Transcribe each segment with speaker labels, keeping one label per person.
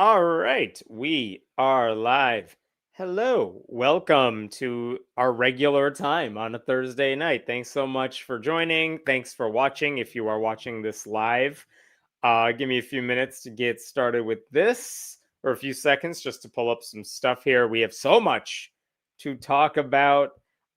Speaker 1: All right, we are live. Hello, welcome to our regular time on a Thursday night. Thanks so much for joining. Thanks for watching if you are watching this live. Give me a few minutes to get started with this, or a few seconds just to pull up some stuff here. We have so much to talk about,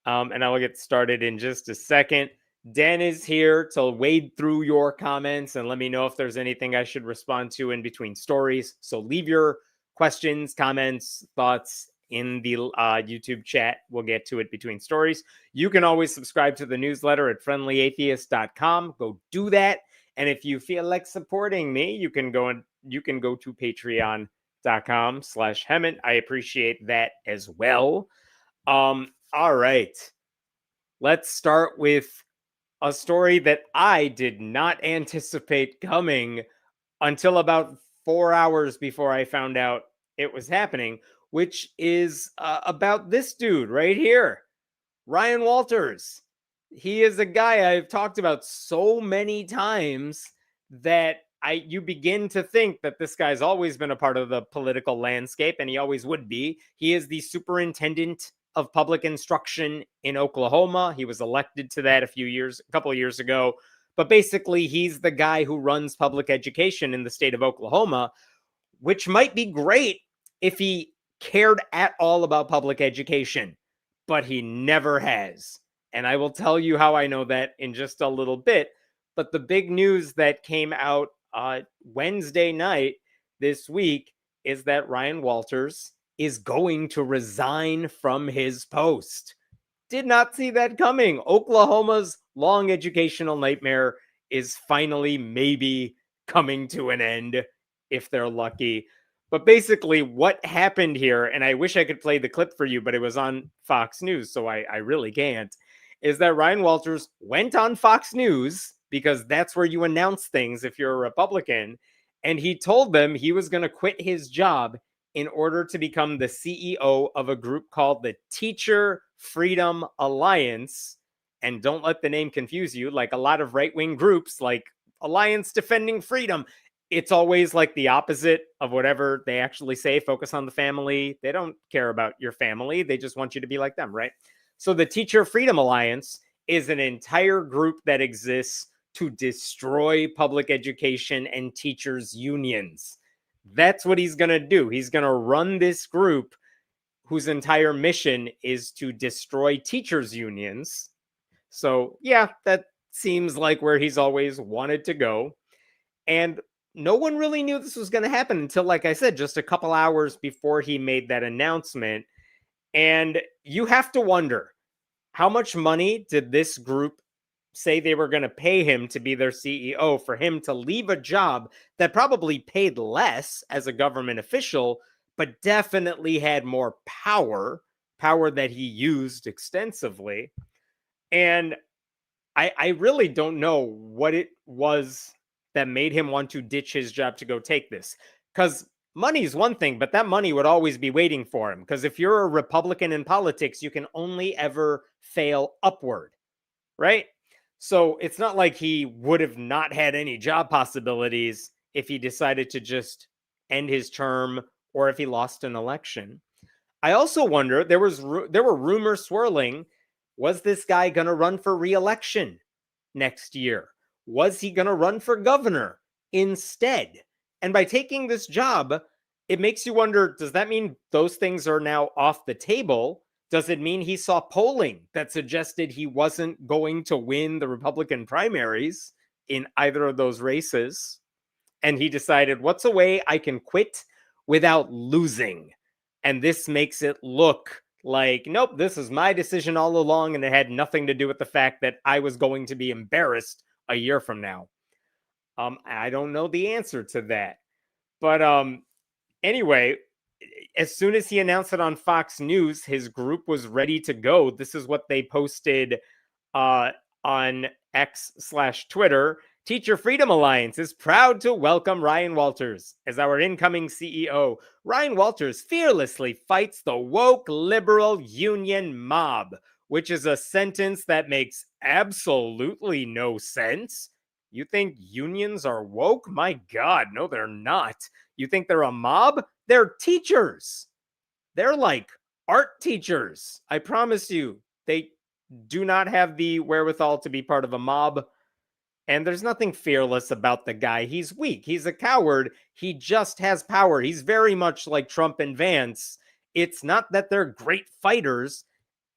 Speaker 1: and I will get started in just a second. Dan is here to wade through your comments and let me know if there's anything I should respond to in between stories. So leave your questions, comments, thoughts in the YouTube chat. We'll get to it between stories. You can always subscribe to the newsletter at friendlyatheist.com. Go do that. And if you feel like supporting me, you can go to patreon.com/Hemant. I appreciate that as well. All right. Let's start with a story that I did not anticipate coming until about 4 hours before I found out it was happening, which is about this dude right here, Ryan Walters. He is a guy I've talked about so many times that you begin to think that this guy's always been a part of the political landscape, and he always would be. He is the superintendent of public instruction in Oklahoma. He was elected to that a couple of years ago. But basically, he's the guy who runs public education in the state of Oklahoma, which might be great if he cared at all about public education, but he never has. And I will tell you how I know that in just a little bit. But the big news that came out Wednesday night this week is that Ryan Walters is going to resign from his post. Did not see that coming. Oklahoma's long educational nightmare is finally maybe coming to an end if they're lucky. But basically, what happened here, and I wish I could play the clip for you, but it was on Fox News, so I really can't, is that Ryan Walters went on Fox News, because that's where you announce things if you're a Republican, and he told them he was going to quit his job in order to become the CEO of a group called the Teacher Freedom Alliance. And don't let the name confuse you. Like a lot of right-wing groups like Alliance Defending Freedom, it's always like the opposite of whatever they actually say. Focus on the family. They don't care about your family. They just want you to be like them, right? So the Teacher Freedom Alliance is an entire group that exists to destroy public education and teachers' unions. That's what he's going to do. He's going to run this group whose entire mission is to destroy teachers' unions. So, yeah, that seems like where he's always wanted to go. And no one really knew this was going to happen until, like I said, just a couple hours before he made that announcement. And you have to wonder, how much money did this group say they were going to pay him to be their CEO for him to leave a job that probably paid less as a government official, but definitely had more power that he used extensively? And I really don't know what it was that made him want to ditch his job to go take this. Because money is one thing, but that money would always be waiting for him. Because if you're a Republican in politics, you can only ever fail upward, right? So it's not like he would have not had any job possibilities if he decided to just end his term or if he lost an election. I also wonder, there were rumors swirling, was this guy going to run for re-election next year? Was he going to run for governor instead? And by taking this job, it makes you wonder, does that mean those things are now off the table? Does it mean he saw polling that suggested he wasn't going to win the Republican primaries in either of those races? And he decided, what's a way I can quit without losing? And this makes it look like, nope, this is my decision all along, and it had nothing to do with the fact that I was going to be embarrassed a year from now. I don't know the answer to that. But anyway, as soon as he announced it on Fox News, his group was ready to go. This is what they posted on X/Twitter. Teacher Freedom Alliance is proud to welcome Ryan Walters as our incoming CEO. Ryan Walters fearlessly fights the woke liberal union mob, which is a sentence that makes absolutely no sense. You think unions are woke? My God, no, they're not. You think they're a mob? They're teachers. They're like art teachers. I promise you, they do not have the wherewithal to be part of a mob. And there's nothing fearless about the guy. He's weak. He's a coward. He just has power. He's very much like Trump and Vance. It's not that they're great fighters,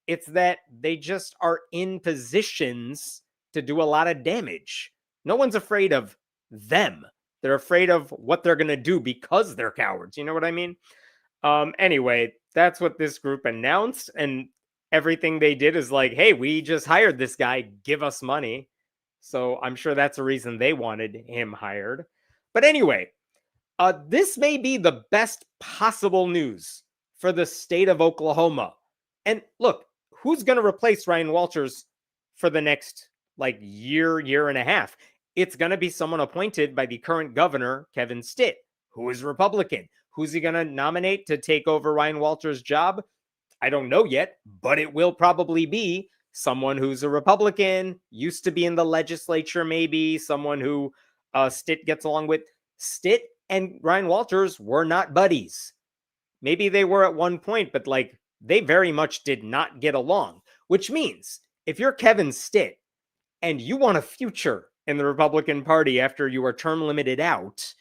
Speaker 1: it's that they just are in positions to do a lot of damage. No one's afraid of them. They're afraid of what they're going to do because they're cowards. You know what I mean? Anyway, that's what this group announced. And everything they did is like, hey, we just hired this guy. Give us money. So I'm sure that's the reason they wanted him hired. But anyway, this may be the best possible news for the state of Oklahoma. And look, who's going to replace Ryan Walters for the next year and a half? It's going to be someone appointed by the current governor, Kevin Stitt, who is Republican. Who's he going to nominate to take over Ryan Walters' job? I don't know yet, but it will probably be someone who's a Republican, used to be in the legislature, maybe someone who Stitt gets along with. Stitt and Ryan Walters were not buddies. Maybe they were at one point, but they very much did not get along, which means if you're Kevin Stitt and you want a future in the Republican Party after you are term limited out,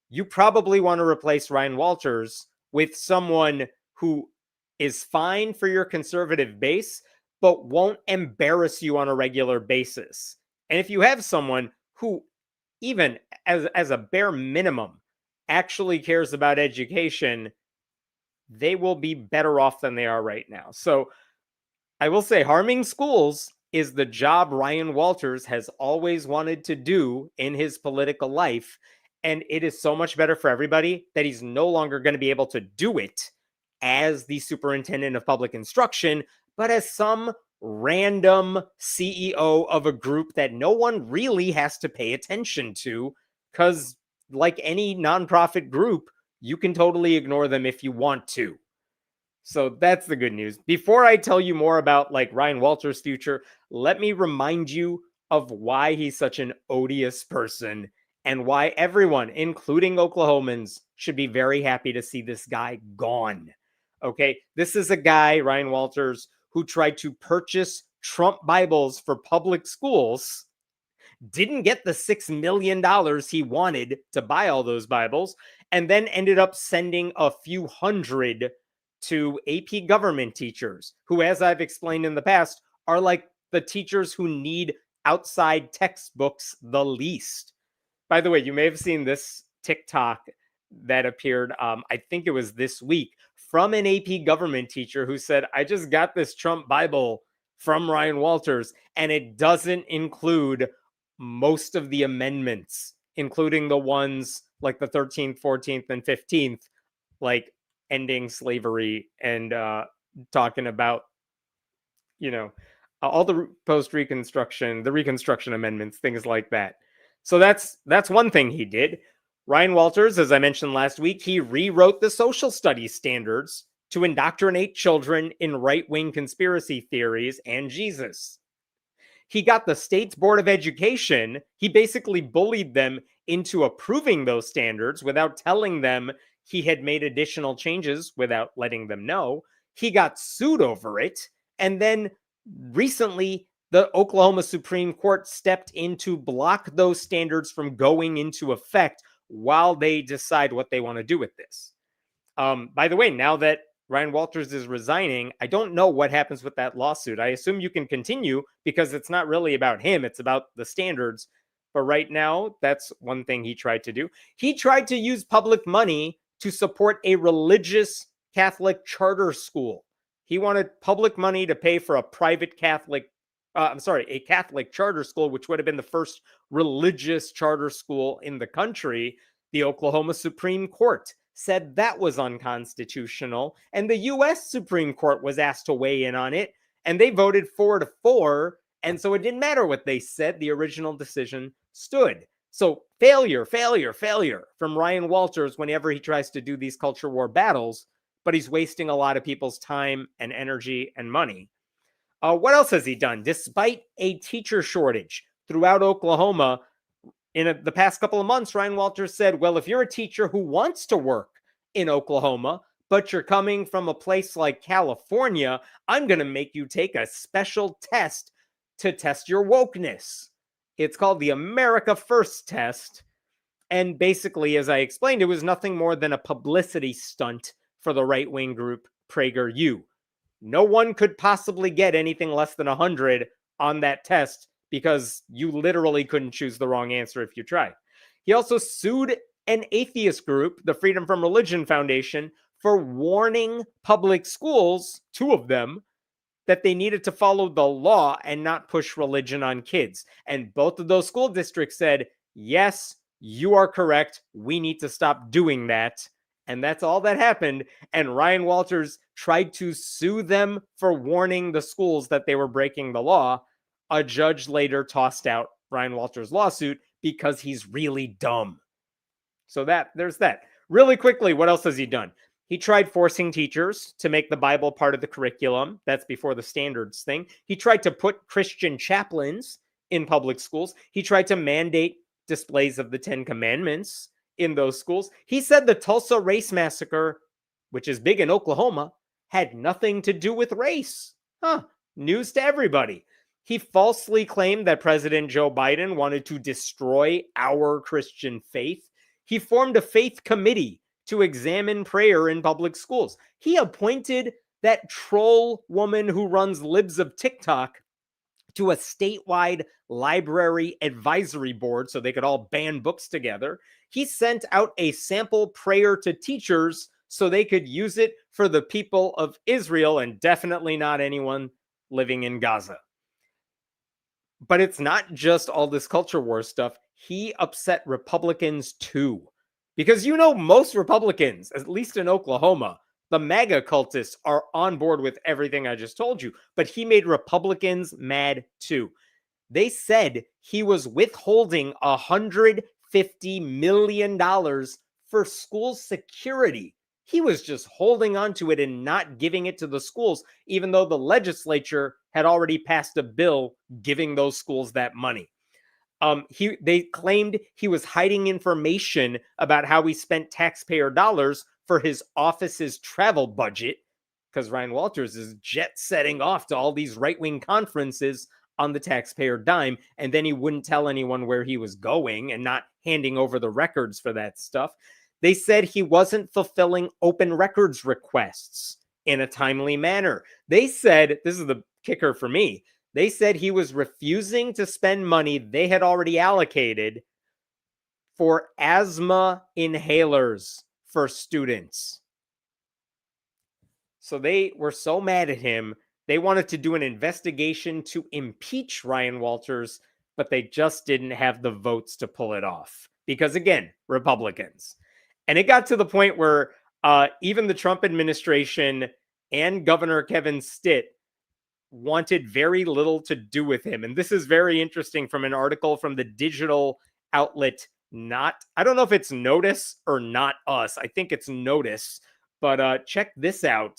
Speaker 1: you probably want to replace Ryan Walters with someone who is fine for your conservative base, but won't embarrass you on a regular basis. And if you have someone who, even as a bare minimum, actually cares about education, they will be better off than they are right now. So I will say harming schools is the job Ryan Walters has always wanted to do in his political life. And it is so much better for everybody that he's no longer going to be able to do it as the superintendent of public instruction, but as some random CEO of a group that no one really has to pay attention to, because like any nonprofit group, you can totally ignore them if you want to. So that's the good news. Before I tell you more about Ryan Walters' future, let me remind you of why he's such an odious person and why everyone, including Oklahomans, should be very happy to see this guy gone. Okay, this is a guy, Ryan Walters, who tried to purchase Trump Bibles for public schools, didn't get the $6 million he wanted to buy all those Bibles, and then ended up sending a few hundred to AP government teachers, who, as I've explained in the past, are like the teachers who need outside textbooks the least. By the way, you may have seen this TikTok that appeared, I think it was this week, from an AP government teacher who said, I just got this Trump Bible from Ryan Walters, and it doesn't include most of the amendments, including the ones like the 13th, 14th, and 15th, like ending slavery and talking about, all the post-Reconstruction, the Reconstruction amendments, things like that. So that's one thing he did. Ryan Walters, as I mentioned last week, he rewrote the social studies standards to indoctrinate children in right-wing conspiracy theories and Jesus. He got the state's Board of Education. He basically bullied them into approving those standards without telling them he had made additional changes without letting them know. He got sued over it. And then recently, the Oklahoma Supreme Court stepped in to block those standards from going into effect while they decide what they want to do with this. By the way, now that Ryan Walters is resigning, I don't know what happens with that lawsuit. I assume you can continue because it's not really about him. It's about the standards. But right now, that's one thing he tried to do. He tried to use public money to support a religious Catholic charter school. He wanted public money to pay for a private Catholic, a Catholic charter school, which would have been the first religious charter school in the country. The Oklahoma Supreme Court said that was unconstitutional, and the U.S. Supreme Court was asked to weigh in on it, and they voted 4-4, and so it didn't matter what they said. The original decision stood. So failure from Ryan Walters whenever he tries to do these culture war battles, but he's wasting a lot of people's time and energy and money. What else has he done? Despite a teacher shortage throughout Oklahoma, In the past couple of months, Ryan Walters said, well, if you're a teacher who wants to work in Oklahoma, but you're coming from a place like California, I'm going to make you take a special test to test your wokeness. It's called the America First test. And basically, as I explained, it was nothing more than a publicity stunt for the right-wing group PragerU. No one could possibly get anything less than 100 on that test because you literally couldn't choose the wrong answer if you tried. He also sued an atheist group, the Freedom from Religion Foundation, for warning public schools, 2 of them, that they needed to follow the law and not push religion on kids. And both of those school districts said, yes, you are correct. We need to stop doing that. And that's all that happened. And Ryan Walters tried to sue them for warning the schools that they were breaking the law. A judge later tossed out Ryan Walters' lawsuit because he's really dumb. So there's that. Really quickly, what else has he done? He tried forcing teachers to make the Bible part of the curriculum. That's before the standards thing. He tried to put Christian chaplains in public schools. He tried to mandate displays of the 10 Commandments in those schools. He said the Tulsa race massacre, which is big in Oklahoma, had nothing to do with race. News to everybody. He falsely claimed that President Joe Biden wanted to destroy our Christian faith. He formed a faith committee to examine prayer in public schools. He appointed that troll woman who runs Libs of TikTok to a statewide library advisory board so they could all ban books together. He sent out a sample prayer to teachers so they could use it for the people of Israel and definitely not anyone living in Gaza. But it's not just all this culture war stuff. He upset Republicans too. Because most Republicans, at least in Oklahoma, the MAGA cultists are on board with everything I just told you. But he made Republicans mad too. They said he was withholding $150 million for school security. He was just holding on to it and not giving it to the schools, even though the legislature had already passed a bill giving those schools that money. They claimed he was hiding information about how he spent taxpayer dollars for his office's travel budget, because Ryan Walters is jet-setting off to all these right-wing conferences on the taxpayer dime, and then he wouldn't tell anyone where he was going and not handing over the records for that stuff. They said he wasn't fulfilling open records requests in a timely manner. They said, this is the kicker for me, they said he was refusing to spend money they had already allocated for asthma inhalers for students. So they were so mad at him, they wanted to do an investigation to impeach Ryan Walters, but they just didn't have the votes to pull it off. Because again, Republicans. And it got to the point where even the Trump administration and Governor Kevin Stitt wanted very little to do with him. And this is very interesting from an article from the digital outlet I don't know if it's Notice or Not Us. I think it's Notice. But check this out.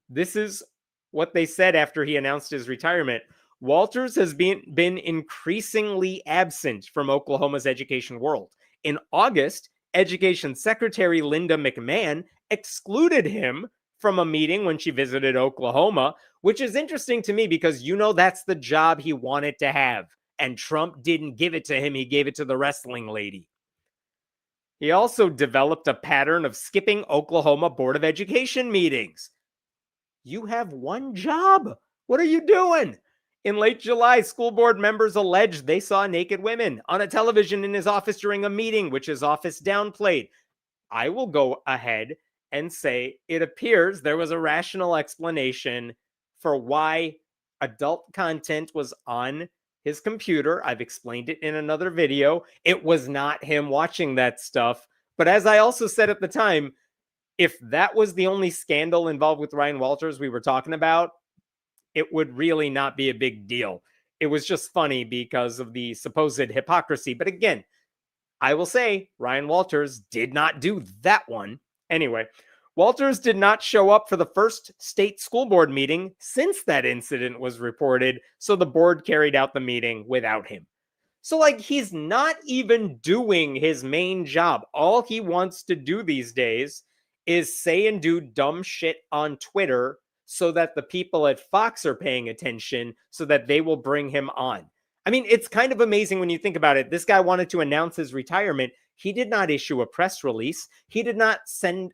Speaker 1: This is what they said after he announced his retirement. Walters has been increasingly absent from Oklahoma's education world. In August, Education Secretary Linda McMahon excluded him from a meeting when she visited Oklahoma, which is interesting to me because that's the job he wanted to have. And Trump didn't give it to him. He gave it to the wrestling lady. He also developed a pattern of skipping Oklahoma Board of Education meetings. You have one job. What are you doing? In late July, school board members alleged they saw naked women on a television in his office during a meeting, which his office downplayed. I will go ahead and say it appears there was a rational explanation for why adult content was on his computer. I've explained it in another video. It was not him watching that stuff. But as I also said at the time, if that was the only scandal involved with Ryan Walters we were talking about, it would really not be a big deal. It was just funny because of the supposed hypocrisy. But again, I will say Ryan Walters did not do that one. Anyway, Walters did not show up for the first state school board meeting since that incident was reported, so the board carried out the meeting without him. So, like, he's not even doing his main job. All he wants to do these days is say and do dumb shit on Twitter so that the people at Fox are paying attention so that they will bring him on. I mean, it's kind of amazing when you think about it. This guy wanted to announce his retirement. He did not issue a press release. He did not send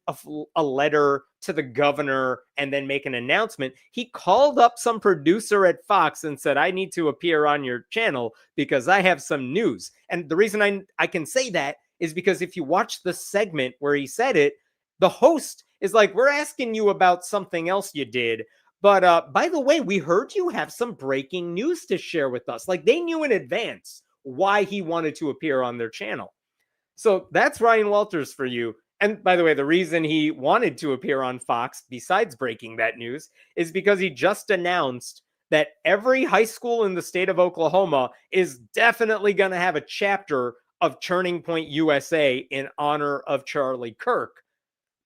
Speaker 1: a letter to the governor and then make an announcement. He called up some producer at Fox and said, I need to appear on your channel because I have some news. And the reason I can say that is because if you watch the segment where he said it, the host is like, we're asking you about something else you did. But by the way, we heard you have some breaking news to share with us. Like, they knew in advance why he wanted to appear on their channel. So that's Ryan Walters for you. And by the way, the reason he wanted to appear on Fox, besides breaking that news, is because he just announced that every high school in the state of Oklahoma is definitely going to have a chapter of Turning Point USA in honor of Charlie Kirk.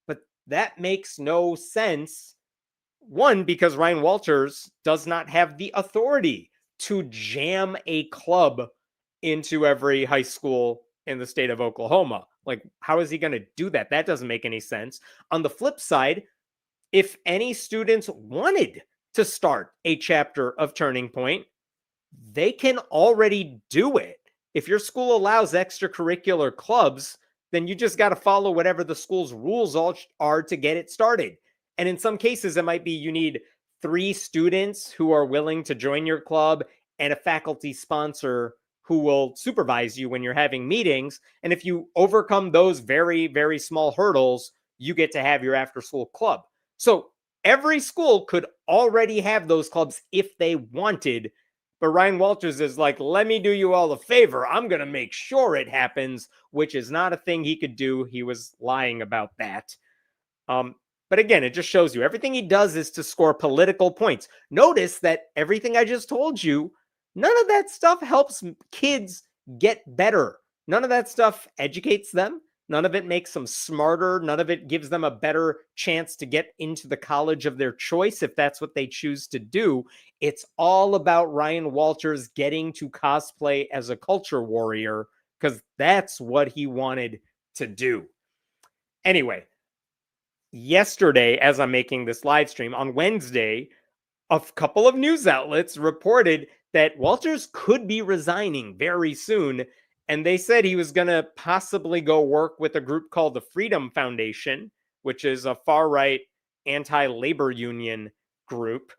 Speaker 1: But that makes no sense. One, because Ryan Walters does not have the authority to jam a club into every high school in the state of Oklahoma. Like, how is he going to do that? That doesn't make any sense. On the flip side, if any students wanted to start a chapter of Turning Point, they can already do it. If your school allows extracurricular clubs, then you just got to follow whatever the school's rules are to get it started. And in some cases, it might be you need 3 students who are willing to join your club and a faculty sponsor who will supervise you when you're having meetings. And if you overcome those very, very small hurdles, you get to have your after-school club. So every school could already have those clubs if they wanted. But Ryan Walters is like, let me do you all a favor. I'm going to make sure it happens, which is not a thing he could do. He was lying about that. But again, it just shows you everything he does is to score political points. Notice that everything I just told you, none of that stuff helps kids get better. None of that stuff educates them. None of it makes them smarter. None of it gives them a better chance to get into the college of their choice if that's what they choose to do. It's all about Ryan Walters getting to cosplay as a culture warrior because that's what he wanted to do. Anyway, yesterday, as I'm making this live stream on Wednesday, a couple of news outlets reported that Walters could be resigning very soon. And they said he was going to possibly go work with a group called the Freedom Foundation, which is a far-right anti-labor union group.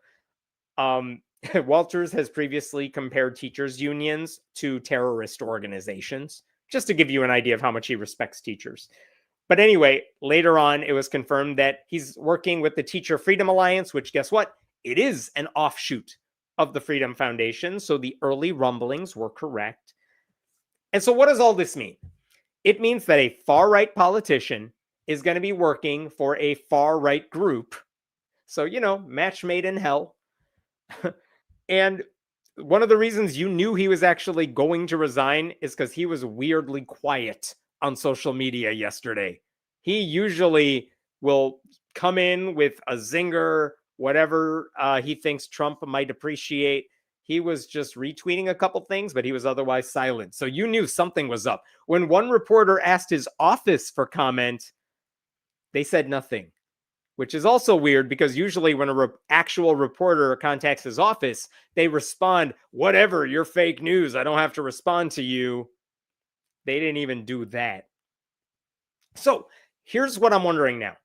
Speaker 1: Walters has previously compared teachers' unions to terrorist organizations, just to give you an idea of how much he respects teachers. But anyway, later on, it was confirmed that he's working with the Teacher Freedom Alliance, which, guess what? It is an offshoot of the Freedom Foundation. So the early rumblings were correct. And so what does all this mean? It means that a far-right politician is going to be working for a far-right group. So, match made in hell. And one of the reasons you knew he was actually going to resign is because he was weirdly quiet on social media yesterday. He usually will come in with a zinger, whatever he thinks Trump might appreciate. He was just retweeting a couple things, but he was otherwise silent. So you knew something was up. When one reporter asked his office for comment, they said nothing, which is also weird because usually when an actual reporter contacts his office, they respond, whatever, you're fake news. I don't have to respond to you. They didn't even do that. So here's what I'm wondering now.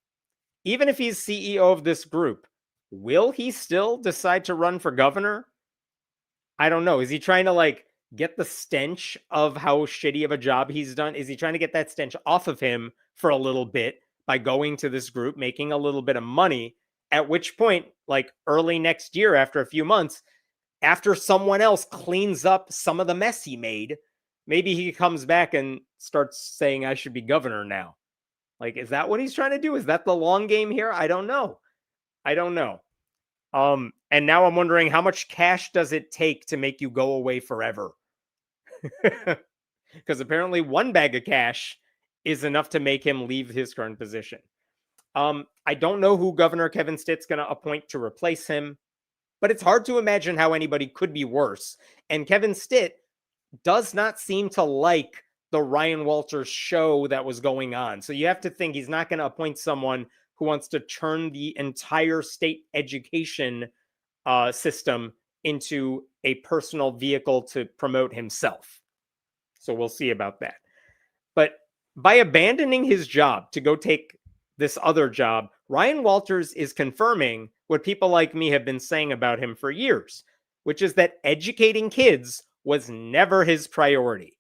Speaker 1: Even if he's CEO of this group, will he still decide to run for governor? I don't know. Is he trying to get the stench of how shitty of a job he's done? Is he trying to get that stench off of him for a little bit by going to this group, making a little bit of money? At which point, early next year, after a few months, after someone else cleans up some of the mess he made, maybe he comes back and starts saying, I should be governor now. Is that what he's trying to do? Is that the long game here? I don't know. And now I'm wondering, how much cash does it take to make you go away forever? Because apparently one bag of cash is enough to make him leave his current position. I don't know who Governor Kevin Stitt's going to appoint to replace him, but it's hard to imagine how anybody could be worse. And Kevin Stitt does not seem to like the Ryan Walters show that was going on. So you have to think he's not going to appoint someone who wants to turn the entire state education system into a personal vehicle to promote himself. So we'll see about that. But by abandoning his job to go take this other job, Ryan Walters is confirming what people like me have been saying about him for years, which is that educating kids was never his priority.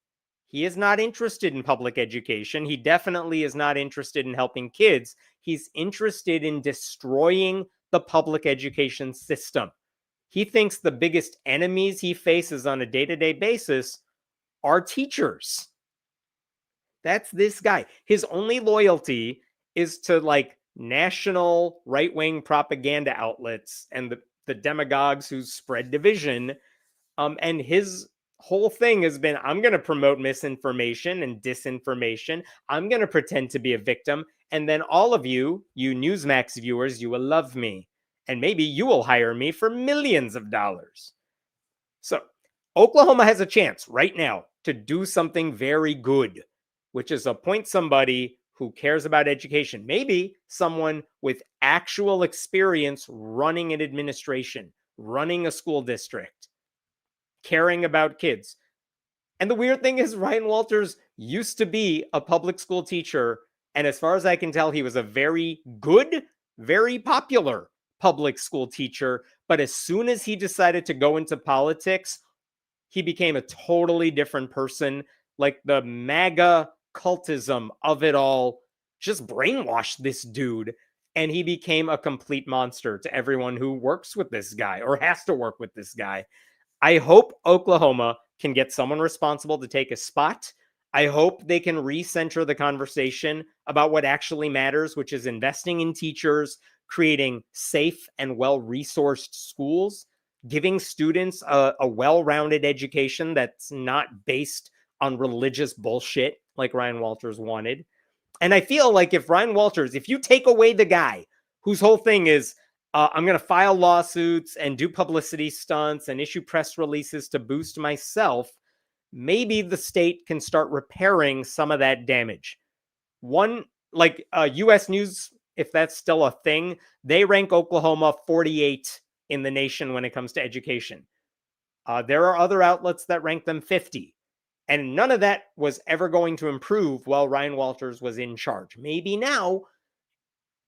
Speaker 1: He is not interested in public education. He definitely is not interested in helping kids. He's interested in destroying the public education system. He thinks the biggest enemies he faces on a day-to-day basis are teachers. That's this guy. His only loyalty is to like national right-wing propaganda outlets and the demagogues who spread division. And his whole thing has been, I'm going to promote misinformation and disinformation. I'm going to pretend to be a victim. And then all of you Newsmax viewers, you will love me. And maybe you will hire me for millions of dollars. So Oklahoma has a chance right now to do something very good, which is appoint somebody who cares about education. Maybe someone with actual experience running an administration, running a school district, caring about kids. And the weird thing is Ryan Walters used to be a public school teacher. And as far as I can tell, he was a very good, very popular public school teacher. But as soon as he decided to go into politics, he became a totally different person. Like the MAGA cultism of it all just brainwashed this dude. And he became a complete monster to everyone who works with this guy or has to work with this guy. I hope Oklahoma can get someone responsible to take a spot. I hope they can recenter the conversation about what actually matters, which is investing in teachers, creating safe and well-resourced schools, giving students a well-rounded education that's not based on religious bullshit like Ryan Walters wanted. And I feel like if Ryan Walters, if you take away the guy whose whole thing is, I'm going to file lawsuits and do publicity stunts and issue press releases to boost myself, maybe the state can start repairing some of that damage. One, like US News, if that's still a thing, they rank Oklahoma 48 in the nation when it comes to education. There are other outlets that rank them 50. And none of that was ever going to improve while Ryan Walters was in charge. Maybe now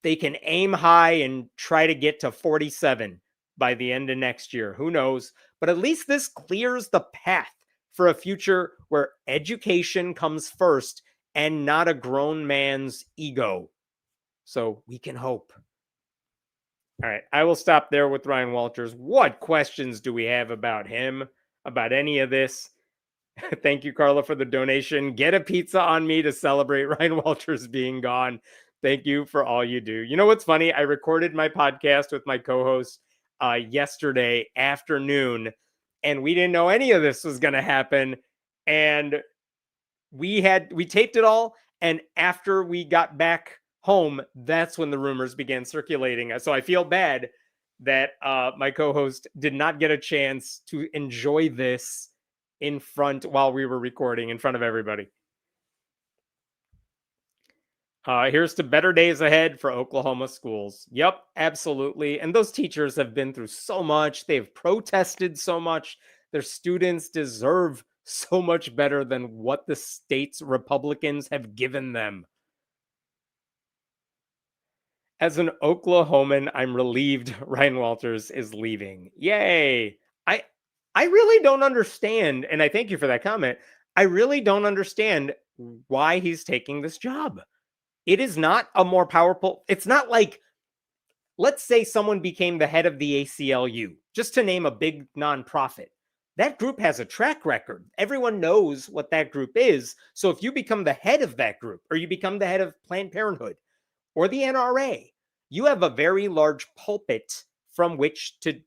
Speaker 1: they can aim high and try to get to 47 by the end of next year. Who knows? But at least this clears the path for a future where education comes first and not a grown man's ego. So we can hope. All right, I will stop there with Ryan Walters. What questions do we have about him, about any of this? Thank you, Carla, for the donation. Get a pizza on me to celebrate Ryan Walters being gone. Thank you for all you do. You know what's funny? I recorded my podcast with my co-host yesterday afternoon, and we didn't know any of this was going to happen. And we taped it all, and after we got back home, that's when the rumors began circulating. So I feel bad that my co-host did not get a chance to enjoy this in front while we were recording in front of everybody. Here's to better days ahead for Oklahoma schools. Yep, absolutely. And those teachers have been through so much. They've protested so much. Their students deserve so much better than what the state's Republicans have given them. As an Oklahoman, I'm relieved Ryan Walters is leaving. Yay! I really don't understand, and I thank you for that comment. I really don't understand why he's taking this job. It is not a more powerful, it's not like, let's say someone became the head of the ACLU, just to name a big nonprofit. That group has a track record. Everyone knows what that group is. So if you become the head of that group, or you become the head of Planned Parenthood or the NRA, you have a very large pulpit from which to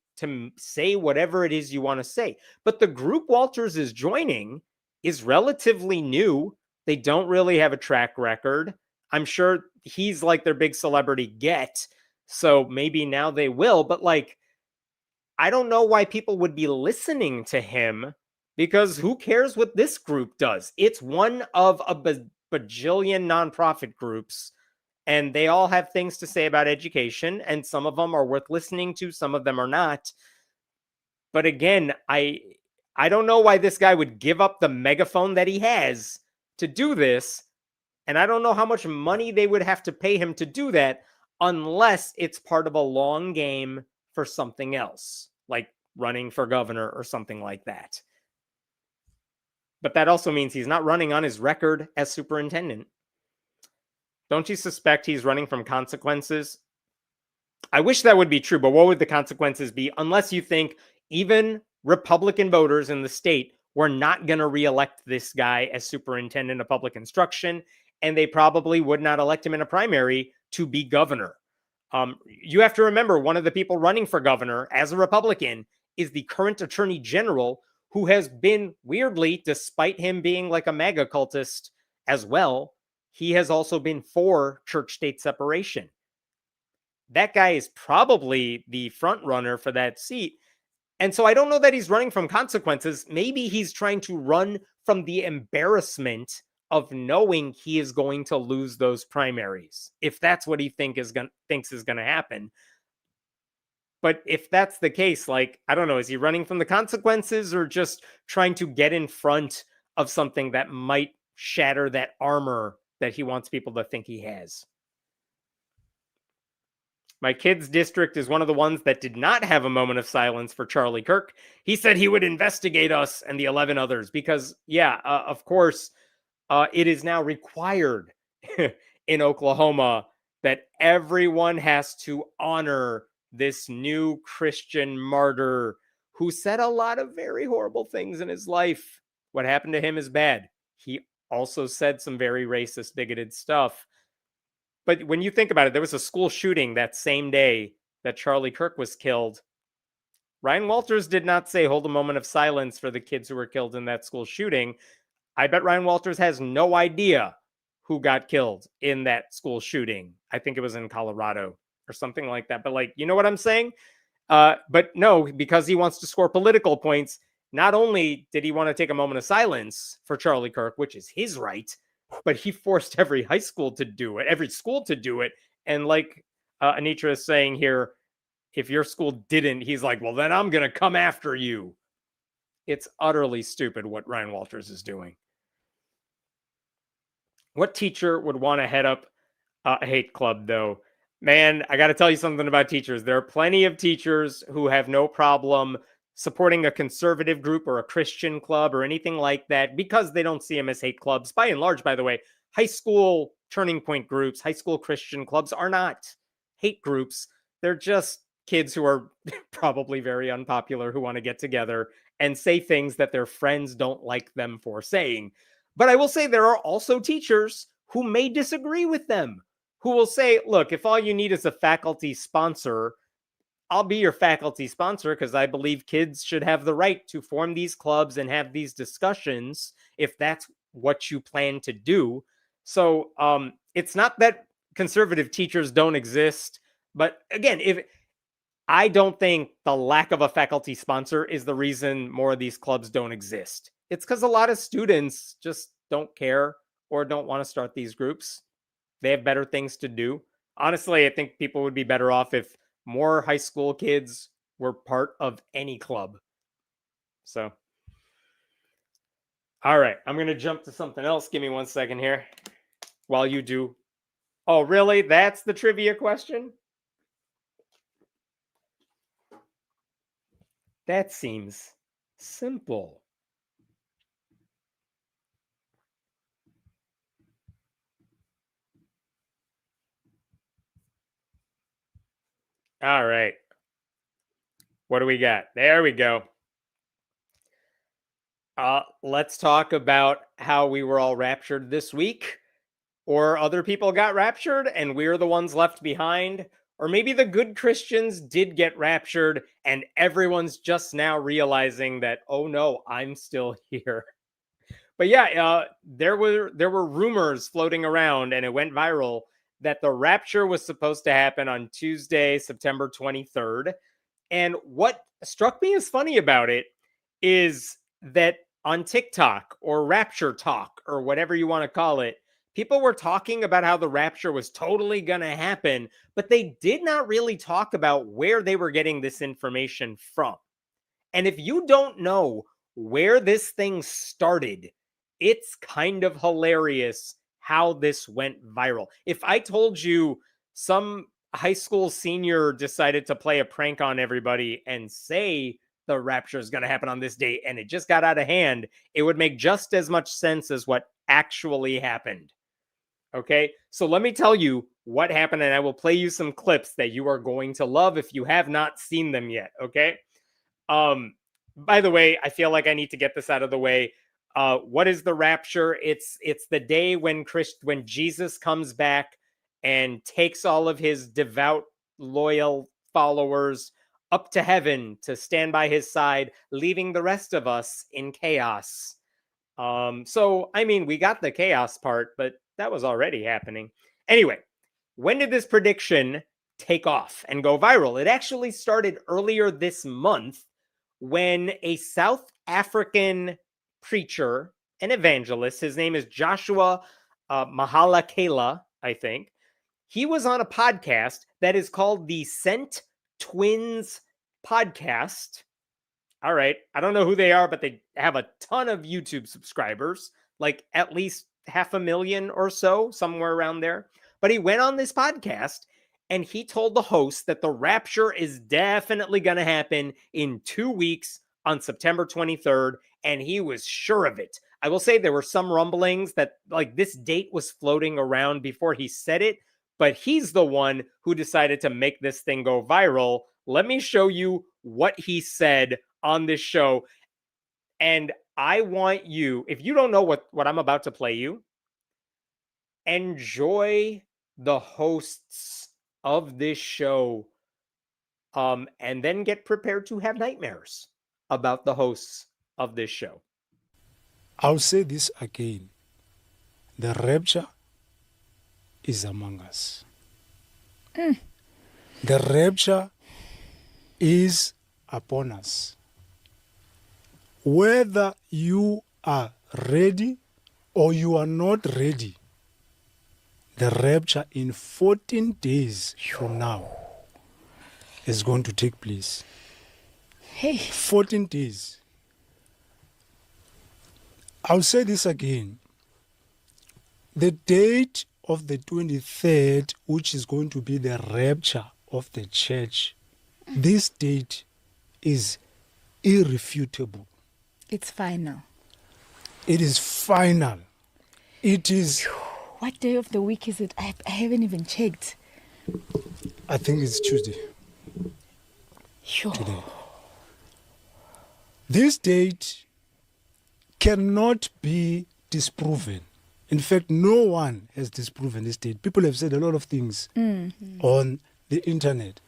Speaker 1: say whatever it is you want to say. But the group Walters is joining is relatively new. They don't really have a track record. I'm sure he's like their big celebrity get. So maybe now they will. But like, I don't know why people would be listening to him, because who cares what this group does? It's one of a bajillion nonprofit groups, and they all have things to say about education, and some of them are worth listening to, some of them are not. But again, I don't know why this guy would give up the megaphone that he has to do this, and I don't know how much money they would have to pay him to do that unless it's part of a long game for something else, like running for governor or something like that. But that also means he's not running on his record as superintendent. Don't you suspect he's running from consequences? I wish that would be true, but what would the consequences be? Unless you think even Republican voters in the state were not going to reelect this guy as superintendent of public instruction, and they probably would not elect him in a primary to be governor. You have to remember, one of the people running for governor as a Republican is the current attorney general, who has been, weirdly, despite him being like a MAGA cultist as well, he has also been for church-state separation. That guy is probably the front runner for that seat. And so I don't know that he's running from consequences. Maybe he's trying to run from the embarrassment of knowing he is going to lose those primaries, if that's what he thinks is going to happen. But if that's the case, like, I don't know, is he running from the consequences or just trying to get in front of something that might shatter that armor that he wants people to think he has? My kid's district is one of the ones that did not have a moment of silence for Charlie Kirk. He said he would investigate us and the 11 others because, of course, it is now required in Oklahoma that everyone has to honor this new Christian martyr who said a lot of very horrible things in his life. What happened to him is bad. He also said some very racist, bigoted stuff. But when you think about it, there was a school shooting that same day that Charlie Kirk was killed. Ryan Walters did not say, hold a moment of silence for the kids who were killed in that school shooting. I bet Ryan Walters has no idea who got killed in that school shooting. I think it was in Colorado or something like that. But like, you know what I'm saying? But no, because he wants to score political points, not only did he want to take a moment of silence for Charlie Kirk, which is his right, but he forced every high school to do it, every school to do it. And like Anitra is saying here, if your school didn't, he's like, well, then I'm going to come after you. It's utterly stupid what Ryan Walters is doing. What teacher would want to head up a hate club, though? Man, I got to tell you something about teachers. There are plenty of teachers who have no problem supporting a conservative group or a Christian club or anything like that because they don't see them as hate clubs. By and large, by the way, high school turning point groups, high school Christian clubs are not hate groups. They're just kids who are probably very unpopular who want to get together and say things that their friends don't like them for saying. But I will say there are also teachers who may disagree with them, who will say, look, if all you need is a faculty sponsor, I'll be your faculty sponsor because I believe kids should have the right to form these clubs and have these discussions if that's what you plan to do. So it's not that conservative teachers don't exist. But again, if I don't think the lack of a faculty sponsor is the reason more of these clubs don't exist. It's because a lot of students just don't care or don't want to start these groups. They have better things to do. Honestly, I think people would be better off if more high school kids were part of any club. So, all right, I'm going to jump to something else. Give me 1 second here while you do. Oh, really? That's the trivia question? That seems simple. All right. What do we got? There we go. Let's talk about how we were all raptured this week, or other people got raptured and we're the ones left behind, or maybe the good Christians did get raptured and everyone's just now realizing that, oh no, I'm still here. But yeah, there were rumors floating around and it went viral that the rapture was supposed to happen on Tuesday, September 23rd. And what struck me as funny about it is that on TikTok or Rapture Talk or whatever you want to call it, people were talking about how the rapture was totally going to happen, but they did not really talk about where they were getting this information from. And if you don't know where this thing started, it's kind of hilarious how this went viral. If I told you some high school senior decided to play a prank on everybody and say the rapture is going to happen on this date and it just got out of hand, it would make just as much sense as what actually happened. Okay, so let me tell you what happened, and I will play you some clips that you are going to love if you have not seen them yet. Okay. By the way, I feel like I need to get this out of the way. What is the rapture? It's the day when Jesus comes back and takes all of his devout, loyal followers up to heaven to stand by his side, leaving the rest of us in chaos. So I mean, we got the chaos part, but that was already happening. Anyway, when did this prediction take off and go viral? It actually started earlier this month when a South African preacher and evangelist, his name is Joshua Mahalakela, I think, he was on a podcast that is called the Sent Twins podcast. All right, I don't know who they are, but they have a ton of YouTube subscribers, like at least 500,000 or so, somewhere around there. But he went on this podcast and he told the host that the rapture is definitely going to happen in 2 weeks on September 23rd. And he was sure of it. I will say there were some rumblings that like this date was floating around before he said it, but he's the one who decided to make this thing go viral. Let me show you what he said on this show. And I want you, if you don't know what I'm about to play you, enjoy the hosts of this show, and then get prepared to have nightmares about the hosts of this show.
Speaker 2: I'll say this again. The rapture is among us. The rapture is upon us. Whether you are ready or you are not ready, the rapture in 14 days from now is going to take place.
Speaker 3: Hey.
Speaker 2: 14 days. I'll say this again. The date of the 23rd, which is going to be the rapture of the church, this date is irrefutable.
Speaker 3: It's final.
Speaker 2: It is final. It is...
Speaker 3: What day of the week is it? I haven't even checked.
Speaker 2: I think it's Tuesday.
Speaker 3: Sure.
Speaker 2: Today. This date cannot be disproven. In fact, no one has disproven this date. People have said a lot of things on the internet,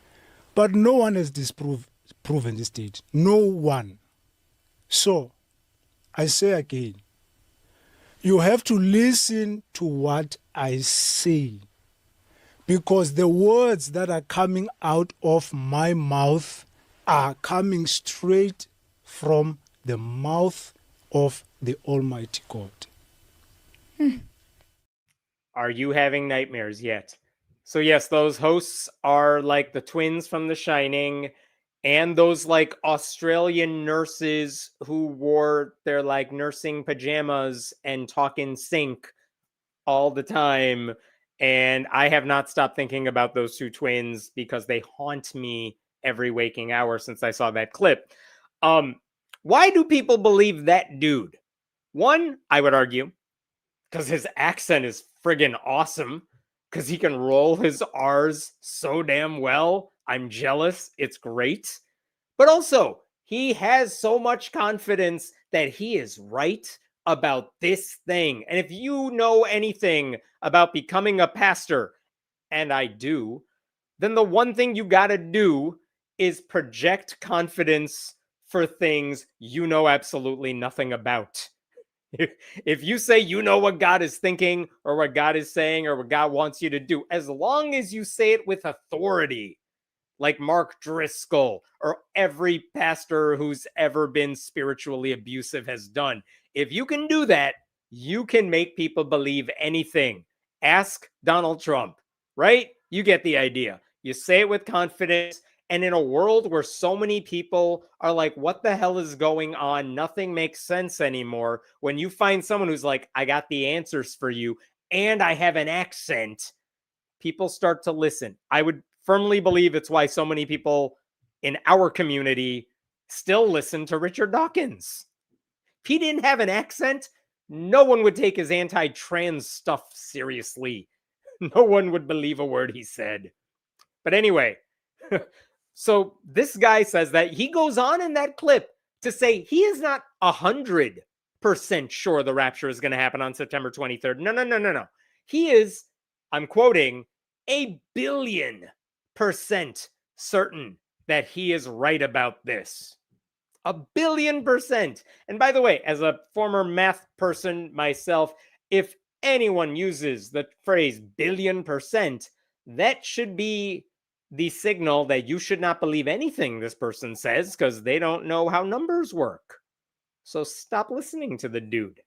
Speaker 2: but no one has disproven this date. No one. So, I say again, you have to listen to what I say, because the words that are coming out of my mouth are coming straight from the mouth of the Almighty God.
Speaker 1: Are you having nightmares yet? So yes, those hosts are like the twins from The Shining, and those like Australian nurses who wore their like nursing pajamas and talk in sync all the time. And I have not stopped thinking about those two twins because they haunt me every waking hour since I saw that clip. Why do people believe that dude? One, I would argue, because his accent is friggin' awesome, because he can roll his R's so damn well. I'm jealous. It's great. But also, he has so much confidence that he is right about this thing. And if you know anything about becoming a pastor, and I do, then the one thing you gotta do is project confidence for things you know absolutely nothing about. If you say you know what God is thinking or what God is saying or what God wants you to do, as long as you say it with authority, like Mark Driscoll or every pastor who's ever been spiritually abusive has done. If you can do that, you can make people believe anything. Ask Donald Trump, right? You get the idea. You say it with confidence. And in a world where so many people are like, what the hell is going on? Nothing makes sense anymore. When you find someone who's like, I got the answers for you and I have an accent, people start to listen. I would firmly believe it's why so many people in our community still listen to Richard Dawkins. If he didn't have an accent, no one would take his anti-trans stuff seriously. No one would believe a word he said. But anyway, so this guy says that he goes on in that clip to say he is not 100% sure the rapture is going to happen on September 23rd. No. He is, I'm quoting, 1,000,000,000% certain that he is right about this. 1,000,000,000%. And by the way, as a former math person myself, if anyone uses the phrase 1,000,000,000%, that should be the signal that you should not believe anything this person says because they don't know how numbers work. So stop listening to the dude.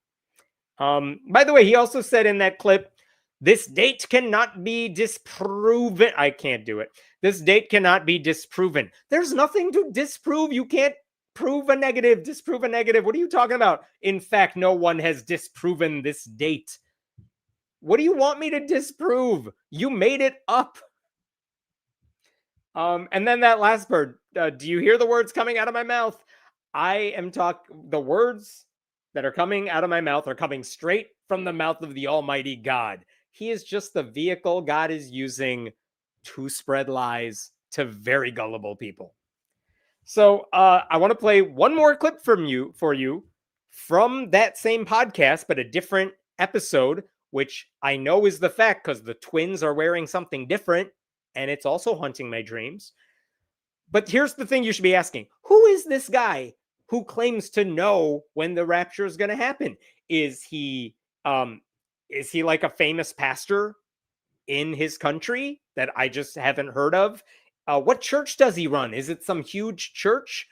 Speaker 1: By the way, he also said in that clip, this date cannot be disproven. I can't do it. This date cannot be disproven. There's nothing to disprove. You can't prove a negative, disprove a negative. What are you talking about? In fact, no one has disproven this date. What do you want me to disprove? You made it up. And then that last part, do you hear the words coming out of my mouth? The words that are coming out of my mouth are coming straight from the mouth of the Almighty God. He is just the vehicle God is using to spread lies to very gullible people. So I want to play one more clip for you from that same podcast, but a different episode, which I know is the fact because the twins are wearing something different. And it's also haunting my dreams. But here's the thing you should be asking. Who is this guy who claims to know when the rapture is going to happen? Is he like a famous pastor in his country that I just haven't heard of? What church does he run? Is it some huge church?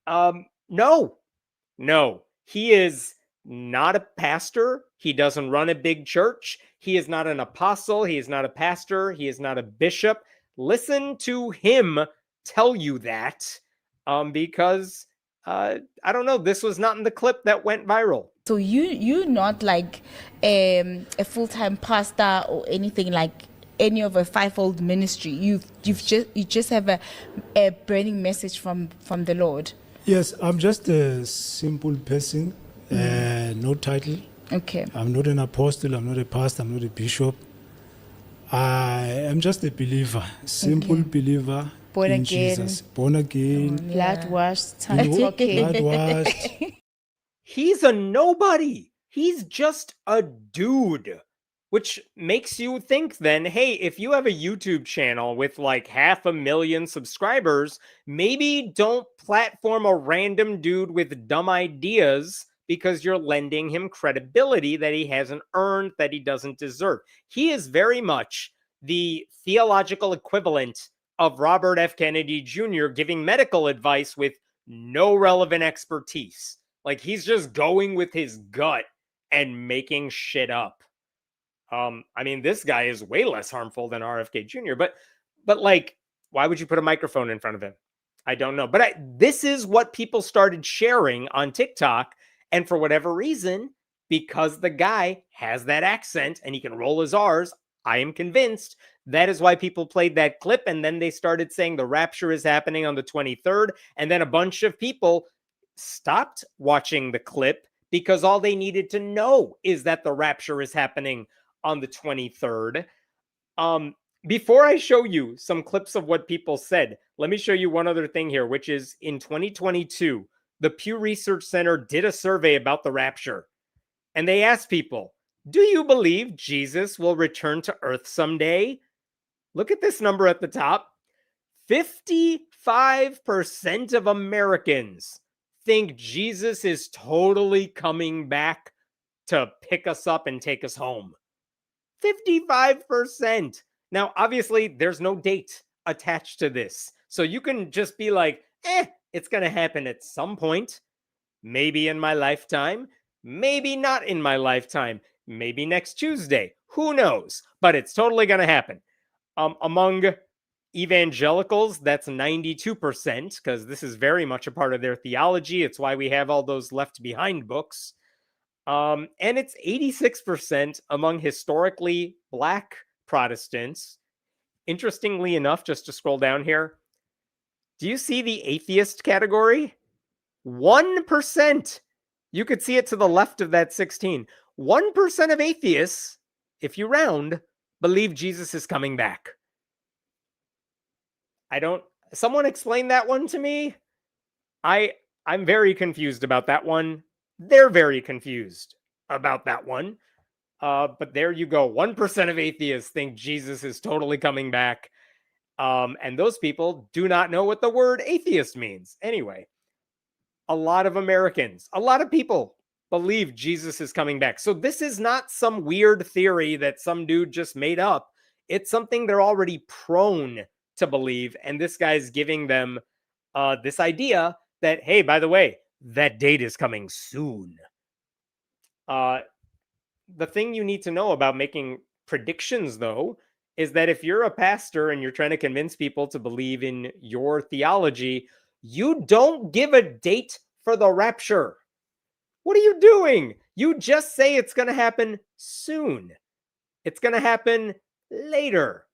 Speaker 1: No. He is not a pastor. He doesn't run a big church. He is not an apostle. He is not a pastor. He is not a bishop. Listen to him tell you that because I don't know. This was not in the clip that went viral.
Speaker 3: So you're not like a full-time pastor or anything like any of a fivefold ministry. You just have a burning message from the Lord.
Speaker 2: Yes, I'm just a simple person, no title.
Speaker 3: Okay.
Speaker 2: I'm not an apostle, I'm not a pastor, I'm not a bishop. I am just a believer, simple believer
Speaker 3: Born
Speaker 2: in
Speaker 3: again.
Speaker 2: Jesus. Born again.
Speaker 3: Blood washed.
Speaker 2: Blood washed.
Speaker 1: He's a nobody. He's just a dude. Which makes you think then, hey, if you have a YouTube channel with like 500,000 subscribers, maybe don't platform a random dude with dumb ideas because you're lending him credibility that he hasn't earned, that he doesn't deserve. He is very much the theological equivalent of Robert F. Kennedy Jr. giving medical advice with no relevant expertise. Like he's just going with his gut and making shit up. I mean, this guy is way less harmful than RFK Jr., but like, why would you put a microphone in front of him? I don't know. But this is what people started sharing on TikTok. And for whatever reason, because the guy has that accent and he can roll his R's, I am convinced that is why people played that clip. And then they started saying the rapture is happening on the 23rd. And then a bunch of people stopped watching the clip because all they needed to know is that the rapture is happening on the 23rd. Before I show you some clips of what people said, let me show you one other thing here, which is in 2022, the Pew Research Center did a survey about the rapture. And they asked people, do you believe Jesus will return to earth someday? Look at this number at the top. 55% of Americans think Jesus is totally coming back to pick us up and take us home. 55%. Now, obviously, there's no date attached to this. So you can just be like, it's going to happen at some point. Maybe in my lifetime. Maybe not in my lifetime. Maybe next Tuesday. Who knows? But it's totally going to happen. Among evangelicals, that's 92%, because this is very much a part of their theology. It's why we have all those Left Behind books. And it's 86% among historically Black Protestants. Interestingly enough, just to scroll down here, do you see the atheist category? 1%. You could see it to the left of that 16. 1% of atheists, if you round, believe Jesus is coming back. Someone explain that one to me? I'm very confused about that one. They're very confused about that one. But there you go. 1% of atheists think Jesus is totally coming back. And those people do not know what the word atheist means. Anyway, a lot of Americans, a lot of people believe Jesus is coming back. So this is not some weird theory that some dude just made up. It's something they're already prone to believe. And this guy's giving them this idea that, hey, by the way, that date is coming soon. The thing you need to know about making predictions, though, is that if you're a pastor and you're trying to convince people to believe in your theology, you don't give a date for the rapture. What are you doing? You just say it's going to happen soon. It's going to happen later.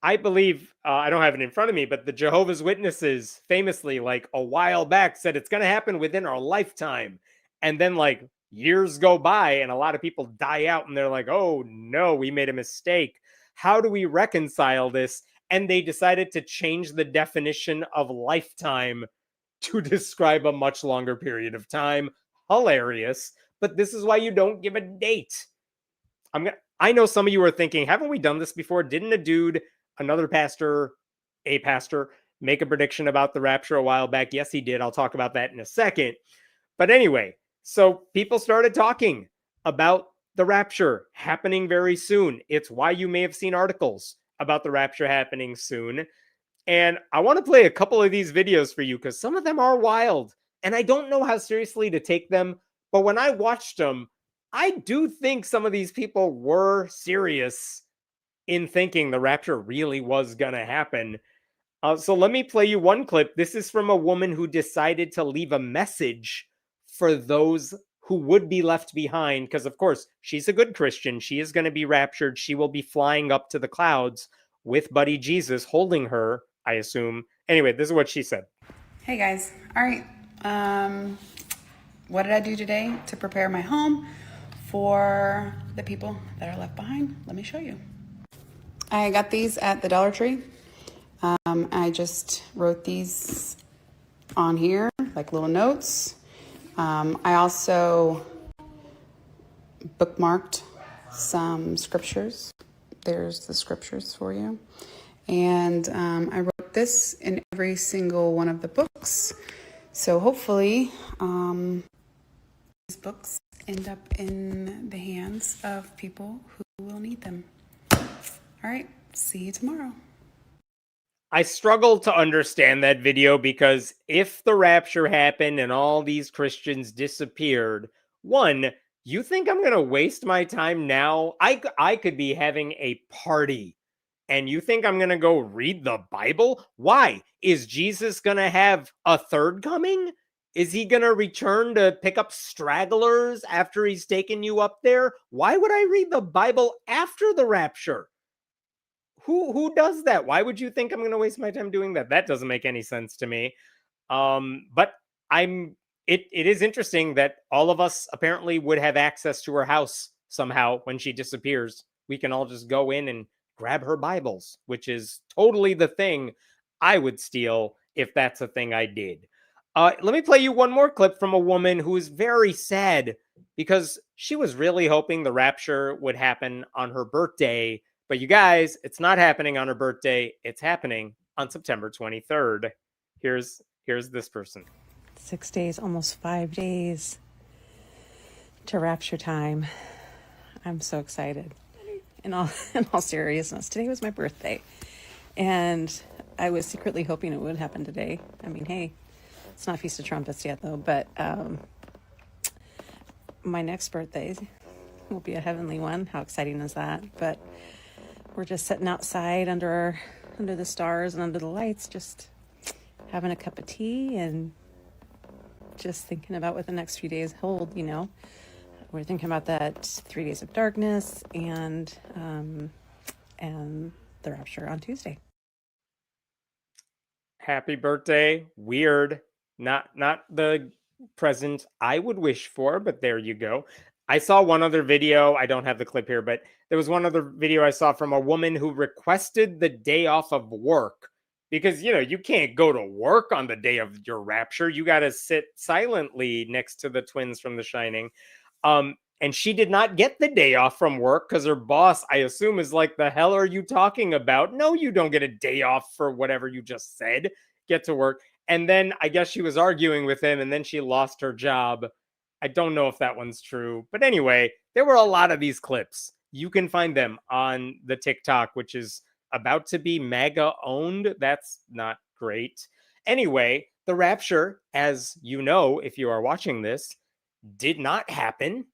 Speaker 1: I believe, I don't have it in front of me, but the Jehovah's Witnesses famously, like a while back, said it's going to happen within our lifetime. And then like years go by and a lot of people die out and they're like, oh no, we made a mistake. How do we reconcile this? And they decided to change the definition of lifetime to describe a much longer period of time. Hilarious. But this is why you don't give a date. I know some of you are thinking, haven't we done this before? Didn't a pastor, make a prediction about the rapture a while back? Yes, he did. I'll talk about that in a second. But anyway, so people started talking about the rapture happening very soon. It's why you may have seen articles about the rapture happening soon. And I want to play a couple of these videos for you because some of them are wild. And I don't know how seriously to take them. But when I watched them, I do think some of these people were serious in thinking the rapture really was going to happen. So let me play you one clip. This is from a woman who decided to leave a message for those who would be left behind. Because, of course, she's a good Christian. She is going to be raptured. She will be flying up to the clouds with Buddy Jesus holding her, I assume. Anyway, this is what she said.
Speaker 4: Hey, guys. All right. What did I do today to prepare my home for the people that are left behind? Let me show you. I got these at the Dollar Tree. I just wrote these on here, like little notes. I also bookmarked some scriptures. There's the scriptures for you. And I wrote this in every single one of the books. So hopefully these books end up in the hands of people who will need them. All right, see you tomorrow.
Speaker 1: I struggle to understand that video because if the rapture happened and all these Christians disappeared, one, you think I'm going to waste my time now? I could be having a party and you think I'm going to go read the Bible? Why? Is Jesus going to have a third coming? Is he going to return to pick up stragglers after he's taken you up there? Why would I read the Bible after the rapture? Who does that? Why would you think I'm going to waste my time doing that? That doesn't make any sense to me. But it is interesting that all of us apparently would have access to her house somehow when she disappears. We can all just go in and grab her Bibles, which is totally the thing I would steal if that's a thing I did. Let me play you one more clip from a woman who is very sad because she was really hoping the rapture would happen on her birthday. But you guys, it's not happening on her birthday. It's happening on September 23rd. Here's this person.
Speaker 5: 6 days, almost 5 days to rapture time. I'm so excited. In all seriousness, today was my birthday. And I was secretly hoping it would happen today. I mean, hey, it's not Feast of Trumpets yet, though, but my next birthday will be a heavenly one. How exciting is that? But we're just sitting outside under the stars and under the lights, just having a cup of tea and just thinking about what the next few days hold, you know. We're thinking about that 3 days of darkness and the rapture on Tuesday.
Speaker 1: Happy birthday. Weird. Not the present I would wish for, but there you go. I saw one other video. I don't have the clip here, but there was one other video I saw from a woman who requested the day off of work because, you know, you can't go to work on the day of your rapture. You got to sit silently next to the twins from The Shining. And she did not get the day off from work because her boss, I assume, is like, the hell are you talking about? No, you don't get a day off for whatever you just said. Get to work. And then I guess she was arguing with him and then she lost her job. I don't know if that one's true. But anyway, there were a lot of these clips. You can find them on the TikTok, which is about to be MAGA owned. That's not great. Anyway, the rapture, as you know, if you are watching this, did not happen.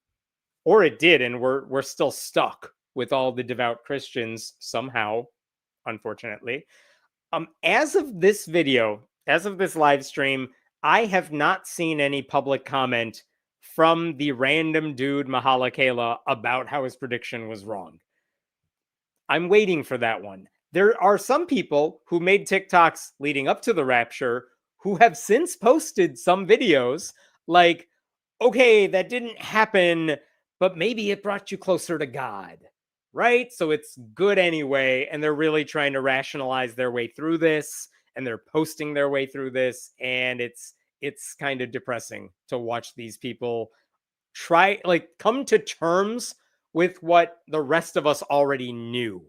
Speaker 1: Or it did, and we're still stuck with all the devout Christians somehow, unfortunately. As of this video, as of this live stream, I have not seen any public comment from the random dude Mahala Kayla about how his prediction was wrong. I'm waiting for that one. There are some people who made TikToks leading up to the rapture who have since posted some videos like, okay, that didn't happen, but maybe it brought you closer to God, right? So it's good anyway. And they're really trying to rationalize their way through this, and they're posting their way through this. And it's kind of depressing to watch these people come to terms with what the rest of us already knew.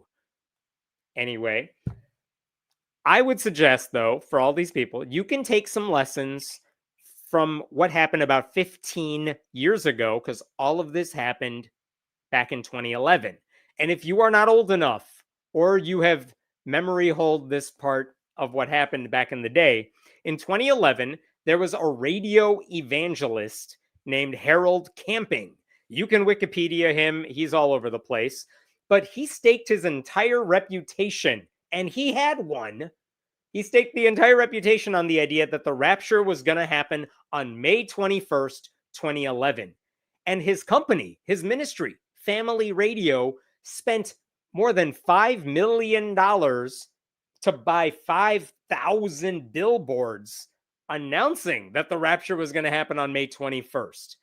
Speaker 1: Anyway, I would suggest, though, for all these people, you can take some lessons from what happened about 15 years ago, because all of this happened back in 2011. And if you are not old enough, or you have memory hold this part of what happened back in the day, in 2011, there was a radio evangelist named Harold Camping. You can Wikipedia him. He's all over the place. But he staked his entire reputation, and he had one. He staked the entire reputation on the idea that the rapture was going to happen on May 21st, 2011. And his company, his ministry, Family Radio, spent more than $5 million to buy 5,000 billboards announcing that the rapture was going to happen on May 21st.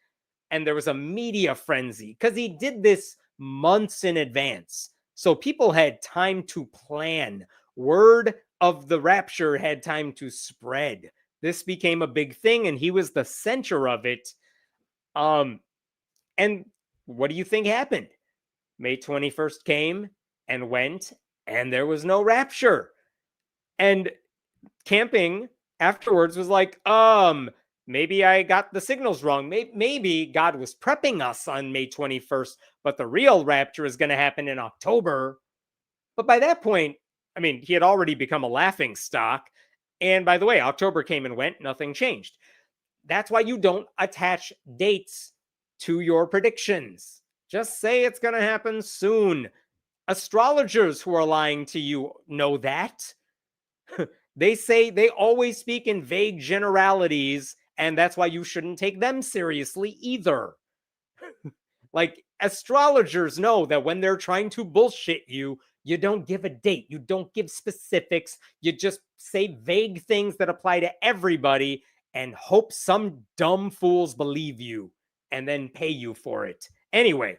Speaker 1: And there was a media frenzy because he did this months in advance. So people had time to plan. Word of the rapture had time to spread. This became a big thing, and he was the center of it. And what do you think happened? May 21st came and went, and there was no rapture. And Camping afterwards was like, maybe I got the signals wrong. Maybe God was prepping us on May 21st, but the real rapture is going to happen in October. But by that point, I mean, he had already become a laughing stock. And by the way, October came and went, nothing changed. That's why you don't attach dates to your predictions. Just say it's going to happen soon. Astrologers who are lying to you know that. They always speak in vague generalities, and that's why you shouldn't take them seriously either. Like, astrologers know that when they're trying to bullshit you, you don't give a date. You don't give specifics. You just say vague things that apply to everybody and hope some dumb fools believe you and then pay you for it. Anyway,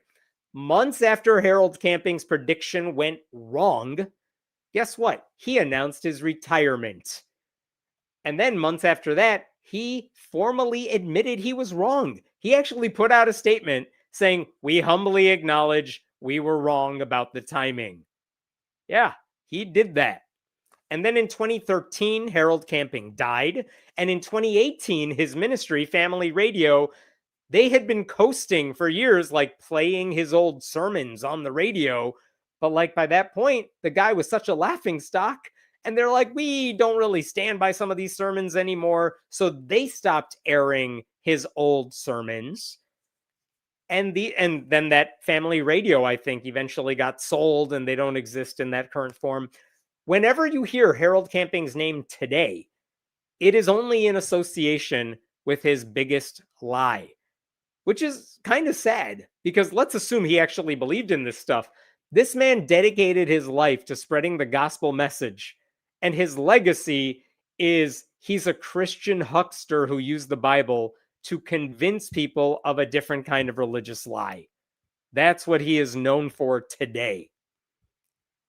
Speaker 1: months after Harold Camping's prediction went wrong, guess what? He announced his retirement. And then months after that, he formally admitted he was wrong. He actually put out a statement saying, "We humbly acknowledge we were wrong about the timing." Yeah, he did that. And then in 2013, Harold Camping died. And in 2018, his ministry, Family Radio, they had been coasting for years, like playing his old sermons on the radio. But like by that point, the guy was such a laughingstock And they're like, we don't really stand by some of these sermons anymore. So they stopped airing his old sermons. And then that family radio, I think, eventually got sold and they don't exist in that current form. Whenever you hear Harold Camping's name today, it is only in association with his biggest lie, which is kind of sad because let's assume he actually believed in this stuff. This man dedicated his life to spreading the gospel message, and his legacy is he's a Christian huckster who used the Bible to convince people of a different kind of religious lie. That's what he is known for today.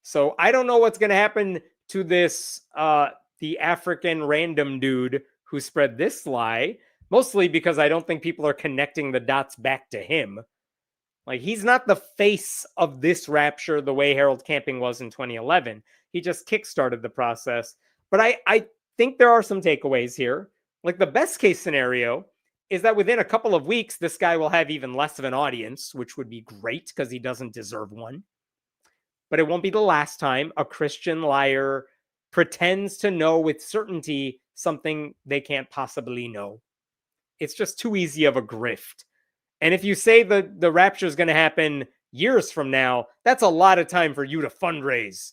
Speaker 1: So I don't know what's going to happen to this, the African random dude who spread this lie, mostly because I don't think people are connecting the dots back to him. Like, he's not the face of this rapture the way Harold Camping was in 2011. He just kickstarted the process. But I think there are some takeaways here. Like, the best case scenario is that within a couple of weeks, this guy will have even less of an audience, which would be great because he doesn't deserve one. But it won't be the last time a Christian liar pretends to know with certainty something they can't possibly know. It's just too easy of a grift. And if you say the rapture is going to happen years from now, that's a lot of time for you to fundraise,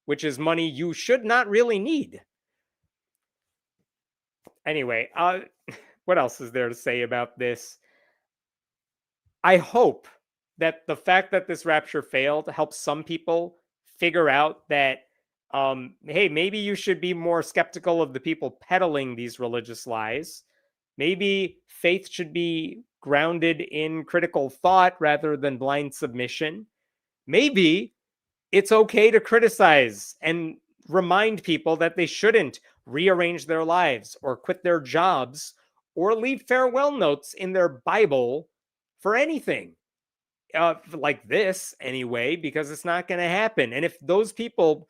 Speaker 1: which is money you should not really need. Anyway, what else is there to say about this? I hope that the fact that this rapture failed helps some people figure out that, hey, maybe you should be more skeptical of the people peddling these religious lies. Maybe faith should be grounded in critical thought rather than blind submission. Maybe it's okay to criticize and remind people that they shouldn't rearrange their lives or quit their jobs or leave farewell notes in their Bible for anything. Like this anyway, because it's not going to happen. And if those people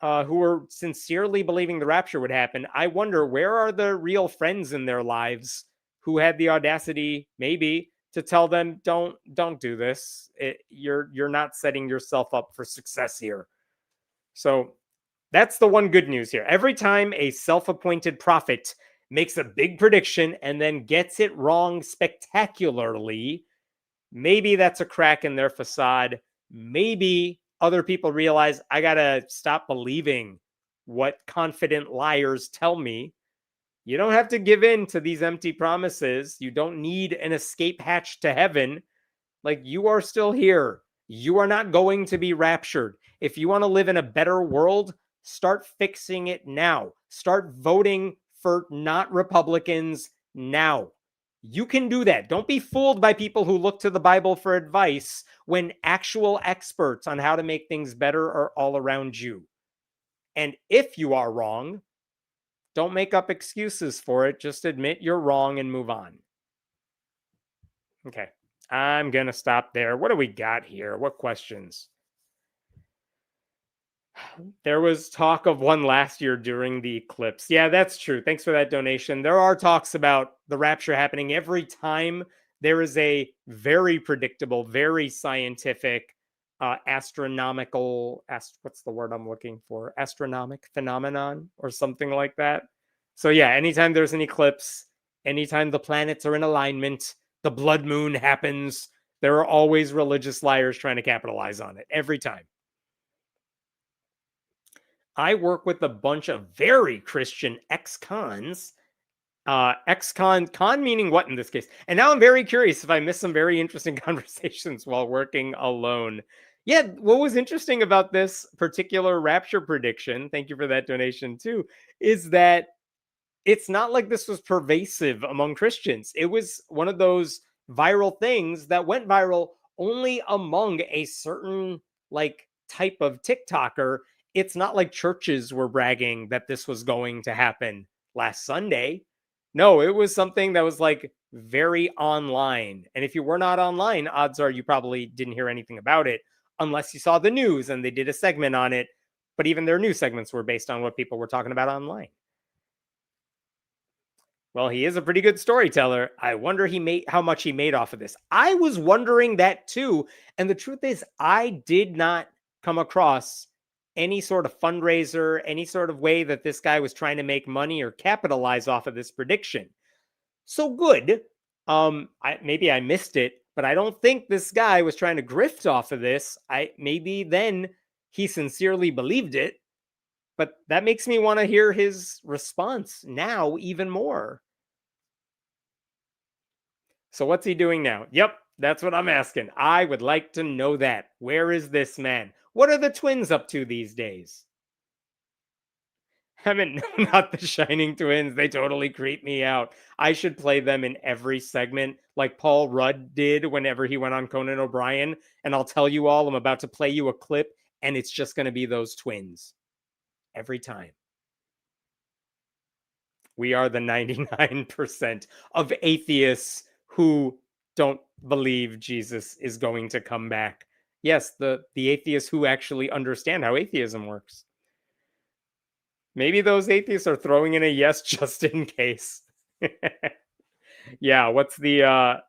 Speaker 1: who are sincerely believing the rapture would happen, I wonder where are the real friends in their lives who had the audacity maybe to tell them, don't do this. You're not setting yourself up for success here. So that's the one good news here. Every time a self-appointed prophet makes a big prediction and then gets it wrong spectacularly, maybe that's a crack in their facade. Maybe other people realize I got to stop believing what confident liars tell me. You don't have to give in to these empty promises. You don't need an escape hatch to heaven. Like, you are still here. You are not going to be raptured. If you want to live in a better world, start fixing it now. Start voting for not Republicans now. You can do that. Don't be fooled by people who look to the Bible for advice when actual experts on how to make things better are all around you. And if you are wrong, don't make up excuses for it. Just admit you're wrong and move on. Okay, I'm going to stop there. What do we got here? What questions? There was talk of one last year during the eclipse. Yeah, that's true. Thanks for that donation. There are talks about the rapture happening every time there is a very predictable, very scientific, astronomical, what's the word I'm looking for? Astronomic phenomenon or something like that. So yeah, anytime there's an eclipse, anytime the planets are in alignment, the blood moon happens, there are always religious liars trying to capitalize on it every time. I work with a bunch of very Christian ex-cons. Con meaning what in this case? And now I'm very curious if I missed some very interesting conversations while working alone. Yeah, what was interesting about this particular rapture prediction, thank you for that donation too, is that it's not like this was pervasive among Christians. It was one of those viral things that went viral only among a certain like type of TikToker. It's not like churches were bragging that this was going to happen last Sunday. No, it was something that was like very online. And if you were not online, odds are you probably didn't hear anything about it unless you saw the news and they did a segment on it. But even their news segments were based on what people were talking about online. Well, he is a pretty good storyteller. I wonder how much he made off of this. I was wondering that too. And the truth is, I did not come across any sort of fundraiser, any sort of way that this guy was trying to make money or capitalize off of this prediction. So good. Maybe I missed it, but I don't think this guy was trying to grift off of this. Maybe then he sincerely believed it, but that makes me want to hear his response now even more. So what's he doing now? Yep, that's what I'm asking. I would like to know that. Where is this man? What are the twins up to these days? I mean, not the Shining Twins. They totally creep me out. I should play them in every segment like Paul Rudd did whenever he went on Conan O'Brien. And I'll tell you all, I'm about to play you a clip, and it's just going to be those twins. Every time. We are the 99% of atheists who don't believe Jesus is going to come back. Yes, the atheists who actually understand how atheism works. Maybe those atheists are throwing in a yes just in case. Yeah, what's the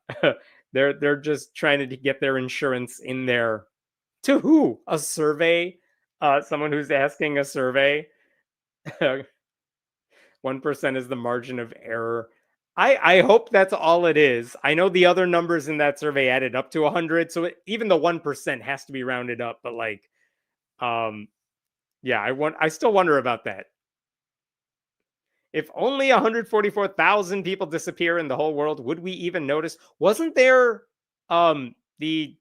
Speaker 1: they're just trying to get their insurance in there. To who? A survey? Someone who's asking a survey. 1% is the margin of error. I hope that's all it is. I know the other numbers in that survey added up to 100, so even the 1% has to be rounded up. But like, yeah, I still wonder about that. If only 144,000 people disappear in the whole world, would we even notice? Wasn't there the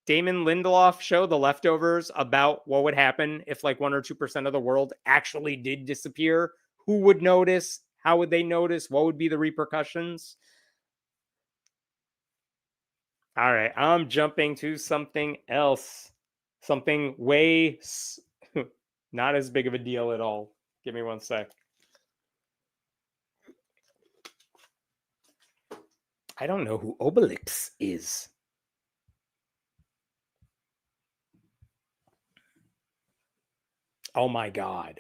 Speaker 1: Damon Lindelof show, The Leftovers, about what would happen if like 1 or 2% of the world actually did disappear? Who would notice? How would they notice? What would be the repercussions? All right, I'm jumping to something else. Something way not as big of a deal at all. Give me one sec. I don't know who Obelix is. Oh my God.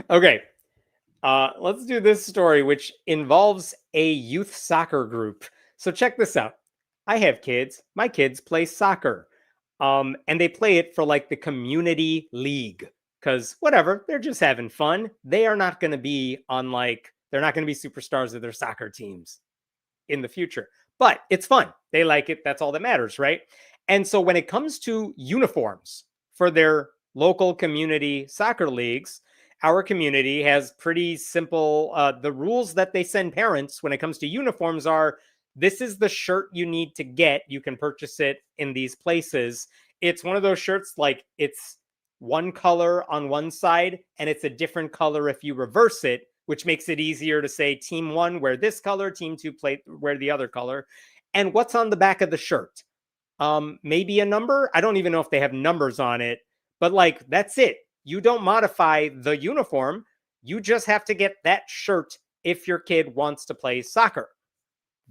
Speaker 1: Okay. Let's do this story, which involves a youth soccer group. So check this out. I have kids. My kids play soccer. And they play it for like the community league. Because whatever, they're just having fun. They are not going to be on like, they're not going to be superstars of their soccer teams in the future. But it's fun. They like it. That's all that matters, right? And so when it comes to uniforms for their local community soccer leagues, our community has pretty simple, the rules that they send parents when it comes to uniforms are, this is the shirt you need to get. You can purchase it in these places. It's one of those shirts like it's one color on one side and it's a different color if you reverse it, which makes it easier to say team one wear this color, team two wear the other color. And what's on the back of the shirt? Maybe a number. I don't even know if they have numbers on it, but like that's it. You don't modify the uniform. You just have to get that shirt if your kid wants to play soccer.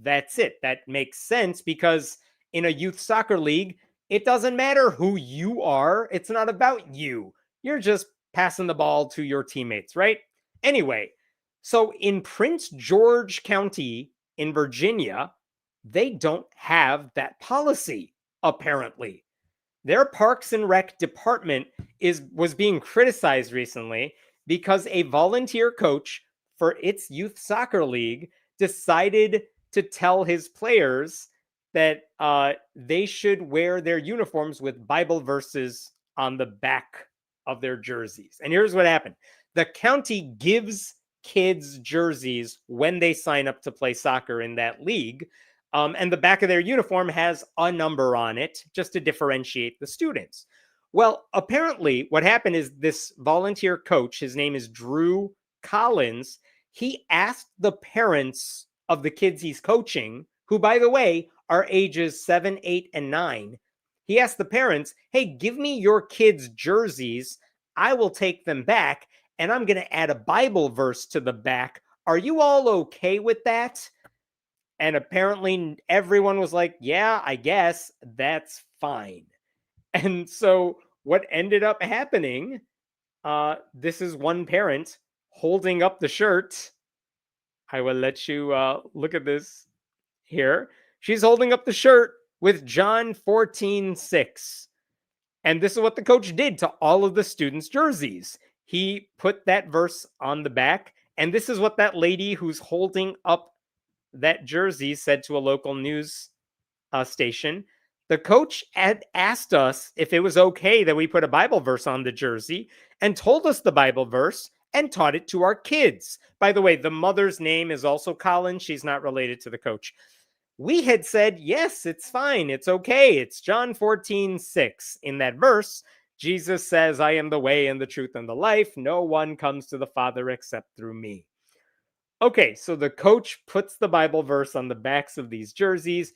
Speaker 1: That's it. That makes sense because in a youth soccer league, it doesn't matter who you are. It's not about you. You're just passing the ball to your teammates, right? Anyway, so in Prince George County in Virginia, they don't have that policy, apparently. Their Parks and Rec department was being criticized recently because a volunteer coach for its youth soccer league decided to tell his players that they should wear their uniforms with Bible verses on the back of their jerseys. And here's what happened. The county gives kids jerseys when they sign up to play soccer in that league. And the back of their uniform has a number on it just to differentiate the students. Well, apparently what happened is this volunteer coach, his name is Drew Collins, he asked the parents of the kids he's coaching, who, by the way, are ages 7, 8, and 9. He asked the parents, hey, give me your kids' jerseys. I will take them back, and I'm going to add a Bible verse to the back. Are you all okay with that? And apparently everyone was like, yeah, I guess that's fine. And so what ended up happening, this is one parent holding up the shirt. I will let you look at this here. She's holding up the shirt with John 14:6. And this is what the coach did to all of the students' jerseys. He put that verse on the back, and this is what that lady who's holding up that jersey said to a local news station. The coach had asked us if it was okay that we put a Bible verse on the jersey and told us the Bible verse and taught it to our kids. By the way, the mother's name is also Colin. She's not related to the coach. We had said, yes, it's fine. It's okay. It's John 14:6. In that verse, Jesus says, I am the way and the truth and the life. No one comes to the Father except through me. Okay, so the coach puts the Bible verse on the backs of these jerseys.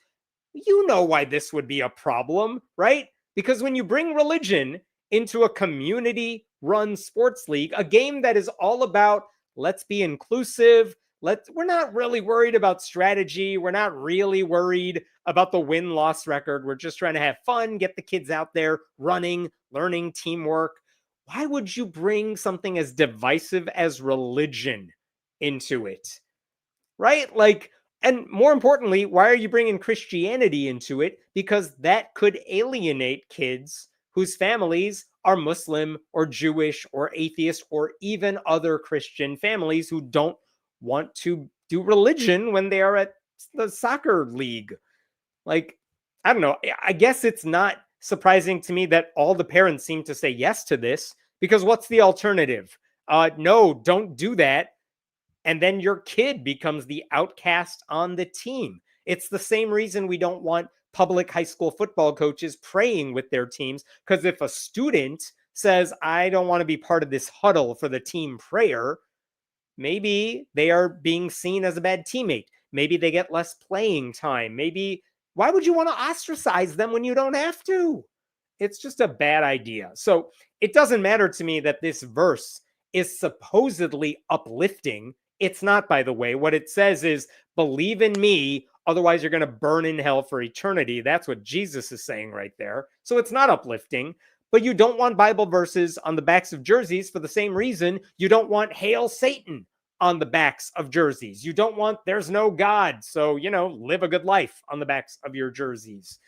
Speaker 1: You know why this would be a problem, right? Because when you bring religion into a community-run sports league, a game that is all about let's be inclusive, we're not really worried about strategy, we're not really worried about the win-loss record, we're just trying to have fun, get the kids out there running, learning teamwork. Why would you bring something as divisive as religion into it? Right? Like, and more importantly, why are you bringing Christianity into it? Because that could alienate kids whose families are Muslim or Jewish or atheist or even other Christian families who don't want to do religion when they are at the soccer league. Like, I don't know. I guess it's not surprising to me that all the parents seem to say yes to this, because what's the alternative? No, don't do that. And then your kid becomes the outcast on the team. It's the same reason we don't want public high school football coaches praying with their teams, because if a student says, I don't want to be part of this huddle for the team prayer, maybe they are being seen as a bad teammate. Maybe they get less playing time. Maybe, why would you want to ostracize them when you don't have to? It's just a bad idea. So it doesn't matter to me that this verse is supposedly uplifting. It's not, by the way. What it says is, believe in me, otherwise you're going to burn in hell for eternity. That's what Jesus is saying right there. So it's not uplifting. But you don't want Bible verses on the backs of jerseys for the same reason you don't want Hail Satan on the backs of jerseys. You don't want there's no God, so, live a good life on the backs of your jerseys.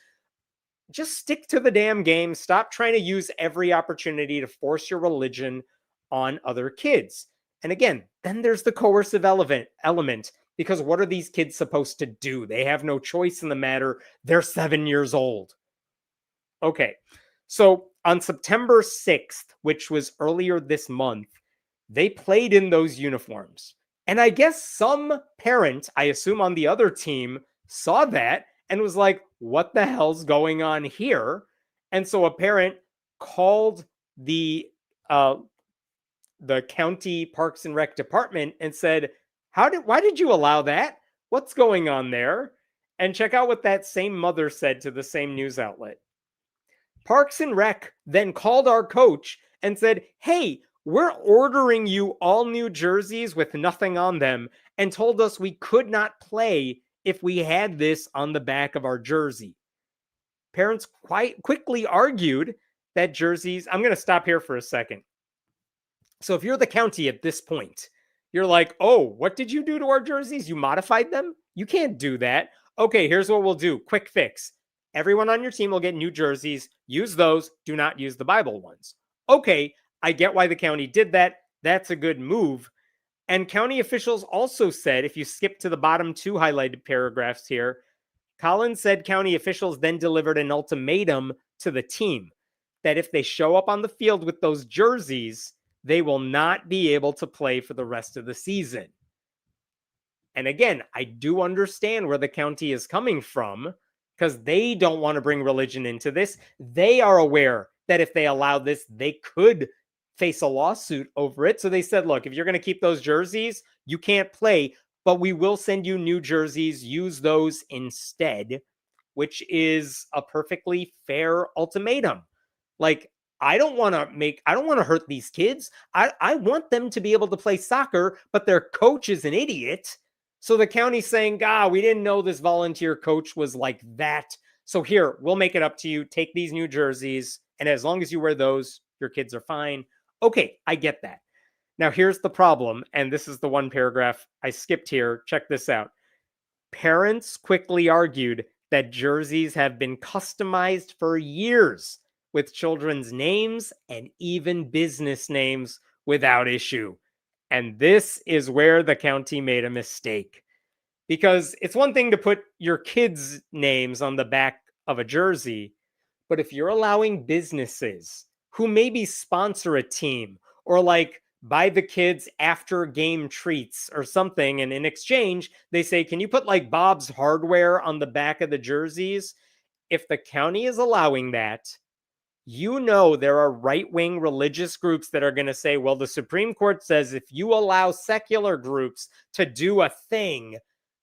Speaker 1: Just stick to the damn game. Stop trying to use every opportunity to force your religion on other kids. And again, then there's the coercive element, because what are these kids supposed to do? They have no choice in the matter. They're 7 years old. Okay, so on September 6th, which was earlier this month, they played in those uniforms. And I guess some parent, I assume on the other team, saw that and was like, what the hell's going on here? And so a parent called the county Parks and Rec department and said, why did you allow that? What's going on there? And check out what that same mother said to the same news outlet. Parks and Rec then called our coach and said, hey, we're ordering you all new jerseys with nothing on them, and told us we could not play if we had this on the back of our jersey. Parents quite quickly argued that jerseys, I'm going to stop here for a second. So if you're the county at this point, you're like, oh, what did you do to our jerseys? You modified them? You can't do that. Okay, here's what we'll do. Quick fix. Everyone on your team will get new jerseys. Use those. Do not use the Bible ones. Okay, I get why the county did that. That's a good move. And county officials also said, if you skip to the bottom two highlighted paragraphs here, Collins said county officials then delivered an ultimatum to the team that if they show up on the field with those jerseys, they will not be able to play for the rest of the season. And again, I do understand where the county is coming from, because they don't want to bring religion into this. They are aware that if they allow this, they could face a lawsuit over it. So they said, look, if you're going to keep those jerseys, you can't play, but we will send you new jerseys. Use those instead, which is a perfectly fair ultimatum. Like, I don't want to hurt these kids. I want them to be able to play soccer, but their coach is an idiot. So the county's saying, we didn't know this volunteer coach was like that. So here, we'll make it up to you. Take these new jerseys, and as long as you wear those, your kids are fine. Okay, I get that. Now here's the problem, and this is the one paragraph I skipped here. Check this out. Parents quickly argued that jerseys have been customized for years with children's names and even business names without issue. And this is where the county made a mistake. Because it's one thing to put your kids' names on the back of a jersey, but if you're allowing businesses who maybe sponsor a team or like buy the kids after game treats or something, and in exchange, they say, can you put like Bob's Hardware on the back of the jerseys? If the county is allowing that, you know there are right-wing religious groups that are going to say, well, the Supreme Court says if you allow secular groups to do a thing,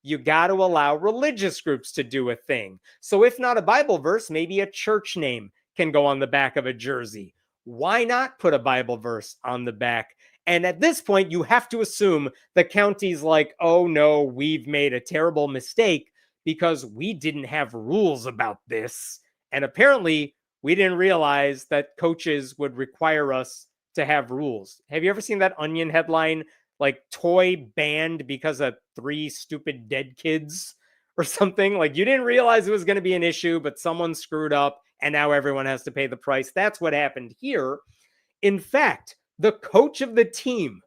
Speaker 1: you got to allow religious groups to do a thing. So if not a Bible verse, maybe a church name can go on the back of a jersey. Why not put a Bible verse on the back? And at this point, you have to assume the county's like, oh no, we've made a terrible mistake because we didn't have rules about this. And apparently, we didn't realize that coaches would require us to have rules. Have you ever seen that Onion headline, like toy banned because of 3 stupid dead kids or something? Like you didn't realize it was going to be an issue, but someone screwed up and now everyone has to pay the price. That's what happened here. In fact, the coach of the team,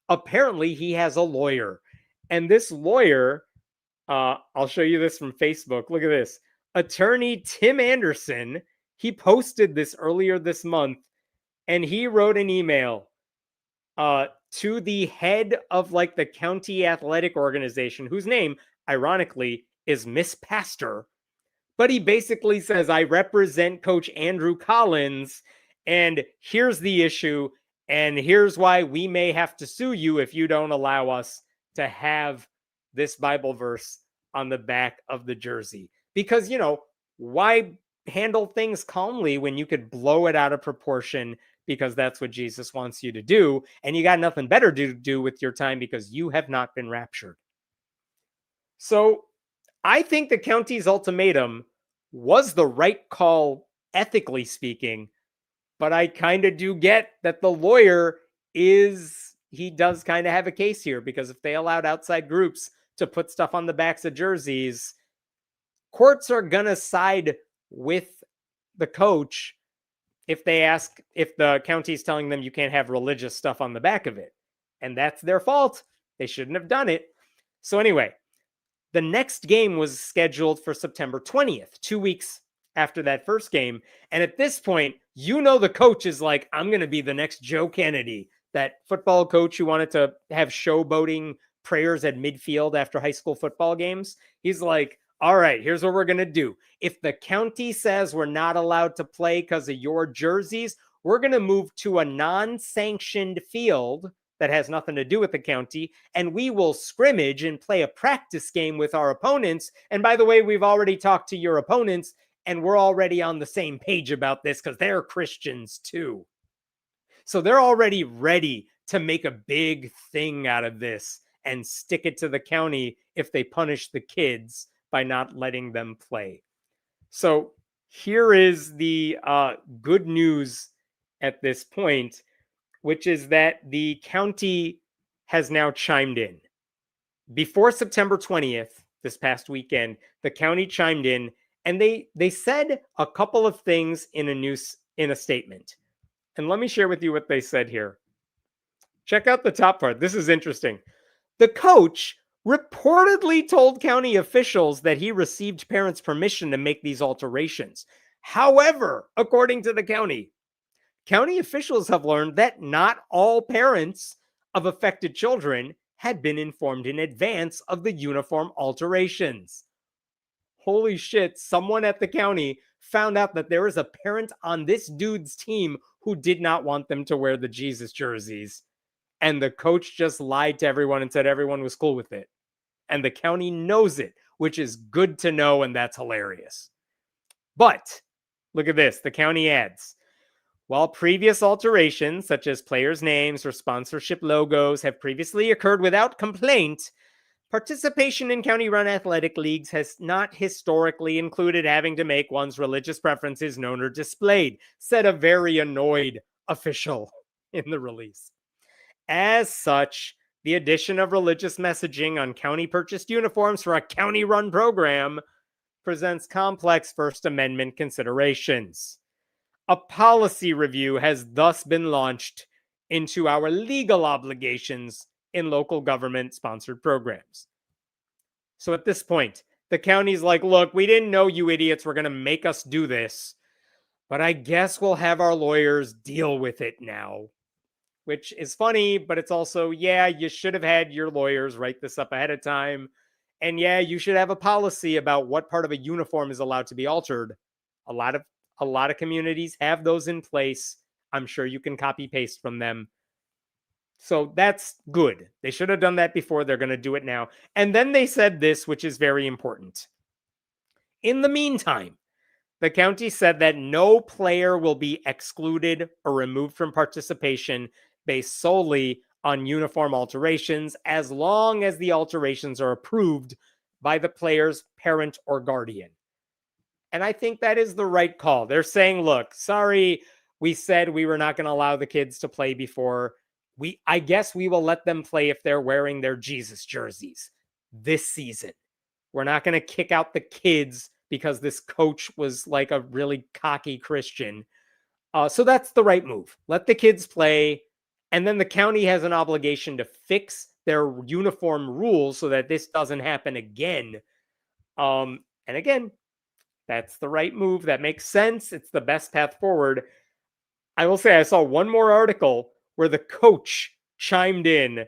Speaker 1: apparently he has a lawyer. And this lawyer, I'll show you this from Facebook. Look at this. Attorney Tim Anderson, he posted this earlier this month, and he wrote an email to the head of like the county athletic organization, whose name, ironically, is Miss Pastor. But he basically says, I represent Coach Andrew Collins, and here's the issue, and here's why we may have to sue you if you don't allow us to have this Bible verse on the back of the jersey. Because, you know, why handle things calmly when you could blow it out of proportion, because that's what Jesus wants you to do, and you got nothing better to do with your time because you have not been raptured. So I think the county's ultimatum was the right call, ethically speaking, but I kind of do get that the lawyer he does kind of have a case here, because if they allowed outside groups to put stuff on the backs of jerseys, courts are going to side with the coach if the county's telling them you can't have religious stuff on the back of it. And that's their fault. They shouldn't have done it. So anyway, the next game was scheduled for September 20th, 2 weeks after that first game. And at this point, you know the coach is like, I'm going to be the next Joe Kennedy, that football coach who wanted to have showboating prayers at midfield after high school football games. He's like, all right, here's what we're going to do. If the county says we're not allowed to play because of your jerseys, we're going to move to a non-sanctioned field that has nothing to do with the county, and we will scrimmage and play a practice game with our opponents. And by the way, we've already talked to your opponents, and we're already on the same page about this because they're Christians too. So they're already ready to make a big thing out of this and stick it to the county if they punish the kids by not letting them play. So here is the good news at this point, which is that the county has now chimed in. Before September 20th, this past weekend, the county chimed in, and they said a couple of things in a statement. And let me share with you what they said here. Check out the top part. This is interesting. The coach reportedly told county officials that he received parents' permission to make these alterations. However, according to the county officials have learned that not all parents of affected children had been informed in advance of the uniform alterations. Holy shit, someone at the county found out that there is a parent on this dude's team who did not want them to wear the Jesus jerseys. And the coach just lied to everyone and said everyone was cool with it. And the county knows it, which is good to know, and that's hilarious. But look at this. The county adds, while previous alterations, such as players' names or sponsorship logos, have previously occurred without complaint, participation in county-run athletic leagues has not historically included having to make one's religious preferences known or displayed, said a very annoyed official in the release. As such, the addition of religious messaging on county-purchased uniforms for a county-run program presents complex First Amendment considerations. A policy review has thus been launched into our legal obligations in local government-sponsored programs. So at this point, the county's like, look, we didn't know you idiots were going to make us do this, but I guess we'll have our lawyers deal with it now. Which is funny, but it's also, yeah, you should have had your lawyers write this up ahead of time. And yeah, you should have a policy about what part of a uniform is allowed to be altered. A lot of communities have those in place. I'm sure you can copy paste from them. So that's good. They should have done that before. They're going to do it now. And then they said this, which is very important. In the meantime, the county said that no player will be excluded or removed from participation based solely on uniform alterations as long as the alterations are approved by the player's parent or guardian. And I think that is the right call. They're saying, look, sorry, we said we were not going to allow the kids to play before. I guess we will let them play if they're wearing their Jesus jerseys this season. We're not going to kick out the kids because this coach was like a really cocky Christian. So that's the right move. Let the kids play. And then the county has an obligation to fix their uniform rules so that this doesn't happen again. And again, that's the right move. That makes sense. It's the best path forward. I will say I saw one more article where the coach chimed in.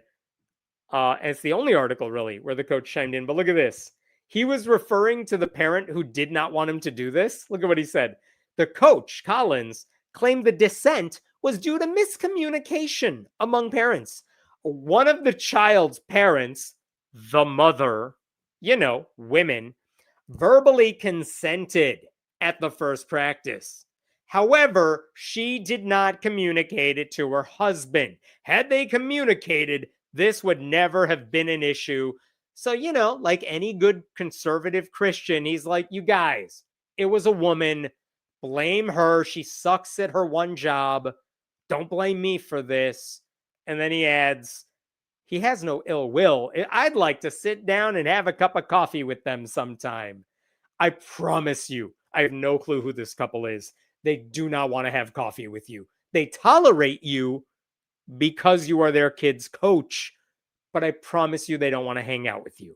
Speaker 1: And it's the only article, really, where the coach chimed in. But look at this. He was referring to the parent who did not want him to do this. Look at what he said. The coach, Collins, claimed the dissent was due to miscommunication among parents. One of the child's parents, the mother, women, verbally consented at the first practice. However, she did not communicate it to her husband. Had they communicated, this would never have been an issue. So, like any good conservative Christian, he's like, you guys, it was a woman. Blame her. She sucks at her one job. Don't blame me for this. And then he adds, he has no ill will. I'd like to sit down and have a cup of coffee with them sometime. I promise you, I have no clue who this couple is. They do not want to have coffee with you. They tolerate you because you are their kid's coach, but I promise you they don't want to hang out with you.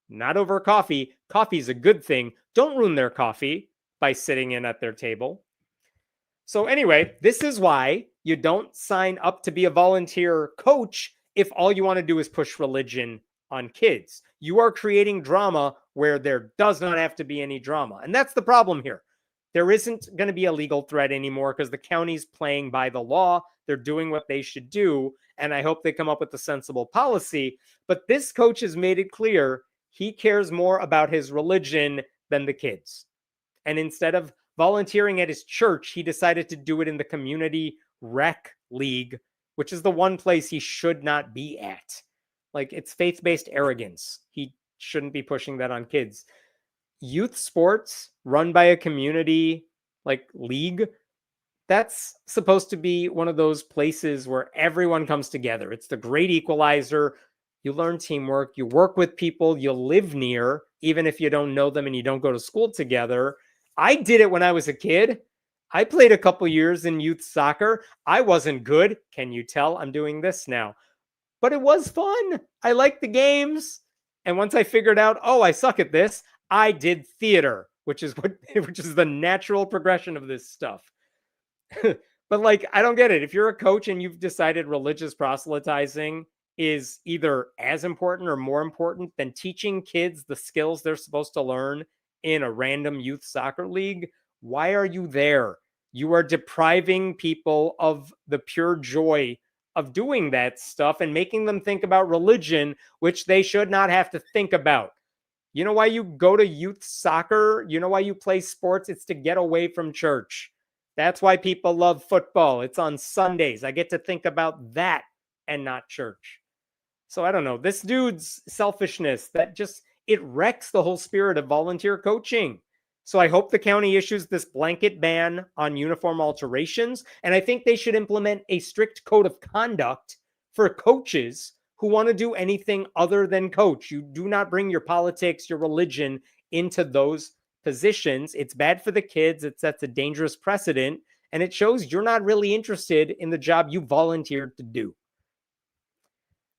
Speaker 1: Not over coffee. Coffee's a good thing. Don't ruin their coffee by sitting in at their table. So anyway, this is why you don't sign up to be a volunteer coach if all you want to do is push religion on kids. You are creating drama where there does not have to be any drama. And that's the problem here. There isn't going to be a legal threat anymore because the county's playing by the law. They're doing what they should do. And I hope they come up with a sensible policy. But this coach has made it clear he cares more about his religion than the kids. And instead of volunteering at his church, he decided to do it in the community rec league, which is the one place he should not be at. Like, it's faith-based arrogance. He shouldn't be pushing that on kids. Youth sports run by a community like league, that's supposed to be one of those places where everyone comes together. It's the great equalizer. You learn teamwork, you work with people you live near, even if you don't know them and you don't go to school together. I did it when I was a kid. I played a couple years in youth soccer. I wasn't good. Can you tell? I'm doing this now. But it was fun. I liked the games. And once I figured out, I suck at this, I did theater, which is the natural progression of this stuff. But I don't get it. If you're a coach and you've decided religious proselytizing is either as important or more important than teaching kids the skills they're supposed to learn in a random youth soccer league, why are you there? You are depriving people of the pure joy of doing that stuff and making them think about religion, which they should not have to think about. You know why you go to youth soccer? You know why you play sports? It's to get away from church. That's why people love football. It's on Sundays. I get to think about that and not church. So I don't know. This dude's selfishness, it wrecks the whole spirit of volunteer coaching. So I hope the county issues this blanket ban on uniform alterations. And I think they should implement a strict code of conduct for coaches who want to do anything other than coach. You do not bring your politics, your religion into those positions. It's bad for the kids. It sets a dangerous precedent. And it shows you're not really interested in the job you volunteered to do.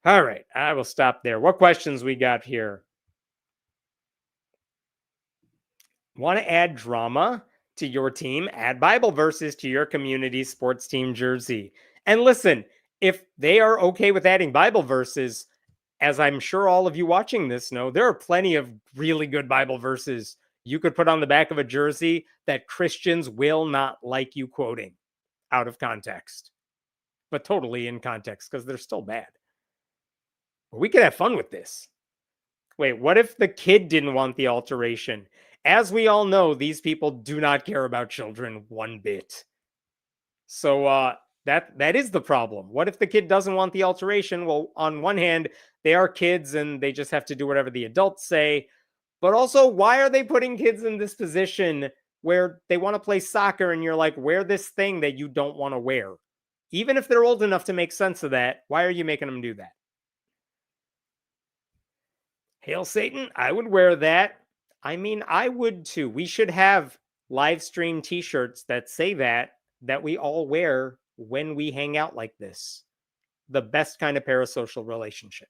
Speaker 1: All right, I will stop there. What questions we got here? Want to add drama to your team? Add Bible verses to your community sports team jersey. And listen, if they are okay with adding Bible verses, as I'm sure all of you watching this know, there are plenty of really good Bible verses you could put on the back of a jersey that Christians will not like you quoting out of context, but totally in context because they're still bad. We could have fun with this. Wait, what if the kid didn't want the alteration? As we all know, these people do not care about children one bit. So that is the problem. What if the kid doesn't want the alteration? Well, on one hand, they are kids and they just have to do whatever the adults say. But also, why are they putting kids in this position where they want to play soccer and you're like, wear this thing that you don't want to wear? Even if they're old enough to make sense of that, why are you making them do that? Hail Satan, I would wear that. I mean, I would too. We should have live stream t-shirts that say that we all wear when we hang out like this. The best kind of parasocial relationship.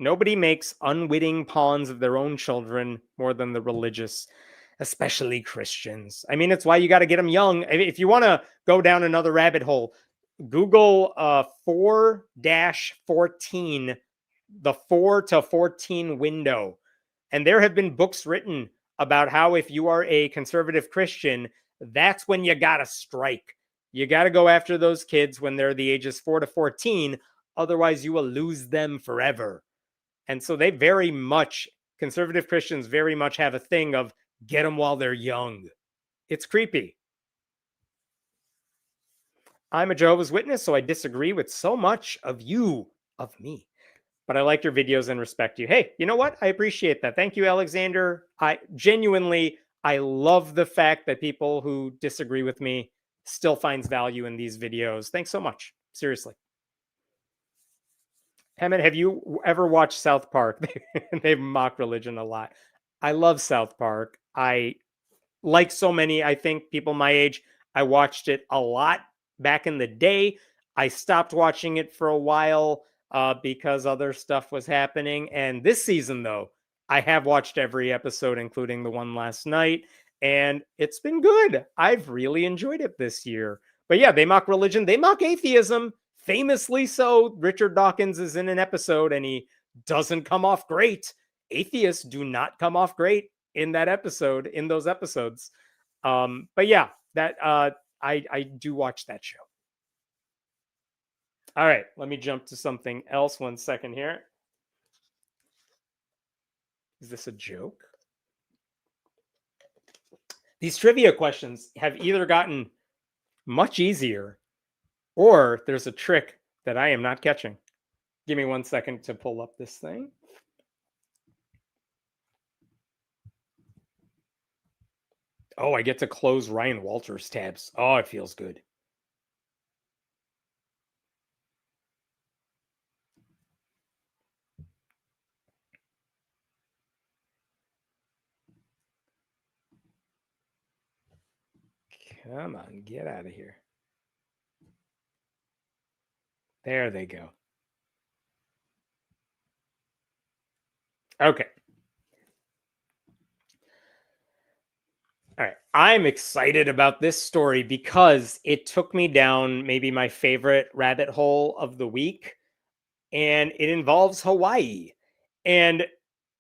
Speaker 1: Nobody makes unwitting pawns of their own children more than the religious, especially Christians. I mean, it's why you got to get them young. If you want to go down another rabbit hole, Google 4-14, the 4 to 14 window. And there have been books written about how if you are a conservative Christian, that's when you got to strike. You got to go after those kids when they're the ages 4 to 14. Otherwise, you will lose them forever. And so they very much, conservative Christians very much have a thing of get them while they're young. It's creepy. I'm a Jehovah's Witness, so I disagree with so much of me. But I like your videos and respect you. Hey, you know what? I appreciate that. Thank you, Alexander. I love the fact that people who disagree with me still finds value in these videos. Thanks so much. Seriously. Hammond, have you ever watched South Park? They mock religion a lot. I love South Park. Like so many, I think, people my age, I watched it a lot back in the day. I stopped watching it for a while because other stuff was happening. And this season, though, I have watched every episode, including the one last night. And it's been good. I've really enjoyed it this year. But yeah, they mock religion. They mock atheism. Famously so. Richard Dawkins is in an episode and he doesn't come off great. Atheists do not come off great in that episode, in those episodes. But yeah, that I do watch that show. All right, let me jump to something else 1 second here. Is this a joke? These trivia questions have either gotten much easier or there's a trick that I am not catching. Give me 1 second to pull up this thing. Oh, I get to close Ryan Walters tabs. Oh, it feels good. Come on, get out of here. There they go. Okay. All right. I'm excited about this story because it took me down maybe my favorite rabbit hole of the week, and it involves Hawaii. And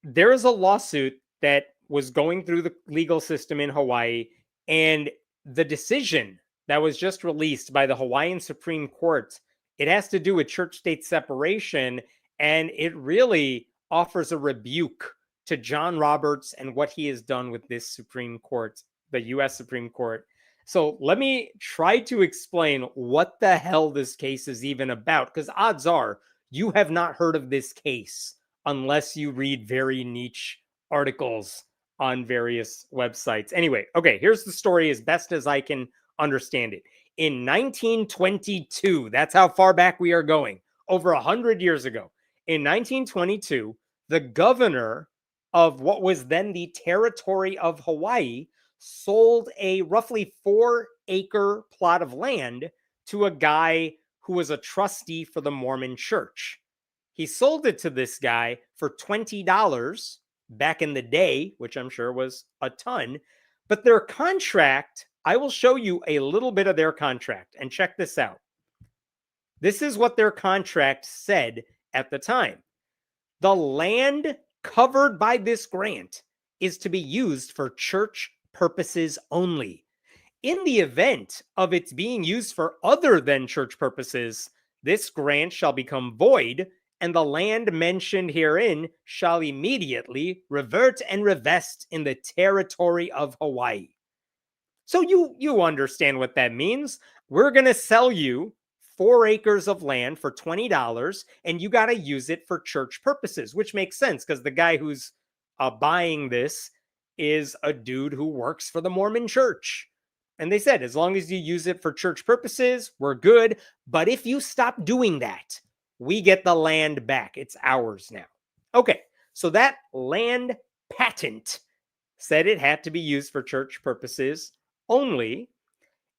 Speaker 1: there is a lawsuit that was going through the legal system in Hawaii, and the decision that was just released by the Hawaiian Supreme Court, it has to do with church-state separation, and it really offers a rebuke to John Roberts and what he has done with this Supreme Court, the US Supreme Court. So let me try to explain what the hell this case is even about, because odds are you have not heard of this case unless you read very niche articles on various websites. Anyway, okay, here's the story as best as I can understand it. In 1922, that's how far back we are going, over 100 years ago. In 1922, the governor of what was then the territory of Hawaii sold a roughly 4-acre plot of land to a guy who was a trustee for the Mormon church. He sold it to this guy for $20 back in the day, which I'm sure was a ton. But their contract, I will show you a little bit of their contract, and check this out. This is what their contract said at the time. The land covered by this grant is to be used for church purposes only. In the event of its being used for other than church purposes, this grant shall become void, and the land mentioned herein shall immediately revert and revest in the territory of Hawaii. So you understand what that means. We're going to sell you 4 acres of land for $20, and you got to use it for church purposes, which makes sense because the guy who's buying this is a dude who works for the Mormon church. And they said, as long as you use it for church purposes, we're good. But if you stop doing that, we get the land back. It's ours now. Okay, so that land patent said it had to be used for church purposes only.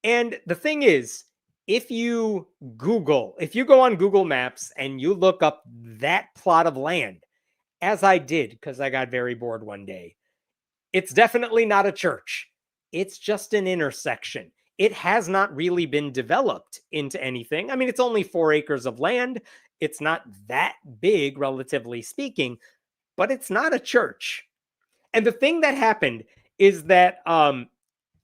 Speaker 1: And the thing is, if you go on Google Maps and you look up that plot of land, as I did because I got very bored one day, it's definitely not a church. It's just an intersection. It has not really been developed into anything. I mean, it's only 4 acres of land. It's not that big, relatively speaking, but it's not a church. And the thing that happened is that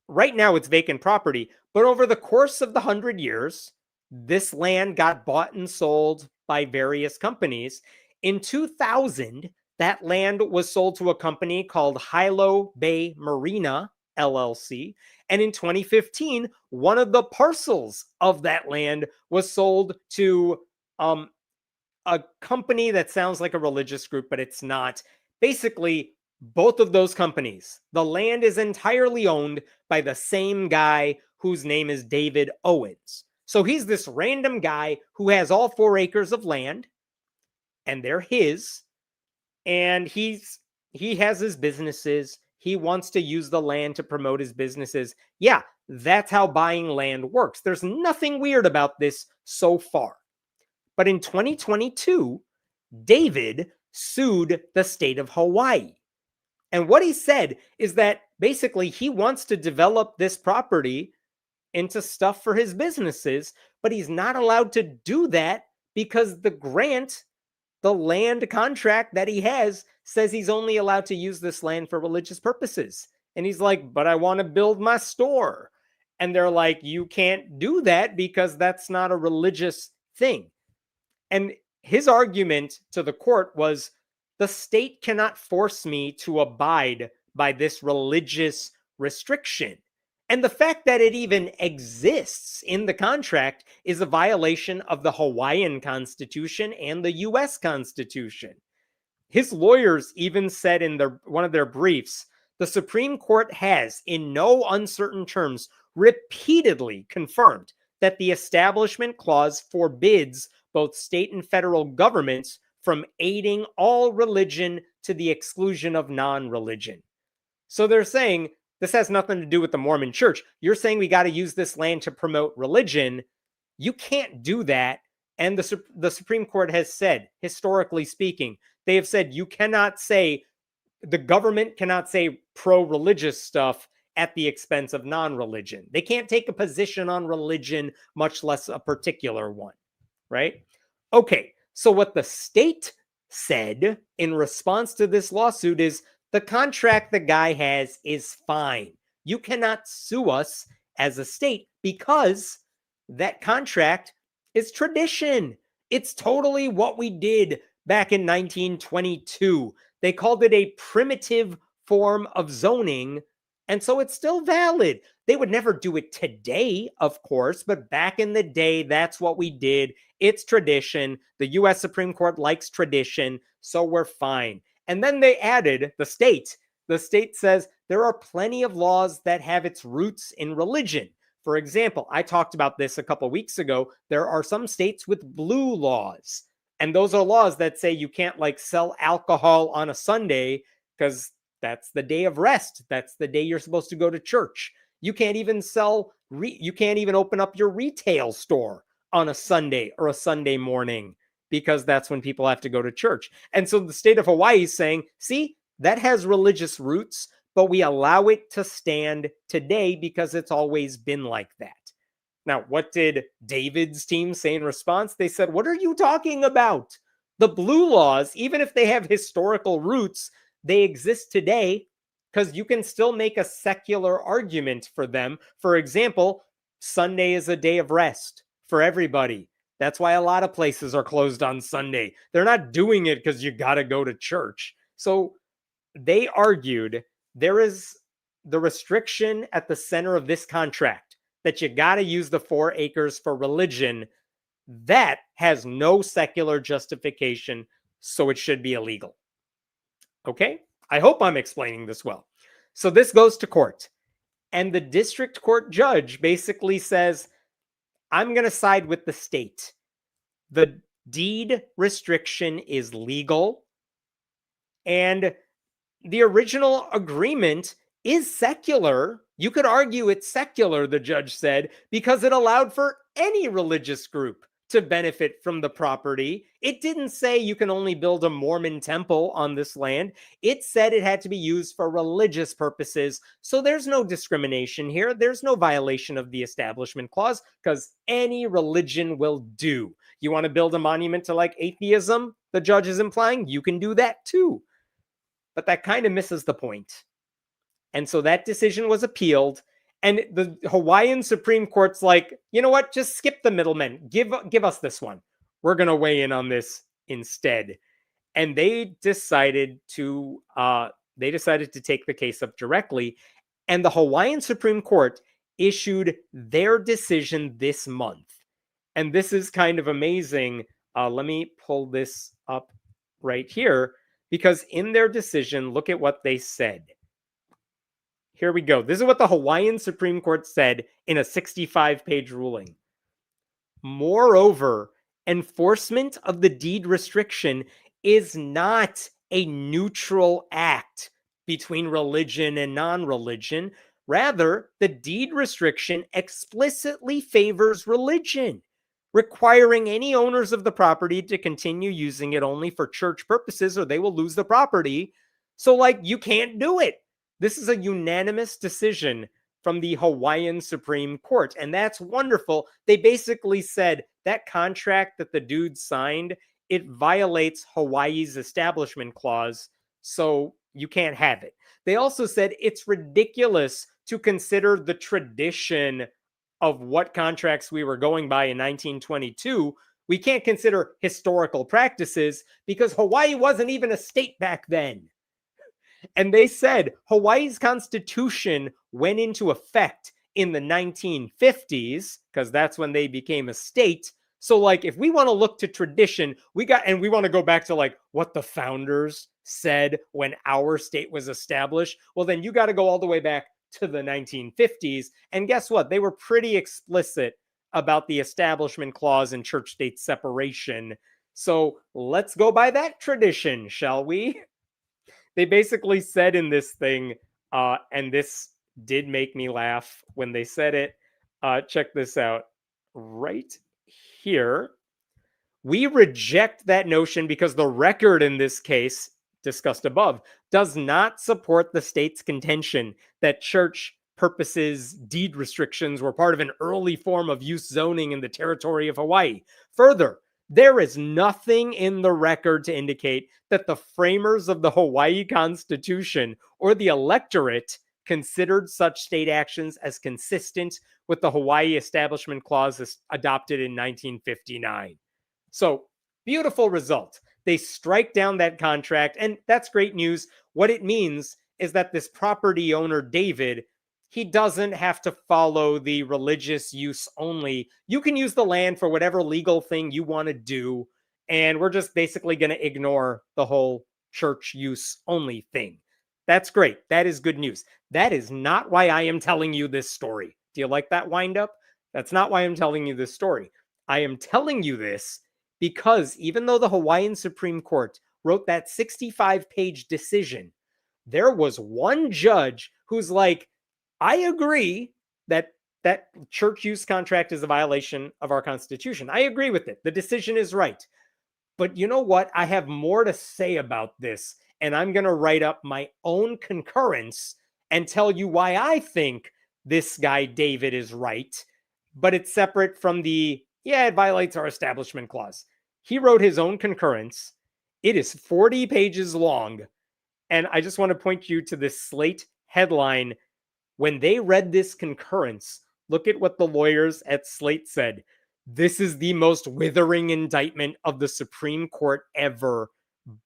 Speaker 1: right now it's vacant property, but over the course of the 100 years, this land got bought and sold by various companies. In 2000, that land was sold to a company called Hilo Bay Marina, LLC. And in 2015, one of the parcels of that land was sold to a company that sounds like a religious group, but it's not. Basically, both of those companies, the land is entirely owned by the same guy whose name is David Owens. So he's this random guy who has all 4 acres of land, and they're his. And he has his businesses. He wants to use the land to promote his businesses. Yeah, that's how buying land works. There's nothing weird about this so far. But in 2022, David sued the state of Hawaii. And what he said is that basically he wants to develop this property into stuff for his businesses, but he's not allowed to do that because the grant, the land contract that he has, says he's only allowed to use this land for religious purposes. And he's like, but I want to build my store. And they're like, you can't do that because that's not a religious thing. And his argument to the court was, the state cannot force me to abide by this religious restriction. And the fact that it even exists in the contract is a violation of the Hawaiian Constitution and the US Constitution. His lawyers even said in one of their briefs, the Supreme Court has, in no uncertain terms, repeatedly confirmed that the Establishment Clause forbids both state and federal governments from aiding all religion to the exclusion of non-religion. So they're saying this has nothing to do with the Mormon church. You're saying we got to use this land to promote religion. You can't do that. And the Supreme Court has said, historically speaking, they have said you cannot say, the government cannot say pro-religious stuff at the expense of non-religion. They can't take a position on religion, much less a particular one, right? Okay, so what the state said in response to this lawsuit is the contract the guy has is fine. You cannot sue us as a state because that contract is tradition. It's totally what we did back in 1922. They called it a primitive form of zoning, and so it's still valid. They would never do it today, of course, but back in the day, that's what we did. It's tradition. The US Supreme Court likes tradition, so we're fine. And then they added the state. The state says there are plenty of laws that have its roots in religion. For example, I talked about this a couple weeks ago. There are some states with blue laws. And those are laws that say you can't sell alcohol on a Sunday because That's the day of rest. That's the day you're supposed to go to church. You can't even you can't even open up your retail store on a Sunday or a Sunday morning because that's when people have to go to church. And so the state of Hawaii is saying, see, that has religious roots, but we allow it to stand today because it's always been like that. Now, what did David's team say in response? They said, what are you talking about? The blue laws, even if they have historical roots, they exist today because you can still make a secular argument for them. For example, Sunday is a day of rest for everybody. That's why a lot of places are closed on Sunday. They're not doing it because you got to go to church. So they argued there is the restriction at the center of this contract that you got to use the 4 acres for religion. That has no secular justification, so it should be illegal. Okay? I hope I'm explaining this well. So this goes to court, and the district court judge basically says, I'm going to side with the state. The deed restriction is legal, and the original agreement is secular. You could argue it's secular, the judge said, because it allowed for any religious group to benefit from the property. It didn't say you can only build a Mormon temple on this land. It said it had to be used for religious purposes. So there's no discrimination here. There's no violation of the Establishment Clause because any religion will do. You want to build a monument to like atheism, the judge is implying, you can do that too. But that kind of misses the point. And so that decision was appealed. And the Hawaiian Supreme Court's like, you know what? Just skip the middlemen. Give us this one. We're going to weigh in on this instead. And they decided to take the case up directly. And the Hawaiian Supreme Court issued their decision this month. And this is kind of amazing. Let me pull this up right here. Because in their decision, look at what they said. Here we go. This is what the Hawaiian Supreme Court said in a 65-page ruling. Moreover, enforcement of the deed restriction is not a neutral act between religion and non-religion. Rather, the deed restriction explicitly favors religion, requiring any owners of the property to continue using it only for church purposes or they will lose the property. So, like, you can't do it. This is a unanimous decision from the Hawaiian Supreme Court, and that's wonderful. They basically said that contract that the dude signed, it violates Hawaii's Establishment Clause, so you can't have it. They also said it's ridiculous to consider the tradition of what contracts we were going by in 1922. We can't consider historical practices because Hawaii wasn't even a state back then. And they said Hawaii's constitution went into effect in the 1950s because that's when they became a state. So, like, if we want to look to tradition, we want to go back to like what the founders said when our state was established. Well, then you got to go all the way back to the 1950s. And guess what? They were pretty explicit about the Establishment Clause and church-state separation. So let's go by that tradition, shall we? They basically said in this thing, and this did make me laugh when they said it. Check this out. Right here. We reject that notion because the record in this case, discussed above, does not support the state's contention that church purposes deed restrictions were part of an early form of use zoning in the territory of Hawaii. Further, there is nothing in the record to indicate that the framers of the Hawaii Constitution or the electorate considered such state actions as consistent with the Hawaii Establishment Clause adopted in 1959. So, beautiful result. They strike down that contract, and that's great news. What it means is that this property owner, David, he doesn't have to follow the religious use only. You can use the land for whatever legal thing you want to do, and we're just basically going to ignore the whole church use only thing. That's great. That is good news. That is not why I am telling you this story. Do you like that wind up? That's not why I'm telling you this story. I am telling you this because even though the Hawaiian Supreme Court wrote that 65-page decision, there was one judge who's like, I agree that church use contract is a violation of our Constitution. I agree with it. The decision is right. But you know what? I have more to say about this, and I'm going to write up my own concurrence and tell you why I think this guy David is right, but it's separate from it violates our establishment clause. He wrote his own concurrence. It is 40 pages long, and I just want to point you to this Slate headline. When they read this concurrence, look at what the lawyers at Slate said. This is the most withering indictment of the Supreme Court ever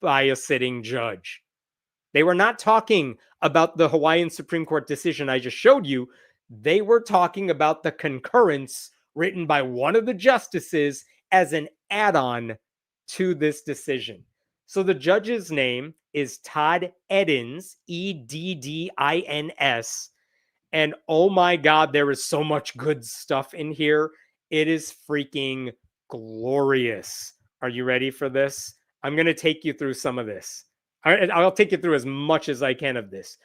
Speaker 1: by a sitting judge. They were not talking about the Hawaiian Supreme Court decision I just showed you. They were talking about the concurrence written by one of the justices as an add-on to this decision. So the judge's name is Todd Eddins, Eddins. And oh my God, there is so much good stuff in here. It is freaking glorious. Are you ready for this? I'm going to take you through some of this. I'll take you through as much as I can of this.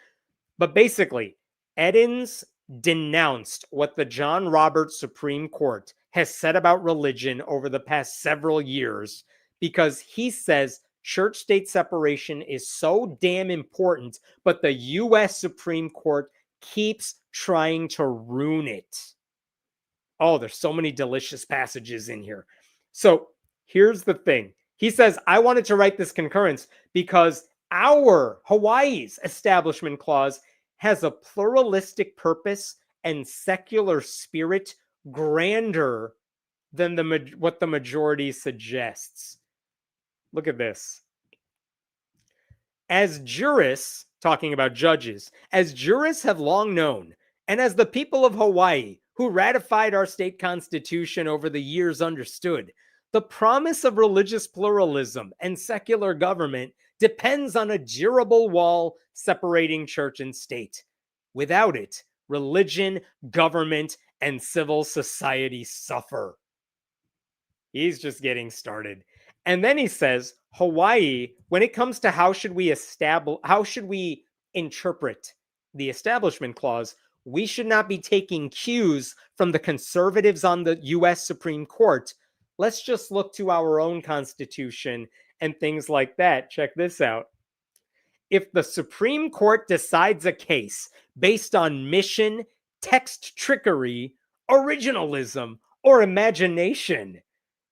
Speaker 1: But basically, Eddins denounced what the John Roberts Supreme Court has said about religion over the past several years because he says church-state separation is so damn important, but the U.S. Supreme Court keeps trying to ruin it. Oh, there's so many delicious passages in here. So here's the thing. He says, I wanted to write this concurrence because our Hawaii's establishment clause has a pluralistic purpose and secular spirit grander than what the majority suggests. Look at this. As jurists, talking about judges, as jurists have long known, and as the people of Hawaii who ratified our state constitution over the years understood, the promise of religious pluralism and secular government depends on a durable wall separating church and state. Without it, religion, government, and civil society suffer. He's just getting started. And then he says, Hawaii, when it comes to how should we interpret the establishment clause, we should not be taking cues from the conservatives on the U.S. Supreme Court. Let's just look to our own Constitution and things like that. Check this out. If the Supreme Court decides a case based on mission, text trickery, originalism, or imagination,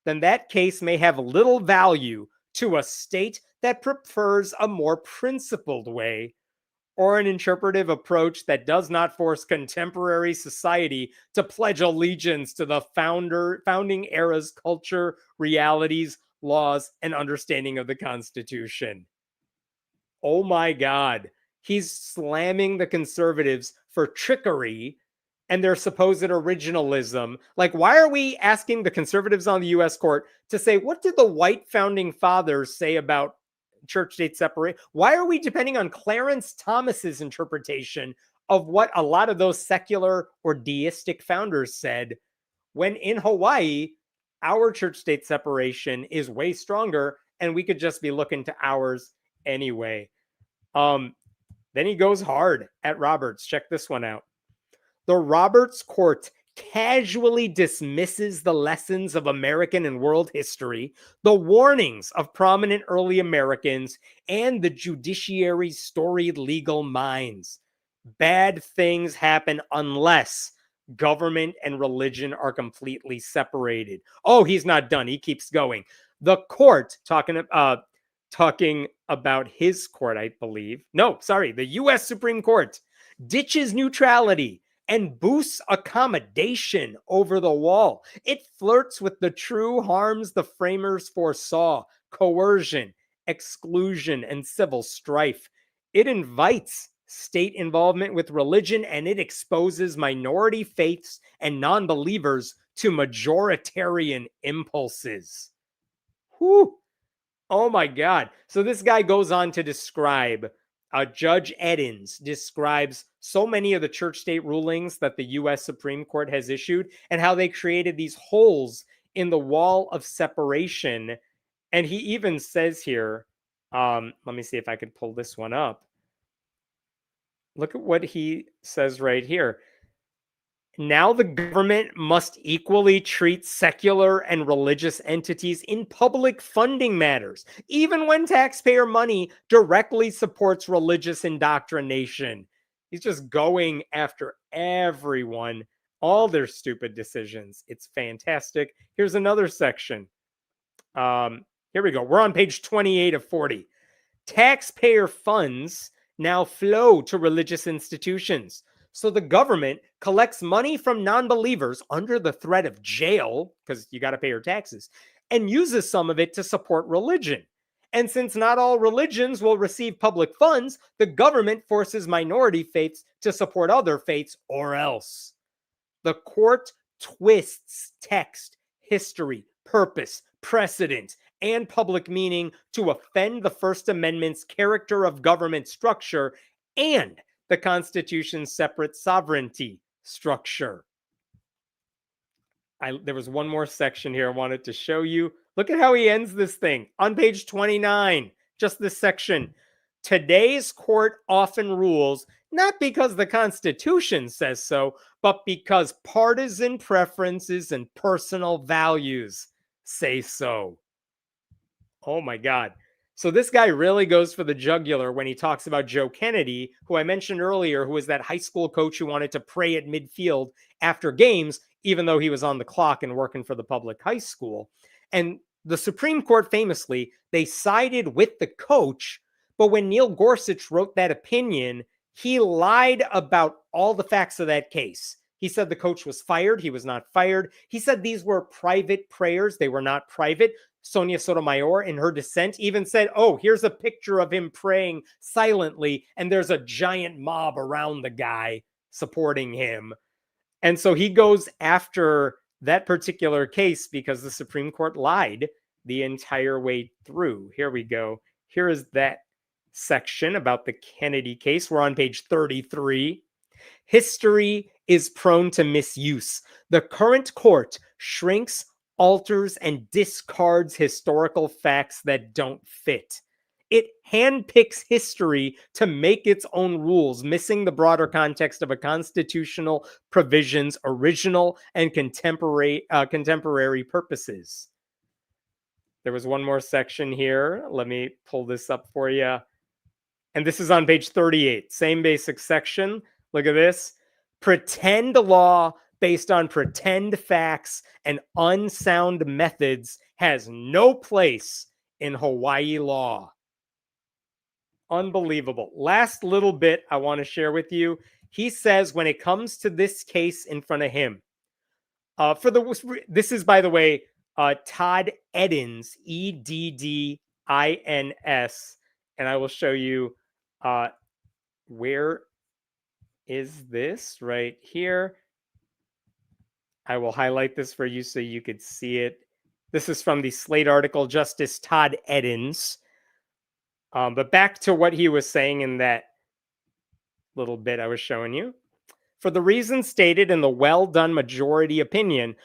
Speaker 1: then that case may have little value to a state that prefers a more principled way, or an interpretive approach that does not force contemporary society to pledge allegiance to the founding era's culture, realities, laws, and understanding of the Constitution. Oh my God. He's slamming the conservatives for trickery and their supposed originalism. Like, why are we asking the conservatives on the U.S. court to say, what did the white founding fathers say about church-state separation? Why are we depending on Clarence Thomas's interpretation of what a lot of those secular or deistic founders said, when in Hawaii, our church-state separation is way stronger, and we could just be looking to ours anyway. Then he goes hard at Roberts. Check this one out. The Roberts Court casually dismisses the lessons of American and world history, the warnings of prominent early Americans, and the judiciary's storied legal minds. Bad things happen unless government and religion are completely separated. Oh, he's not done. He keeps going. The court, talking about his court, I believe. No, sorry, the U.S. Supreme Court ditches neutrality and boosts accommodation over the wall. It flirts with the true harms the framers foresaw: coercion, exclusion, and civil strife. It invites state involvement with religion, and it exposes minority faiths and non-believers to majoritarian impulses. Whew. Oh my God. So this guy goes on to describe, Judge Eddins describes so many of the church-state rulings that the U.S. Supreme Court has issued and how they created these holes in the wall of separation. And he even says here, let me see if I could pull this one up. Look at what he says right here. Now the government must equally treat secular and religious entities in public funding matters, even when taxpayer money directly supports religious indoctrination. He's just going after everyone, all their stupid decisions. It's fantastic. Here's another section. Here we go. We're on page 28 of 40. Taxpayer funds now flow to religious institutions. So the government collects money from non-believers under the threat of jail, because you got to pay your taxes, and uses some of it to support religion. And since not all religions will receive public funds, the government forces minority faiths to support other faiths, or else. The court twists text, history, purpose, precedent, and public meaning to offend the First Amendment's character of government structure and the Constitution's separate sovereignty structure. There was one more section here I wanted to show you. Look at how he ends this thing on page 29, just this section. Today's court often rules not because the Constitution says so, but because partisan preferences and personal values say so. Oh my God. So this guy really goes for the jugular when he talks about Joe Kennedy, who I mentioned earlier, who was that high school coach who wanted to pray at midfield after games, even though he was on the clock and working for the public high school. And the Supreme Court famously, they sided with the coach, but when Neil Gorsuch wrote that opinion, he lied about all the facts of that case. He said the coach was fired. He was not fired. He said these were private prayers. They were not private. Sonia Sotomayor, in her dissent, even said, oh, here's a picture of him praying silently, and there's a giant mob around the guy supporting him. And so he goes after that particular case because the Supreme Court lied the entire way through. Here we go. Here is that section about the Kennedy case. We're on page 33. History is prone to misuse. The current court shrinks, alters, and discards historical facts that don't fit. It handpicks history to make its own rules, missing the broader context of a constitutional provision's original and contemporary purposes. There was one more section here. Let me pull this up for you. And this is on page 38. Same basic section. Look at this. Pretend law based on pretend facts and unsound methods has no place in Hawaii law. Unbelievable. Last little bit I want to share with you. He says when it comes to this case in front of him, this is, by the way, Todd Eddins, Eddins, and I will show you where is this right here. I will highlight this for you so you could see it. This is from the Slate article, Justice Todd Eddins. But back to what he was saying in that little bit I was showing you. For the reasons stated in the well-done majority opinion,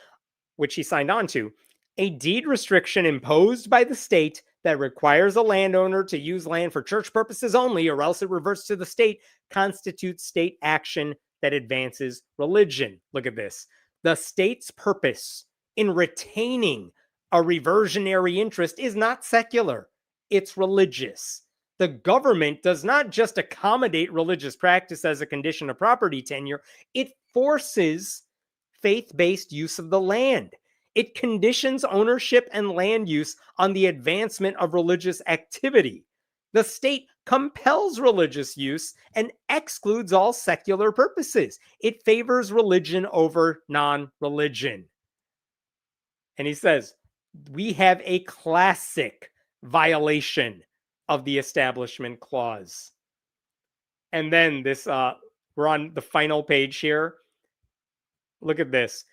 Speaker 1: which he signed on to, a deed restriction imposed by the state that requires a landowner to use land for church purposes only, or else it reverts to the state, constitutes state action that advances religion. Look at this. The state's purpose in retaining a reversionary interest is not secular. It's religious. The government does not just accommodate religious practice as a condition of property tenure. It forces faith-based use of the land. It conditions ownership and land use on the advancement of religious activity. The state compels religious use and excludes all secular purposes. It favors religion over non-religion. And he says, we have a classic violation of the Establishment Clause. And then this, we're on the final page here. Look at this.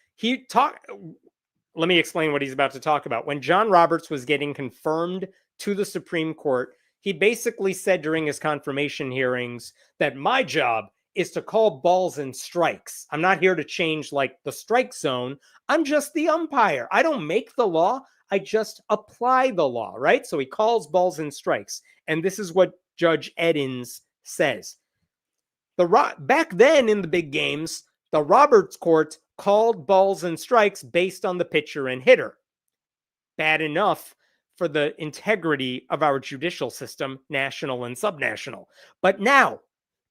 Speaker 1: Let me explain what he's about to talk about. When John Roberts was getting confirmed to the Supreme Court, he basically said during his confirmation hearings that my job is to call balls and strikes. I'm not here to change like the strike zone. I'm just the umpire. I don't make the law. I just apply the law, right? So he calls balls and strikes. And this is what Judge Eddins says. Back then in the big games, the Roberts Court called balls and strikes based on the pitcher and hitter. Bad enough for the integrity of our judicial system, national and subnational. But now,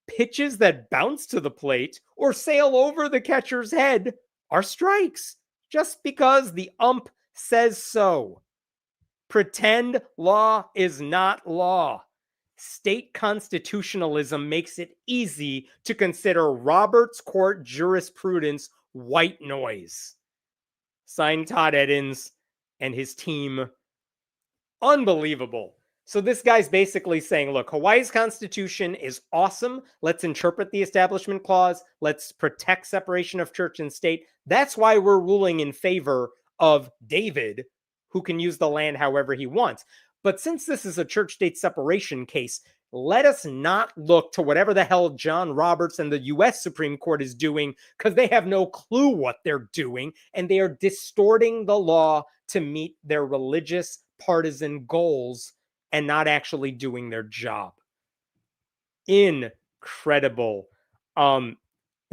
Speaker 1: pitches that bounce to the plate or sail over the catcher's head are strikes, just because the ump says so. Pretend law is not law. State constitutionalism makes it easy to consider Roberts Court jurisprudence white noise. Signed, Todd Edens and his team. Unbelievable. So this guy's basically saying, look, Hawaii's constitution is awesome. Let's interpret the Establishment Clause. Let's protect separation of church and state. That's why we're ruling in favor of David, who can use the land however he wants. But since this is a church-state separation case, let us not look to whatever the hell John Roberts and the U.S. Supreme Court is doing, because they have no clue what they're doing, and they are distorting the law to meet their religious partisan goals and not actually doing their job. Incredible.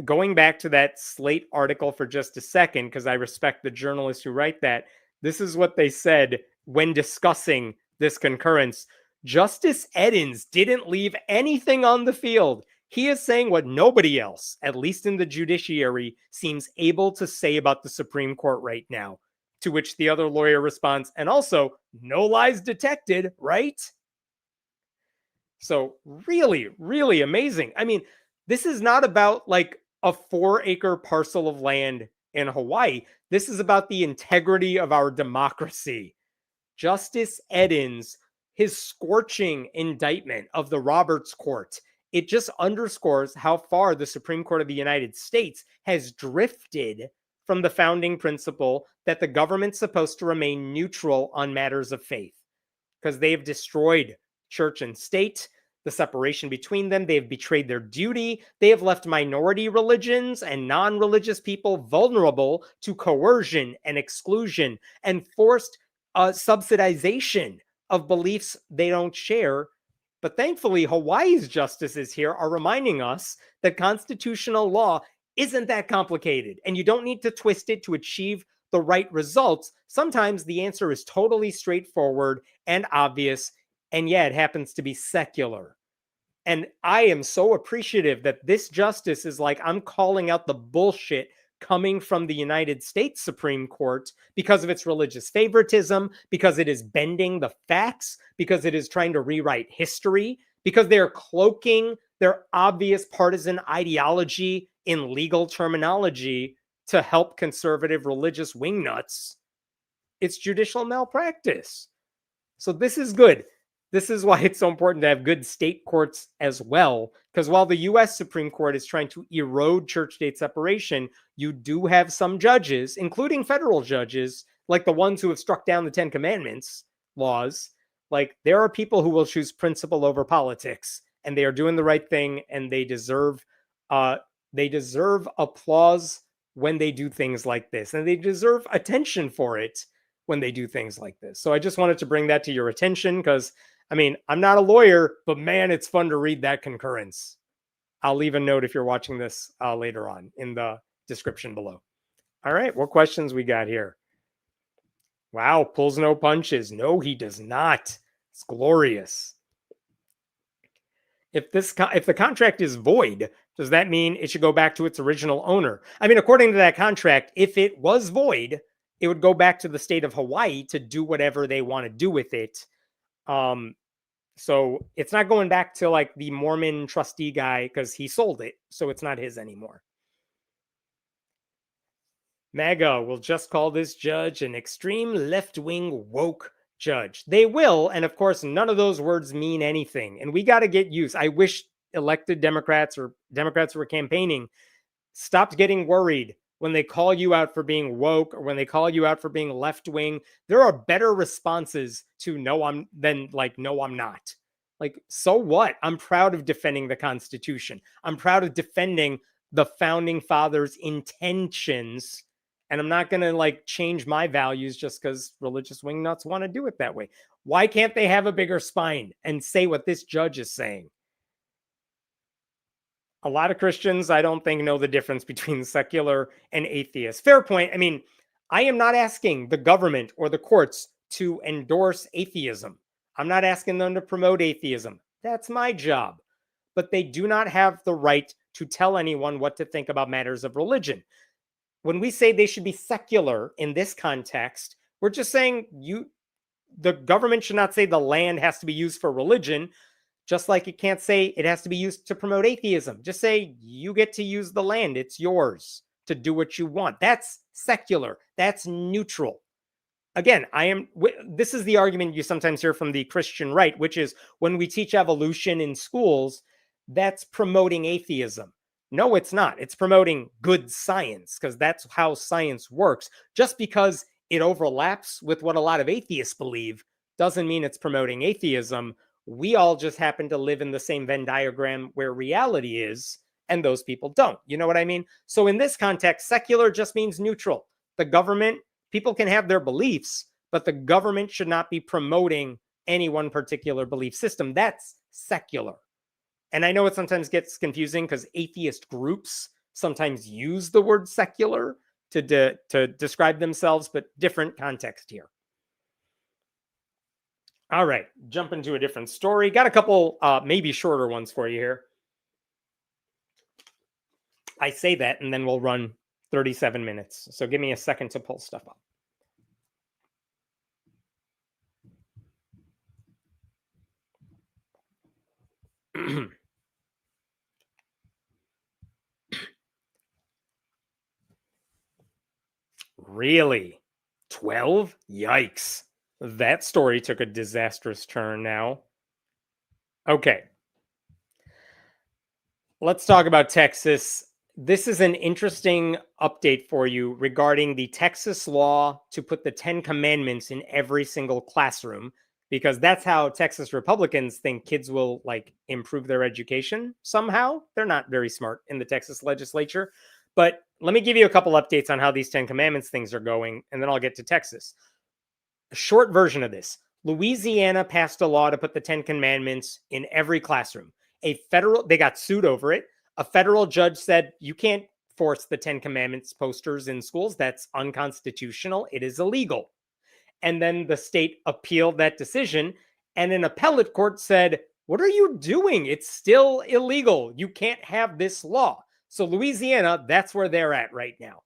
Speaker 1: Going back to that Slate article for just a second, because I respect the journalists who write that, this is what they said when discussing this concurrence. Justice Edens didn't leave anything on the field. He is saying what nobody else, at least in the judiciary, seems able to say about the Supreme Court right now. To which the other lawyer responds, and also, no lies detected, right? So really, really amazing. I mean, this is not about like a 4-acre parcel of land in Hawaii. This is about the integrity of our democracy. Justice Edens, his scorching indictment of the Roberts Court, it just underscores how far the Supreme Court of the United States has drifted from the founding principle that the government's supposed to remain neutral on matters of faith, because they have destroyed church and state, the separation between them. They have betrayed their duty. They have left minority religions and non-religious people vulnerable to coercion and exclusion and forced subsidization of beliefs they don't share. But thankfully, Hawaii's justices here are reminding us that constitutional law isn't that complicated, and you don't need to twist it to achieve the right results. Sometimes the answer is totally straightforward and obvious, and yeah, it happens to be secular. And I am so appreciative that this justice is like, I'm calling out the bullshit coming from the United States Supreme Court because of its religious favoritism, because it is bending the facts, because it is trying to rewrite history, because they're cloaking their obvious partisan ideology in legal terminology to help conservative religious wingnuts. It's judicial malpractice. So this is good. This is why it's so important to have good state courts as well, because while the U.S. Supreme Court is trying to erode church-state separation, you do have some judges, including federal judges, like the ones who have struck down the Ten Commandments laws. Like, there are people who will choose principle over politics, and they are doing the right thing, and they deserve applause when they do things like this, and they deserve attention for it when they do things like this. So I just wanted to bring that to your attention, because I mean, I'm not a lawyer, but man, it's fun to read that concurrence. I'll leave a note if you're watching this later on in the description below. All right, what questions we got here? Wow, pulls no punches. No, he does not. It's glorious. If the contract is void, does that mean it should go back to its original owner? I mean, according to that contract, if it was void, it would go back to the state of Hawaii to do whatever they want to do with it. So it's not going back to like the Mormon trustee guy because he sold it, so it's not his anymore. MAGA will just call this judge an extreme left-wing woke judge. They will, and of course, none of those words mean anything. And we got to get used. I wish elected Democrats or Democrats who are campaigning stopped getting worried when they call you out for being woke or when they call you out for being left-wing. There are better responses to no, I'm not. Like, so what? I'm proud of defending the Constitution. I'm proud of defending the founding fathers' intentions. And I'm not going to like change my values just because religious wingnuts want to do it that way. Why can't they have a bigger spine and say what this judge is saying? A lot of Christians, I don't think, know the difference between secular and atheist. Fair point. I mean, I am not asking the government or the courts to endorse atheism. I'm not asking them to promote atheism. That's my job. But they do not have the right to tell anyone what to think about matters of religion. When we say they should be secular in this context, we're just saying the government should not say the land has to be used for religion, just like it can't say it has to be used to promote atheism. Just say you get to use the land. It's yours to do what you want. That's secular. That's neutral. Again, this is the argument you sometimes hear from the Christian right, which is when we teach evolution in schools, that's promoting atheism. No, it's not. It's promoting good science, because that's how science works. Just because it overlaps with what a lot of atheists believe doesn't mean it's promoting atheism. We all just happen to live in the same Venn diagram where reality is, and those people don't. You know what I mean? So in this context, secular just means neutral. The government, people can have their beliefs, but the government should not be promoting any one particular belief system. That's secular. And I know it sometimes gets confusing because atheist groups sometimes use the word secular to describe themselves, but different context here. All right, jump into a different story. Got a couple maybe shorter ones for you here. I say that, and then we'll run 37 minutes. So give me a second to pull stuff up. Really? 12? Yikes. That story took a disastrous turn now. Okay. Let's talk about Texas. This is an interesting update for you regarding the Texas law to put the 10 Commandments in every single classroom, because that's how Texas Republicans think kids will improve their education somehow. They're not very smart in the Texas legislature. But let me give you a couple updates on how these 10 Commandments things are going, and then I'll get to Texas. A short version of this. Louisiana passed a law to put the 10 Commandments in every classroom. They got sued over it. A federal judge said, you can't force the 10 Commandments posters in schools. That's unconstitutional. It is illegal. And then the state appealed that decision, and an appellate court said, what are you doing? It's still illegal. You can't have this law. So Louisiana, that's where they're at right now.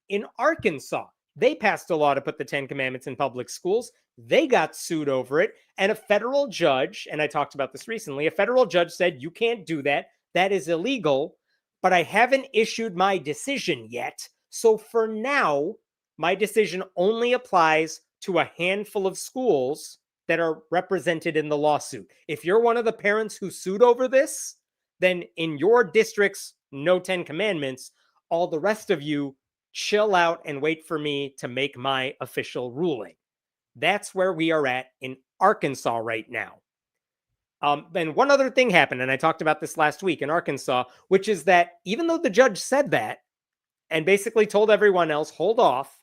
Speaker 1: In Arkansas, they passed a law to put the 10 Commandments in public schools. They got sued over it. And a federal judge, and I talked about this recently, a federal judge said, you can't do that. That is illegal. But I haven't issued my decision yet. So for now, my decision only applies to a handful of schools that are represented in the lawsuit. If you're one of the parents who sued over this, then in your districts, no 10 Commandments. All the rest of you, chill out and wait for me to make my official ruling. That's where we are at in Arkansas right now. And one other thing happened, and I talked about this last week in Arkansas, which is that even though the judge said that and basically told everyone else, hold off,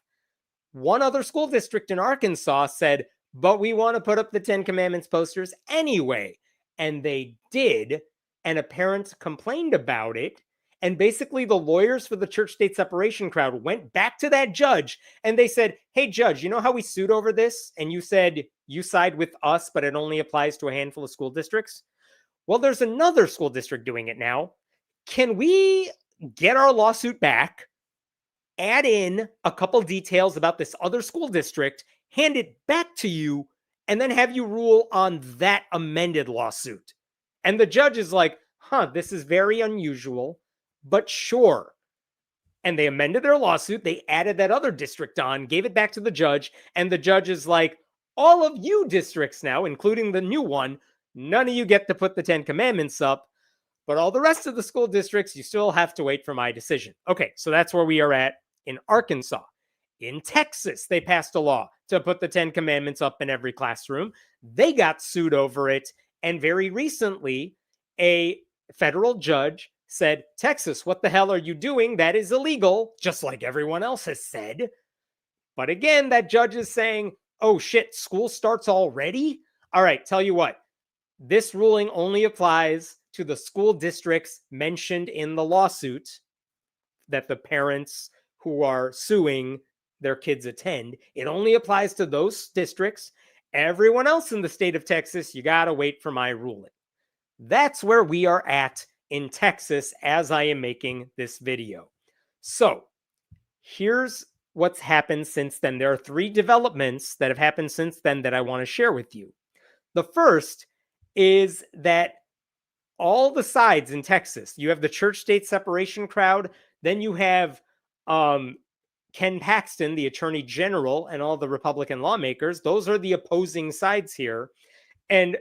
Speaker 1: one other school district in Arkansas said, but we want to put up the 10 Commandments posters anyway. And they did, and a parent complained about it. And basically the lawyers for the church-state separation crowd went back to that judge and they said, hey, judge, you know how we sued over this? And you said you side with us, but it only applies to a handful of school districts. Well, there's another school district doing it now. Can we get our lawsuit back, add in a couple details about this other school district, hand it back to you, and then have you rule on that amended lawsuit? And the judge is like, this is very unusual. But sure. And they amended their lawsuit. They added that other district on, gave it back to the judge. And the judge is like, all of you districts now, including the new one, none of you get to put the 10 Commandments up. But all the rest of the school districts, you still have to wait for my decision. Okay, so that's where we are at in Arkansas. In Texas, they passed a law to put the 10 Commandments up in every classroom. They got sued over it. And very recently, a federal judge said, Texas, what the hell are you doing? That is illegal, just like everyone else has said. But again, that judge is saying, oh shit, school starts already? All right, tell you what, this ruling only applies to the school districts mentioned in the lawsuit that the parents who are suing their kids attend. It only applies to those districts. Everyone else in the state of Texas, you got to wait for my ruling. That's where we are at in Texas as I am making this video. So here's what's happened since then. There are 3 developments that have happened since then that I want to share with you. The first is that all the sides in Texas, you have the church-state separation crowd, then you have Ken Paxton, the attorney general, and all the Republican lawmakers. Those are the opposing sides here. And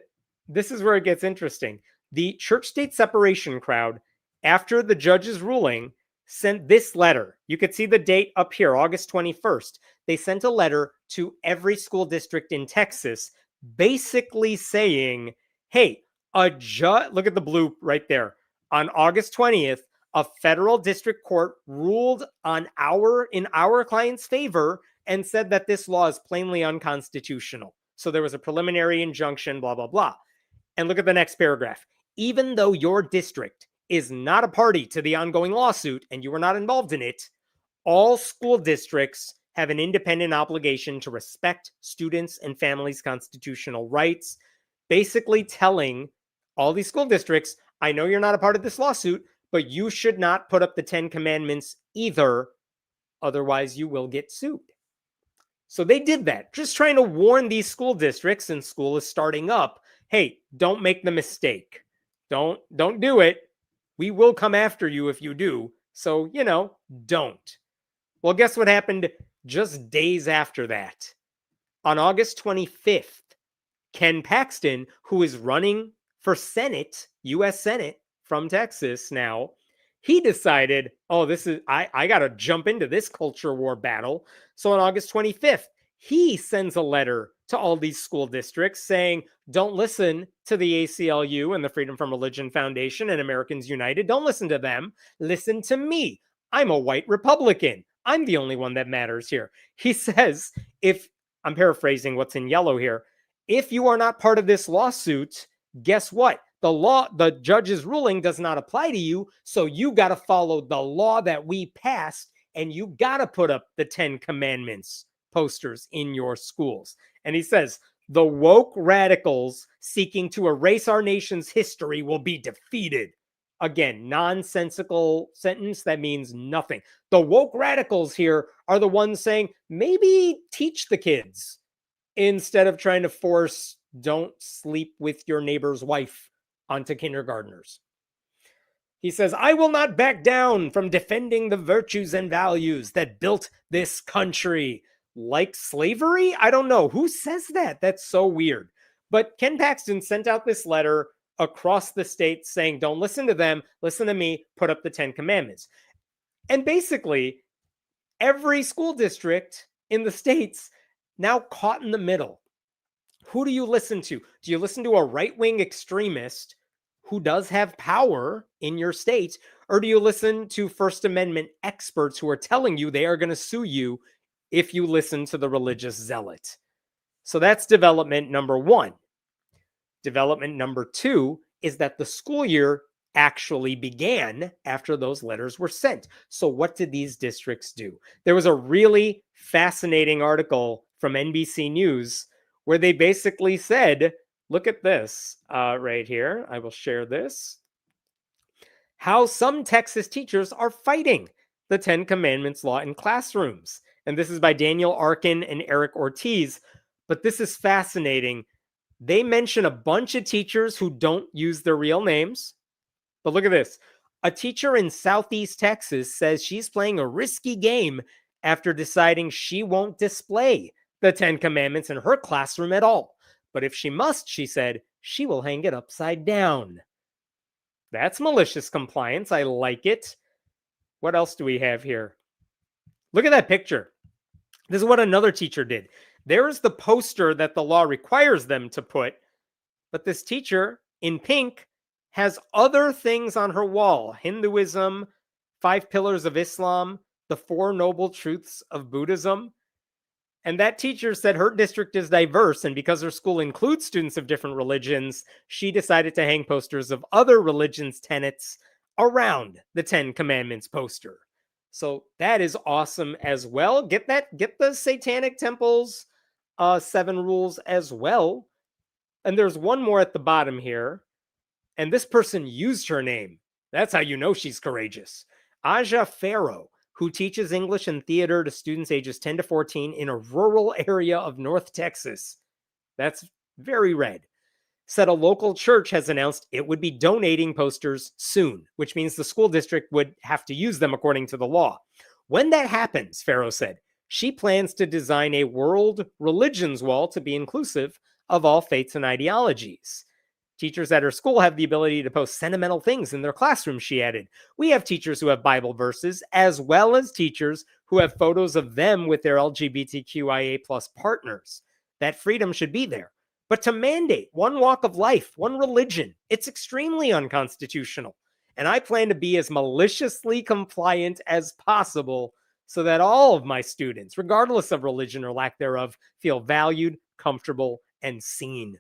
Speaker 1: this is where it gets interesting. The church-state separation crowd, after the judge's ruling, sent this letter. You could see the date up here, August 21st. They sent a letter to every school district in Texas, basically saying, hey, look at the blue right there. On August 20th, a federal district court ruled in our client's favor and said that this law is plainly unconstitutional. So there was a preliminary injunction, blah, blah, blah. And look at the next paragraph. Even though your district is not a party to the ongoing lawsuit and you were not involved in it, all school districts have an independent obligation to respect students' and families' constitutional rights, basically telling all these school districts, I know you're not a part of this lawsuit, but you should not put up the 10 commandments either, otherwise you will get sued. So they did that, just trying to warn these school districts, and school is starting up, hey, don't make the mistake. Don't do it. We will come after you if you do. So, don't. Well, guess what happened just days after that? On August 25th, Ken Paxton, who is running for Senate, U.S. Senate from Texas now, he decided, I got to jump into this culture war battle. So on August 25th, he sends a letter to all these school districts saying, don't listen to the ACLU and the Freedom from Religion Foundation and Americans United. Don't listen to them. Listen to me. I'm a white Republican. I'm the only one that matters here. He says, I'm paraphrasing what's in yellow here, if you are not part of this lawsuit, guess what? The judge's ruling does not apply to you, so you got to follow the law that we passed, and you got to put up the 10 commandments posters in your schools. And he says, the woke radicals seeking to erase our nation's history will be defeated. Again, nonsensical sentence that means nothing. The woke radicals here are the ones saying, maybe teach the kids instead of trying to force don't sleep with your neighbor's wife onto kindergartners. He says, I will not back down from defending the virtues and values that built this country. Like slavery? I don't know. Who says that? That's so weird. But Ken Paxton sent out this letter across the state saying, don't listen to them, listen to me, put up the 10 commandments. And basically, every school district in the states now caught in the middle. Who do you listen to? Do you listen to a right-wing extremist who does have power in your state? Or do you listen to First Amendment experts who are telling you they are going to sue you if you listen to the religious zealot? So that's development number 1. Development number 2 is that the school year actually began after those letters were sent. So what did these districts do? There was a really fascinating article from NBC News where they basically said, look at this right here. I will share this. How some Texas teachers are fighting the 10 Commandments law in classrooms. And this is by Daniel Arkin and Eric Ortiz. But this is fascinating. They mention a bunch of teachers who don't use their real names. But look at this. A teacher in Southeast Texas says she's playing a risky game after deciding she won't display the 10 Commandments in her classroom at all. But if she must, she said, she will hang it upside down. That's malicious compliance. I like it. What else do we have here? Look at that picture. This is what another teacher did. There's the poster that the law requires them to put, but this teacher in pink has other things on her wall. Hinduism, 5 pillars of Islam, the 4 noble truths of Buddhism. And that teacher said her district is diverse, and because her school includes students of different religions, she decided to hang posters of other religions' tenets around the 10 Commandments poster. So that is awesome as well. Get the Satanic Temple's 7 rules as well. And there's one more at the bottom here. And this person used her name. That's how you know she's courageous. Aja Farrow, who teaches English and theater to students ages 10 to 14 in a rural area of North Texas. That's very red. Said a local church has announced it would be donating posters soon, which means the school district would have to use them according to the law. When that happens, Farrow said, she plans to design a world religions wall to be inclusive of all faiths and ideologies. Teachers at her school have the ability to post sentimental things in their classroom, she added. We have teachers who have Bible verses, as well as teachers who have photos of them with their LGBTQIA plus partners. That freedom should be there. But to mandate one walk of life, one religion, it's extremely unconstitutional. And I plan to be as maliciously compliant as possible so that all of my students, regardless of religion or lack thereof, feel valued, comfortable, and seen.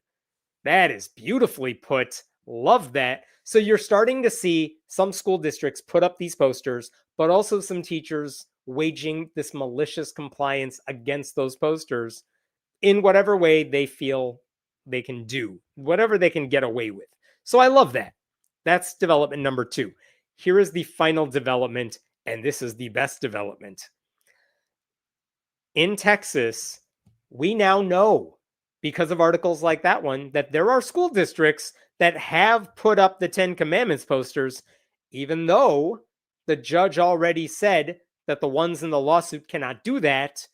Speaker 1: That is beautifully put. Love that. So you're starting to see some school districts put up these posters, but also some teachers waging this malicious compliance against those posters in whatever way they feel they can do, whatever they can get away with. So I love that. That's development number 2. Here is the final development, and this is the best development. In Texas, we now know, because of articles like that one, that there are school districts that have put up the 10 Commandments posters, even though the judge already said that the ones in the lawsuit cannot do that.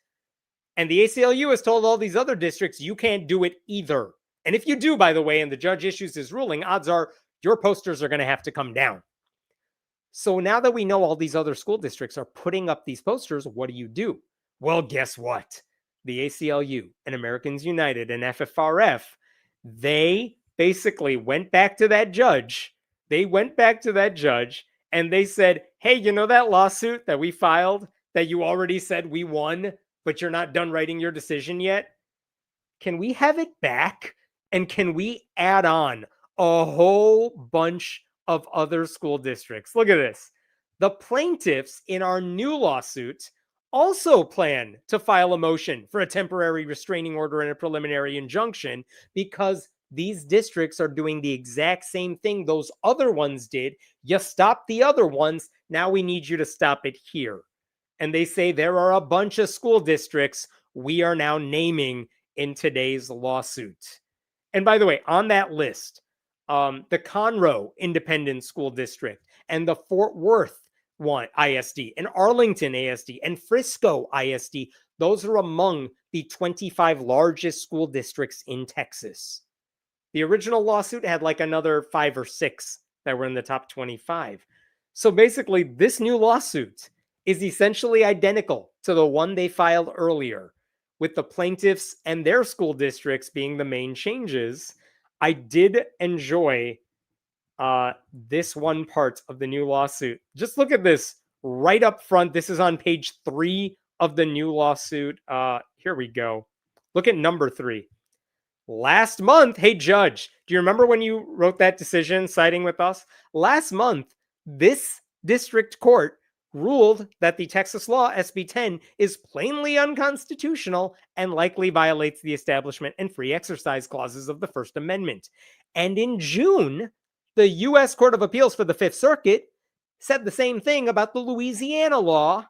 Speaker 1: And the ACLU has told all these other districts, you can't do it either. And if you do, by the way, and the judge issues his ruling, odds are your posters are going to have to come down. So now that we know all these other school districts are putting up these posters, what do? Well, guess what? The ACLU and Americans United and FFRF, they basically went back to that judge. And they said, hey, you know that lawsuit that we filed that you already said we won, but you're not done writing your decision yet? Can we have it back? And can we add on a whole bunch of other school districts? Look at this. The plaintiffs in our new lawsuit also plan to file a motion for a temporary restraining order and a preliminary injunction because these districts are doing the exact same thing those other ones did. You stopped the other ones. Now we need you to stop it here. And they say there are a bunch of school districts we are now naming in today's lawsuit. And by the way, on that list, the Conroe Independent School District and the Fort Worth ISD and Arlington ISD and Frisco ISD, those are among the 25 largest school districts in Texas. The original lawsuit had like another 5 or 6 that were in the top 25. So basically, this new lawsuit is essentially identical to the one they filed earlier, with the plaintiffs and their school districts being the main changes. I did enjoy this one part of the new lawsuit. Just look at this right up front. This is on page 3 of the new lawsuit. Here we go. Look at number 3. Last month, hey judge, do you remember when you wrote that decision siding with us? Last month, this district court ruled that the Texas law, SB 10, is plainly unconstitutional and likely violates the establishment and free exercise clauses of the First Amendment. And in June, the U.S. Court of Appeals for the Fifth Circuit said the same thing about the Louisiana law.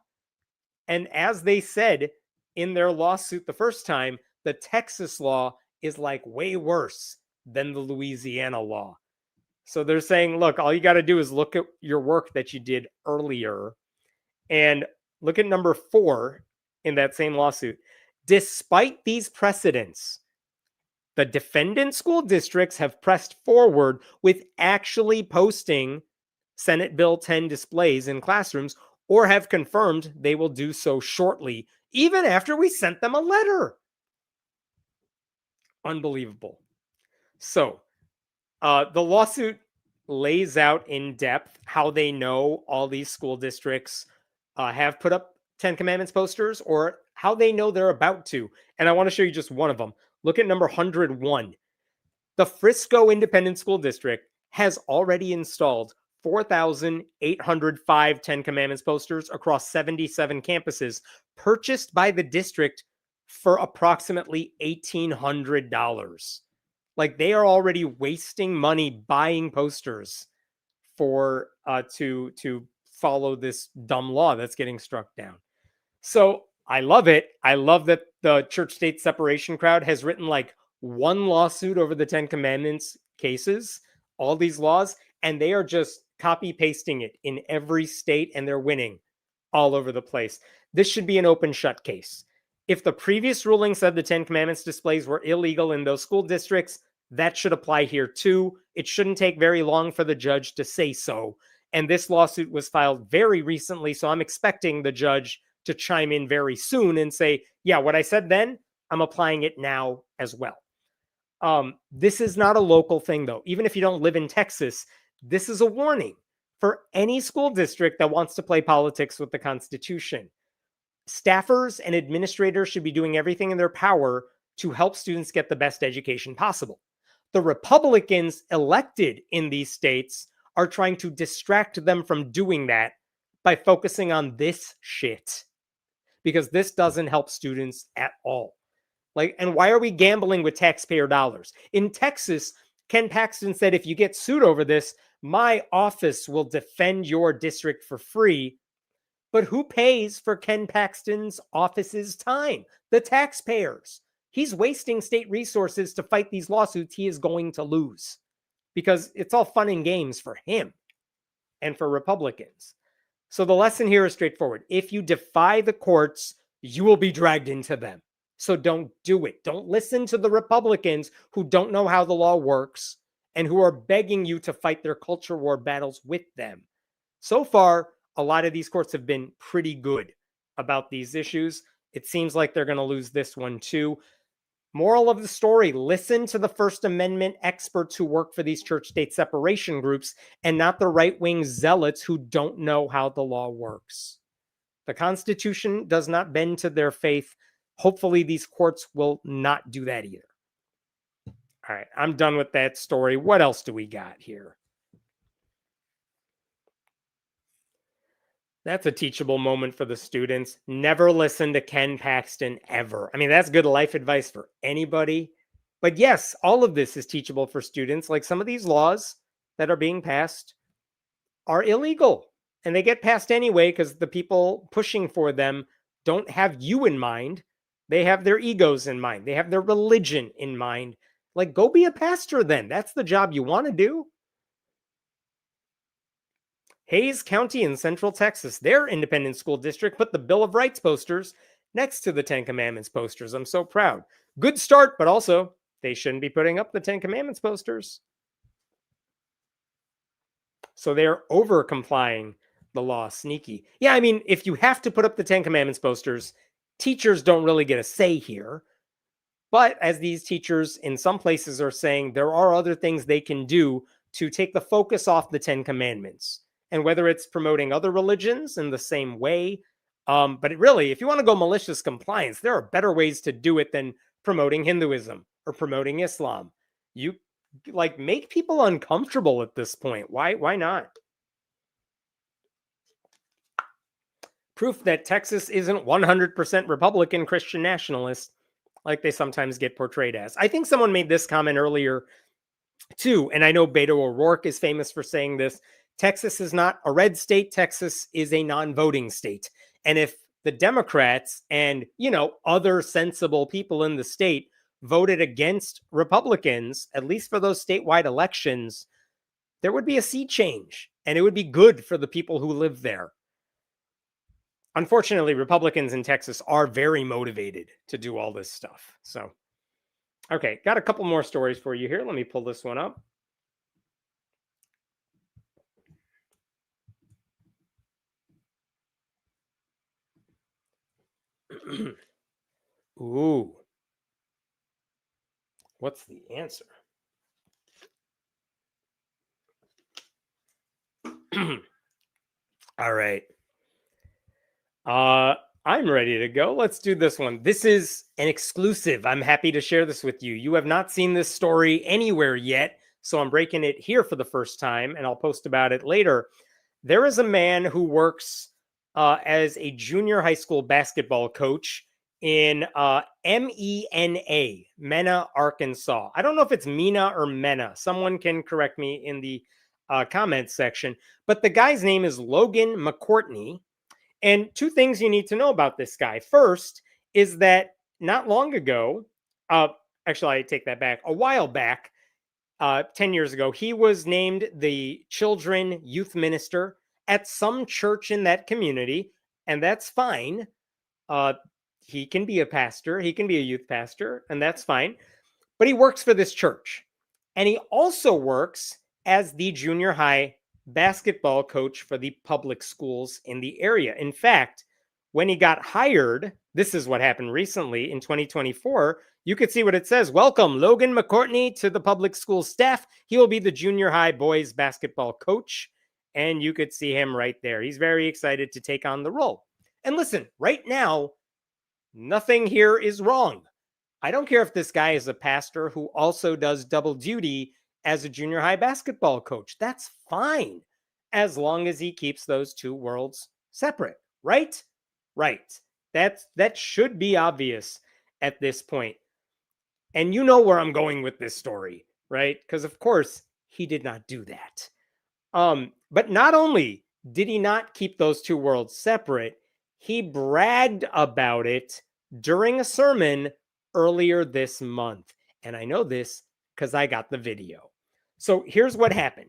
Speaker 1: And as they said in their lawsuit the first time, the Texas law is like way worse than the Louisiana law. So they're saying, look, all you got to do is look at your work that you did earlier. And look at number 4 in that same lawsuit. Despite these precedents, the defendant school districts have pressed forward with actually posting Senate Bill 10 displays in classrooms, or have confirmed they will do so shortly, even after we sent them a letter. Unbelievable. So the lawsuit lays out in depth how they know all these school districts have put up 10 Commandments posters or how they know they're about to. And I want to show you just one of them. Look at number 101. The Frisco Independent School District has already installed 4,805 Ten Commandments posters across 77 campuses, purchased by the district for approximately $1,800. Like, they are already wasting money buying posters for to follow this dumb law that's getting struck down. So I love it. I love that the church-state separation crowd has written like one lawsuit over the Ten Commandments cases, all these laws, and they are just copy pasting it in every state, and they're winning all over the place. This should be an open shut case. If the previous ruling said the Ten Commandments displays were illegal in those school districts, that should apply here too. It shouldn't take very long for the judge to say so. And this lawsuit was filed very recently, so I'm expecting the judge to chime in very soon and say, yeah, what I said then, I'm applying it now as well. This is not a local thing, though. Even if you don't live in Texas, this is a warning for any school district that wants to play politics with the Constitution. Staffers and administrators should be doing everything in their power to help students get the best education possible. The Republicans elected in these states are trying to distract them from doing that by focusing on this shit, because this doesn't help students at all. Like, and why are we gambling with taxpayer dollars? In Texas, Ken Paxton said, if you get sued over this, my office will defend your district for free. But who pays for Ken Paxton's office's time? The taxpayers. He's wasting state resources to fight these lawsuits he is going to lose, because it's all fun and games for him and for Republicans. So the lesson here is straightforward. If you defy the courts, you will be dragged into them. So don't do it. Don't listen to the Republicans who don't know how the law works and who are begging you to fight their culture war battles with them. So far, a lot of these courts have been pretty good about these issues. It seems like they're going to lose this one too. Moral of the story, listen to the First Amendment experts who work for these church-state separation groups and not the right-wing zealots who don't know how the law works. The Constitution does not bend to their faith. Hopefully these courts will not do that either. All right, I'm done with that story. What else do we got here? That's a teachable moment for the students. Never listen to Ken Paxton ever. I mean, that's good life advice for anybody. But yes, all of this is teachable for students. Like, some of these laws that are being passed are illegal, and they get passed anyway because the people pushing for them don't have you in mind. They have their egos in mind. They have their religion in mind. Like, go be a pastor then. That's the job you want to do. Hays County in Central Texas, their independent school district, put the Bill of Rights posters next to the Ten Commandments posters. I'm so proud. Good start, but also they shouldn't be putting up the Ten Commandments posters. So they're over complying the law. Sneaky. Yeah, I mean, if you have to put up the Ten Commandments posters, teachers don't really get a say here. But as these teachers in some places are saying, there are other things they can do to take the focus off the Ten Commandments. And whether it's promoting other religions in the same way, but really, if you want to go malicious compliance, there are better ways to do it than promoting Hinduism or promoting Islam. You like make people uncomfortable at this point. Why not? Proof that Texas isn't 100% Republican Christian nationalist, like they sometimes get portrayed as. I think someone made this comment earlier too, and I know Beto O'Rourke is famous for saying this. Texas is not a red state. Texas is a non-voting state. And if the Democrats and, other sensible people in the state voted against Republicans, at least for those statewide elections, there would be a sea change, and it would be good for the people who live there. Unfortunately, Republicans in Texas are very motivated to do all this stuff. So, okay, got a couple more stories for you here. Let me pull this one up. Ooh. What's the answer? All right. I'm ready to go. Let's do this one. This is an exclusive. I'm happy to share this with you. You have not seen this story anywhere yet, so I'm breaking it here for the first time, and I'll post about it later. There is a man who works as a junior high school basketball coach in Mena, Arkansas. I don't know if it's Mena or Mena. Someone can correct me in the comments section. But the guy's name is Logan McCourtney. And two things you need to know about this guy. First is that not long ago, actually, I take that back, a while back, 10 years ago, he was named the children youth minister at some church in that community, and that's fine. He can be a pastor, he can be a youth pastor, and that's fine. But he works for this church. And he also works as the junior high basketball coach for the public schools in the area. In fact, when he got hired, this is what happened recently in 2024. You could see what it says. Welcome, Logan McCourtney, to the public school staff. He will be the junior high boys basketball coach. And you could see him right there. He's very excited to take on the role. And listen, right now, nothing here is wrong. I don't care if this guy is a pastor who also does double duty as a junior high basketball coach. That's fine, as long as he keeps those two worlds separate, right? Right. That should be obvious at this point. And you know where I'm going with this story, right? Because of course he did not do that. But not only did he not keep those two worlds separate, he bragged about it during a sermon earlier this month. And I know this because I got the video. So here's what happened.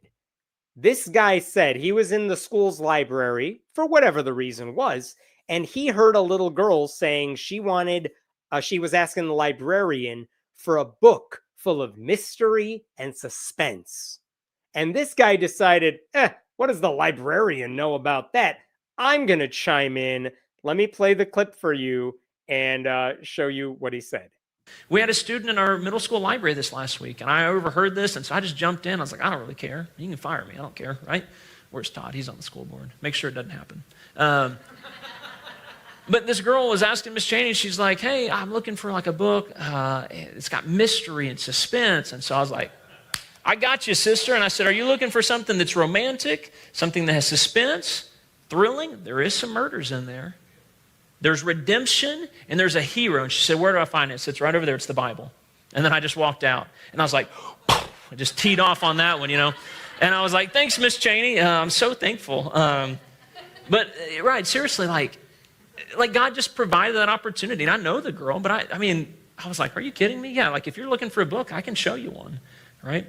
Speaker 1: This guy said he was in the school's library for whatever the reason was, and he heard a little girl saying she was asking the librarian for a book full of mystery and suspense. And this guy decided, what does the librarian know about that? I'm going to chime in. Let me play the clip for you and show you what he said.
Speaker 6: We had a student in our middle school library this last week, and I overheard this, and so I just jumped in. I was like, I don't really care. You can fire me. I don't care, right? Where's Todd? He's on the school board. Make sure it doesn't happen. But this girl was asking Miss Cheney, she's like, hey, I'm looking for like a book. It's got mystery and suspense. And so I was like, I got you, sister. And I said, are you looking for something that's romantic, something that has suspense, thrilling? There is some murders in there. There's redemption, and there's a hero. And she said, where do I find it? It sits right over there. It's the Bible. And then I just walked out. And I was like, I just teed off on that one, you know. And I was like, thanks, Miss Cheney. I'm so thankful. But, right, seriously, like God just provided that opportunity. And I know the girl, but I was like, are you kidding me? Yeah, like if you're looking for a book, I can show you one, right?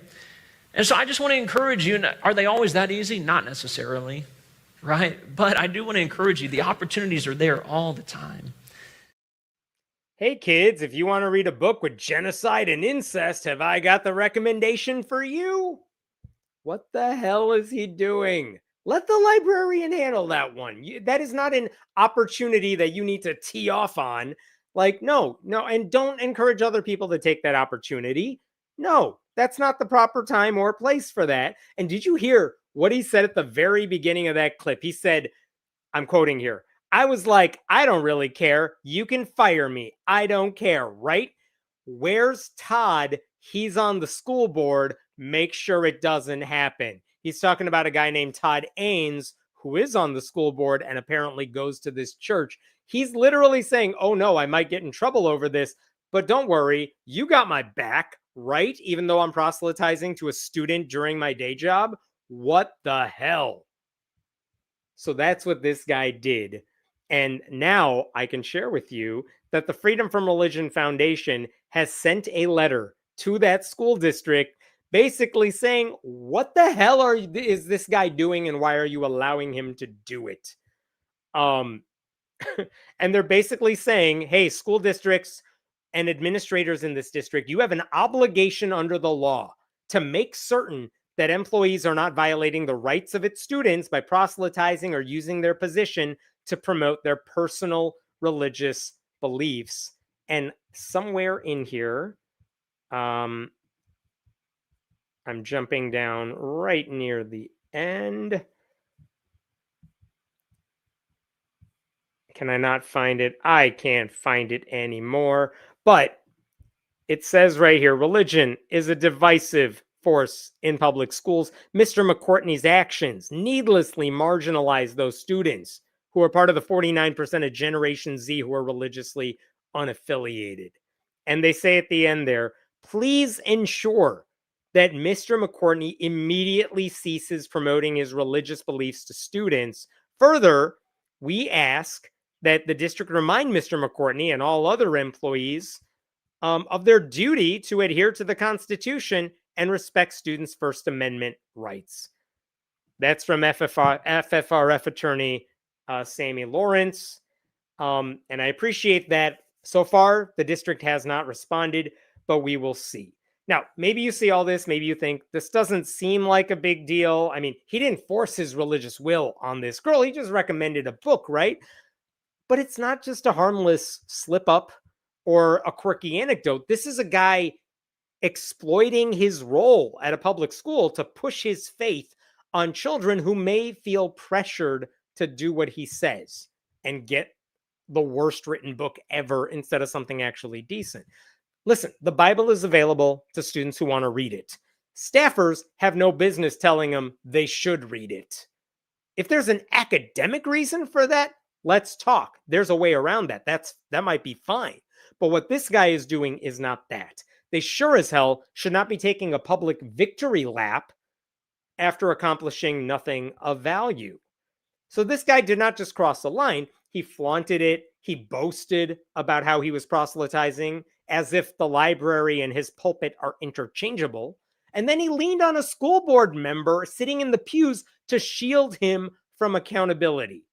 Speaker 6: And so I just want to encourage you. Are they always that easy? Not necessarily. Right? But I do want to encourage you. The opportunities are there all the time.
Speaker 1: Hey kids, if you want to read a book with genocide and incest, have I got the recommendation for you? What the hell is he doing? Let the librarian handle that one. That is not an opportunity that you need to tee off on. Like, no, and don't encourage other people to take that opportunity. No, that's not the proper time or place for that. And did you hear what he said at the very beginning of that clip? He said, I'm quoting here, I was like, I don't really care. You can fire me. I don't care, right? Where's Todd? He's on the school board. Make sure it doesn't happen. He's talking about a guy named Todd Ains, who is on the school board and apparently goes to this church. He's literally saying, oh no, I might get in trouble over this, but don't worry, you got my back, right? Even though I'm proselytizing to a student during my day job. What the hell? So that's what this guy did. And now I can share with you that the Freedom from Religion Foundation has sent a letter to that school district basically saying, what the hell is this guy doing and why are you allowing him to do it? And they're basically saying, hey, school districts and administrators in this district, you have an obligation under the law to make certain that employees are not violating the rights of its students by proselytizing or using their position to promote their personal religious beliefs. And somewhere in here, I'm jumping down right near the end. Can I not find it? I can't find it anymore. But it says right here, religion is a divisive force in public schools. Mr. McCourtney's actions needlessly marginalize those students who are part of the 49% of Generation Z who are religiously unaffiliated. And they say at the end there, please ensure that Mr. McCourtney immediately ceases promoting his religious beliefs to students. Further, we ask that the district remind Mr. McCourtney and all other employees of their duty to adhere to the Constitution and respect students' First Amendment rights. That's from FFRF attorney Sammy Lawrence. And I appreciate that. So far, the district has not responded, but we will see. Now, maybe you see all this. Maybe you think this doesn't seem like a big deal. I mean, he didn't force his religious will on this girl. He just recommended a book, right? But it's not just a harmless slip up or a quirky anecdote. This is a guy exploiting his role at a public school to push his faith on children who may feel pressured to do what he says and get the worst written book ever instead of something actually decent. Listen, the Bible is available to students who want to read it. Staffers have no business telling them they should read it. If there's an academic reason for that, let's talk. There's a way around that. That might be fine. But what this guy is doing is not that. They sure as hell should not be taking a public victory lap after accomplishing nothing of value. So this guy did not just cross the line. He flaunted it. He boasted about how he was proselytizing as if the library and his pulpit are interchangeable. And then he leaned on a school board member sitting in the pews to shield him from accountability.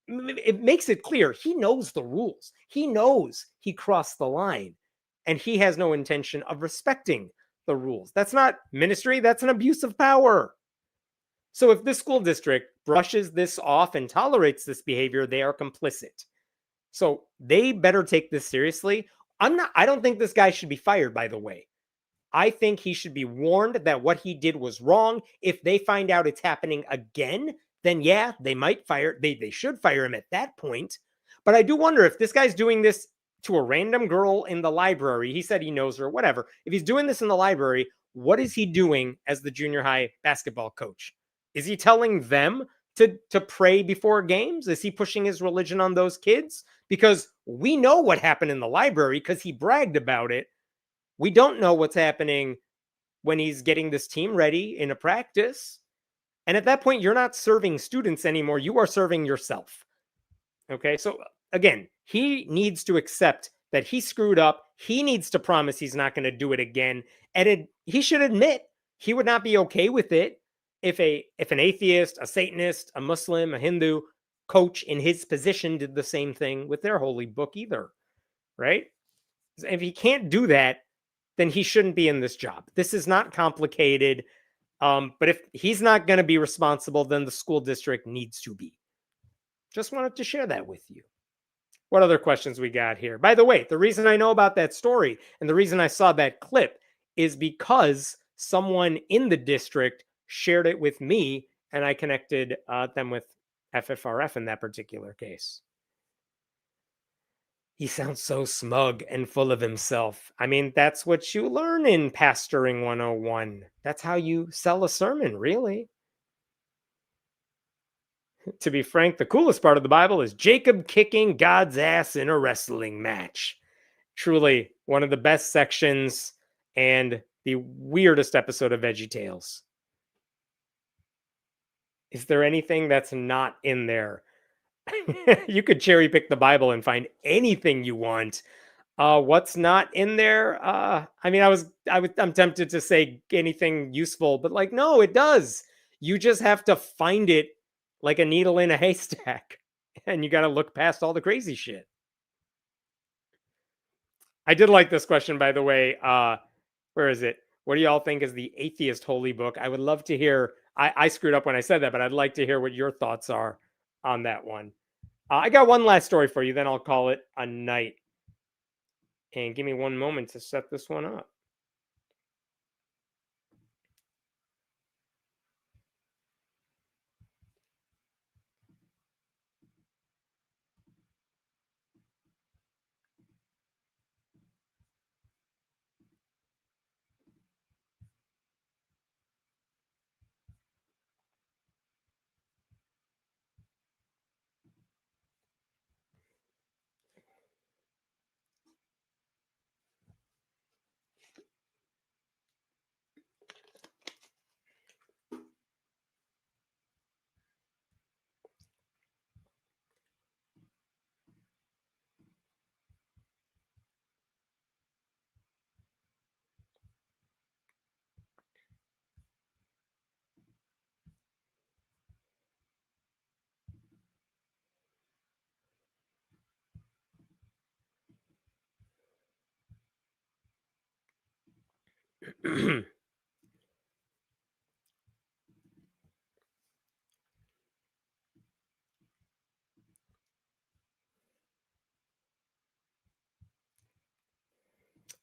Speaker 1: It makes it clear he knows the rules. He knows he crossed the line, and he has no intention of respecting the rules. That's not ministry. That's an abuse of power. So if this school district brushes this off and tolerates this behavior, they are complicit. So they better take this seriously. I don't think this guy should be fired, by the way. I think he should be warned that what he did was wrong. If they find out it's happening again, then yeah, they might fire. They should fire him at that point. But I do wonder if this guy's doing this to a random girl in the library. He said he knows her, whatever. If he's doing this in the library, what is he doing as the junior high basketball coach? Is he telling them to pray before games? Is he pushing his religion on those kids? Because we know what happened in the library because he bragged about it. We don't know what's happening when he's getting this team ready in a practice. And at that point, you're not serving students anymore. You are serving yourself. Okay, so again, he needs to accept that he screwed up. He needs to promise he's not going to do it again. And he should admit he would not be okay with it if an atheist, a Satanist, a Muslim, a Hindu coach in his position did the same thing with their holy book either, right? If he can't do that, then he shouldn't be in this job. This is not complicated. But if he's not going to be responsible, then the school district needs to be. Just wanted to share that with you. What other questions we got here? By the way, the reason I know about that story and the reason I saw that clip is because someone in the district shared it with me, and I connected them with FFRF in that particular case. He sounds so smug and full of himself. I mean, that's what you learn in Pastoring 101. That's how you sell a sermon, really. To be frank, the coolest part of the Bible is Jacob kicking God's ass in a wrestling match. Truly one of the best sections and the weirdest episode of VeggieTales. Is there anything that's not in there? You could cherry pick the Bible and find anything you want. What's not in there? I mean, I'm tempted to say anything useful, but like, no, it does. You just have to find it like a needle in a haystack, and you got to look past all the crazy shit. I did like this question, by the way. Where is it? What do y'all think is the atheist holy book? I would love to hear. I screwed up when I said that, but I'd like to hear what your thoughts are on that one. I got one last story for you, then I'll call it a night. And give me one moment to set this one up.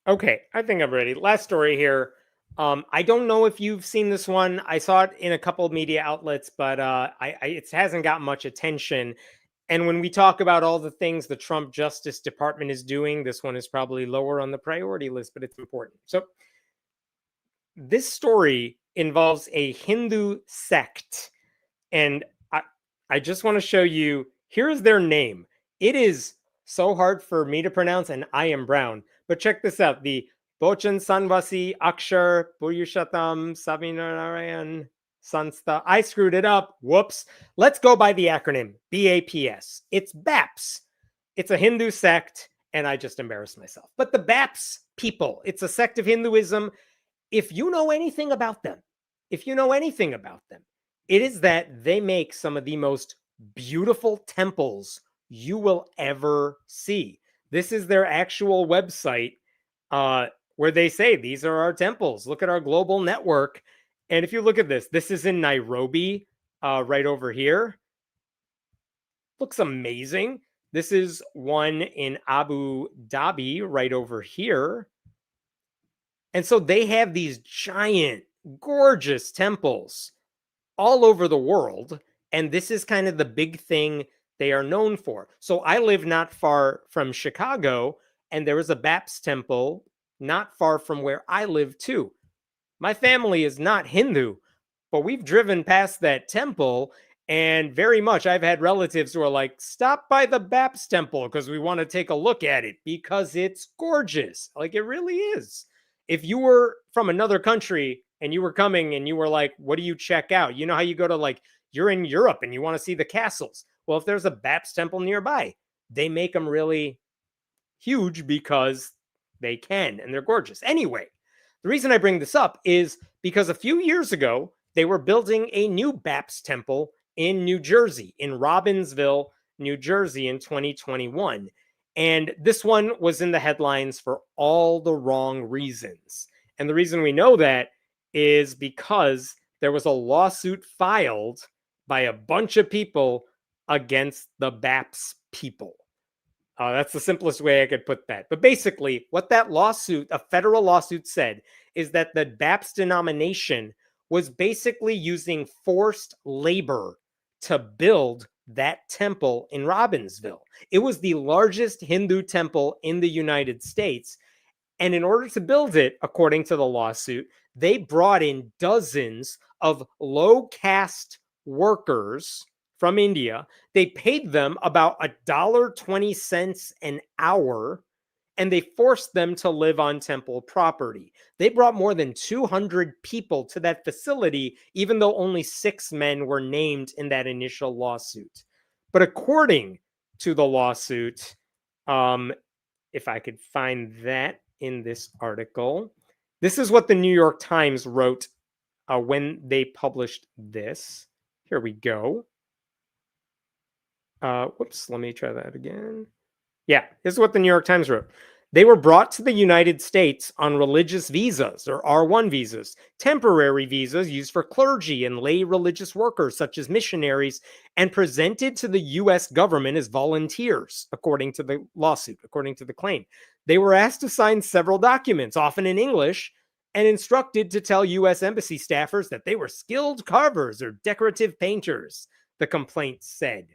Speaker 1: Okay, I think I'm ready. Last story here. I don't know if you've seen this one. I saw it in a couple of media outlets, but it hasn't got much attention. And when we talk about all the things the Trump Justice Department is doing, this one is probably lower on the priority list, but it's important. So this story involves a Hindu sect. And I just want to show you, here's their name. It is so hard for me to pronounce, and I am brown. But check this out. The Bochan Sanvasi Akshar Purushatam Savinarayan Sanstha. I screwed it up. Whoops. Let's go by the acronym BAPS. It's BAPS. It's a Hindu sect, and I just embarrassed myself. But the BAPS people, it's a sect of Hinduism. If you know anything about them, it is that they make some of the most beautiful temples you will ever see. This is their actual website where they say, these are our temples. Look at our global network. And if you look at this, this is in Nairobi, right over here. Looks amazing. This is one in Abu Dhabi, right over here. And so they have these giant, gorgeous temples all over the world. And this is kind of the big thing they are known for. So I live not far from Chicago, and there is a BAPS temple not far from where I live too. My family is not Hindu, but we've driven past that temple, and very much I've had relatives who are like, stop by the BAPS temple because we want to take a look at it because it's gorgeous. Like, it really is. If you were from another country and you were coming and you were like, what do you check out? You know how you go to, like, you're in Europe and you want to see the castles. Well, if there's a BAPS temple nearby, they make them really huge because they can, and they're gorgeous. Anyway, the reason I bring this up is because a few years ago, they were building a new BAPS temple in New Jersey, in Robbinsville, New Jersey in 2021. And this one was in the headlines for all the wrong reasons. And the reason we know that is because there was a lawsuit filed by a bunch of people against the BAPS people. That's the simplest way I could put that. But basically, what that lawsuit, a federal lawsuit, said is that the BAPS denomination was basically using forced labor to build that temple in Robbinsville. It was the largest Hindu temple in the United States. And in order to build it, according to the lawsuit, they brought in dozens of low caste workers from India. They paid them about $1.20 an hour, and they forced them to live on temple property. They brought more than 200 people to that facility, even though only 6 men were named in that initial lawsuit. But according to the lawsuit, if I could find that in this article, this is what the New York Times wrote when they published this. Here we go. Whoops, let me try that again. Yeah, this is what the New York Times wrote. They were brought to the United States on religious visas, or R1 visas, temporary visas used for clergy and lay religious workers such as missionaries, and presented to the U.S. government as volunteers, according to the lawsuit, according to the claim. They were asked to sign several documents, often in English, and instructed to tell U.S. embassy staffers that they were skilled carvers or decorative painters, the complaint said.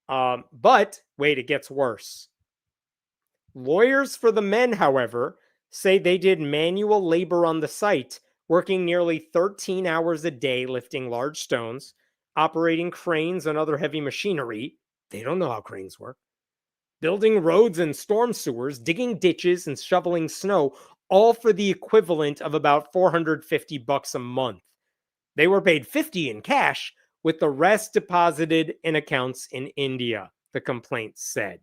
Speaker 1: But wait, it gets worse. Lawyers for the men, however, say they did manual labor on the site, working nearly 13 hours a day lifting large stones, operating cranes and other heavy machinery. They don't know how cranes work. Building roads and storm sewers, digging ditches and shoveling snow, all for the equivalent of about $450 a month. They were paid $50 in cash, with the rest deposited in accounts in India, the complaint said.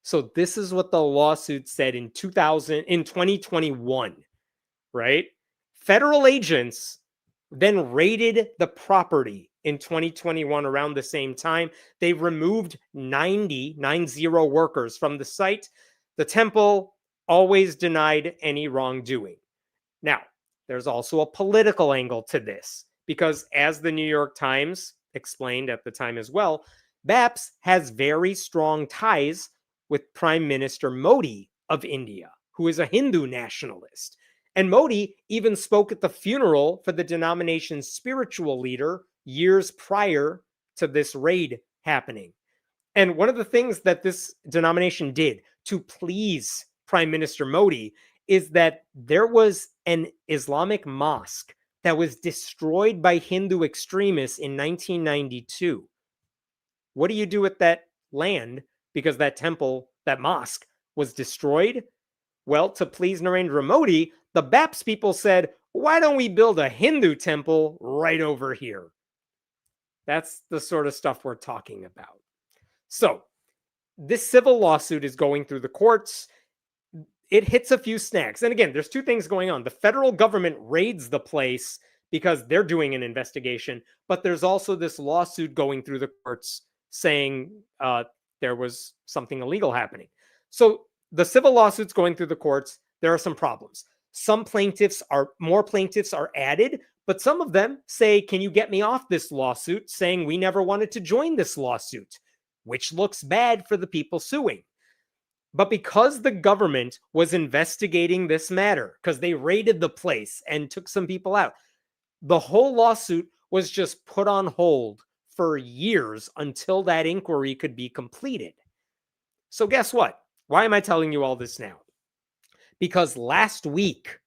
Speaker 1: So this is what the lawsuit said in 2021, right? Federal agents then raided the property in 2021 around the same time. They removed 90 workers from the site. The temple always denied any wrongdoing. Now, there's also a political angle to this, because as the New York Times explained at the time as well, BAPS has very strong ties with Prime Minister Modi of India, who is a Hindu nationalist. And Modi even spoke at the funeral for the denomination's spiritual leader years prior to this raid happening. And one of the things that this denomination did to please Prime Minister Modi is that there was an Islamic mosque that was destroyed by Hindu extremists in 1992. What do you do with that land? Because that temple, that mosque, was destroyed? Well, to please Narendra Modi, the BAPS people said, why don't we build a Hindu temple right over here? That's the sort of stuff we're talking about. So, this civil lawsuit is going through the courts. It hits a few snags. And again, there's two things going on. The federal government raids the place because they're doing an investigation, but there's also this lawsuit going through the courts saying there was something illegal happening. So the civil lawsuit's going through the courts. There are some problems. More plaintiffs are added, but some of them say, can you get me off this lawsuit, saying we never wanted to join this lawsuit, which looks bad for the people suing. But because the government was investigating this matter, because they raided the place and took some people out, the whole lawsuit was just put on hold for years until that inquiry could be completed. So guess what? Why am I telling you all this now? Because last week,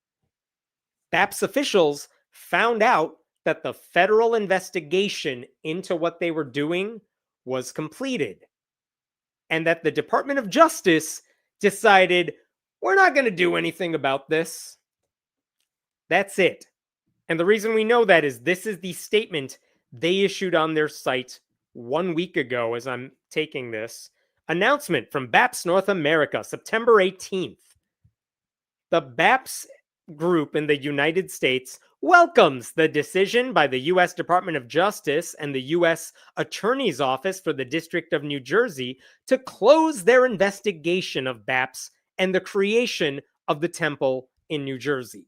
Speaker 1: BAPS officials found out that the federal investigation into what they were doing was completed, and that the Department of Justice decided, we're not going to do anything about this. That's it. And the reason we know that is this is the statement they issued on their site 1 week ago as I'm taking this. Announcement from BAPS North America, September 18th. The BAPS group in the United States welcomes the decision by the U.S. Department of Justice and the U.S. Attorney's Office for the District of New Jersey to close their investigation of BAPS and the creation of the temple in New Jersey.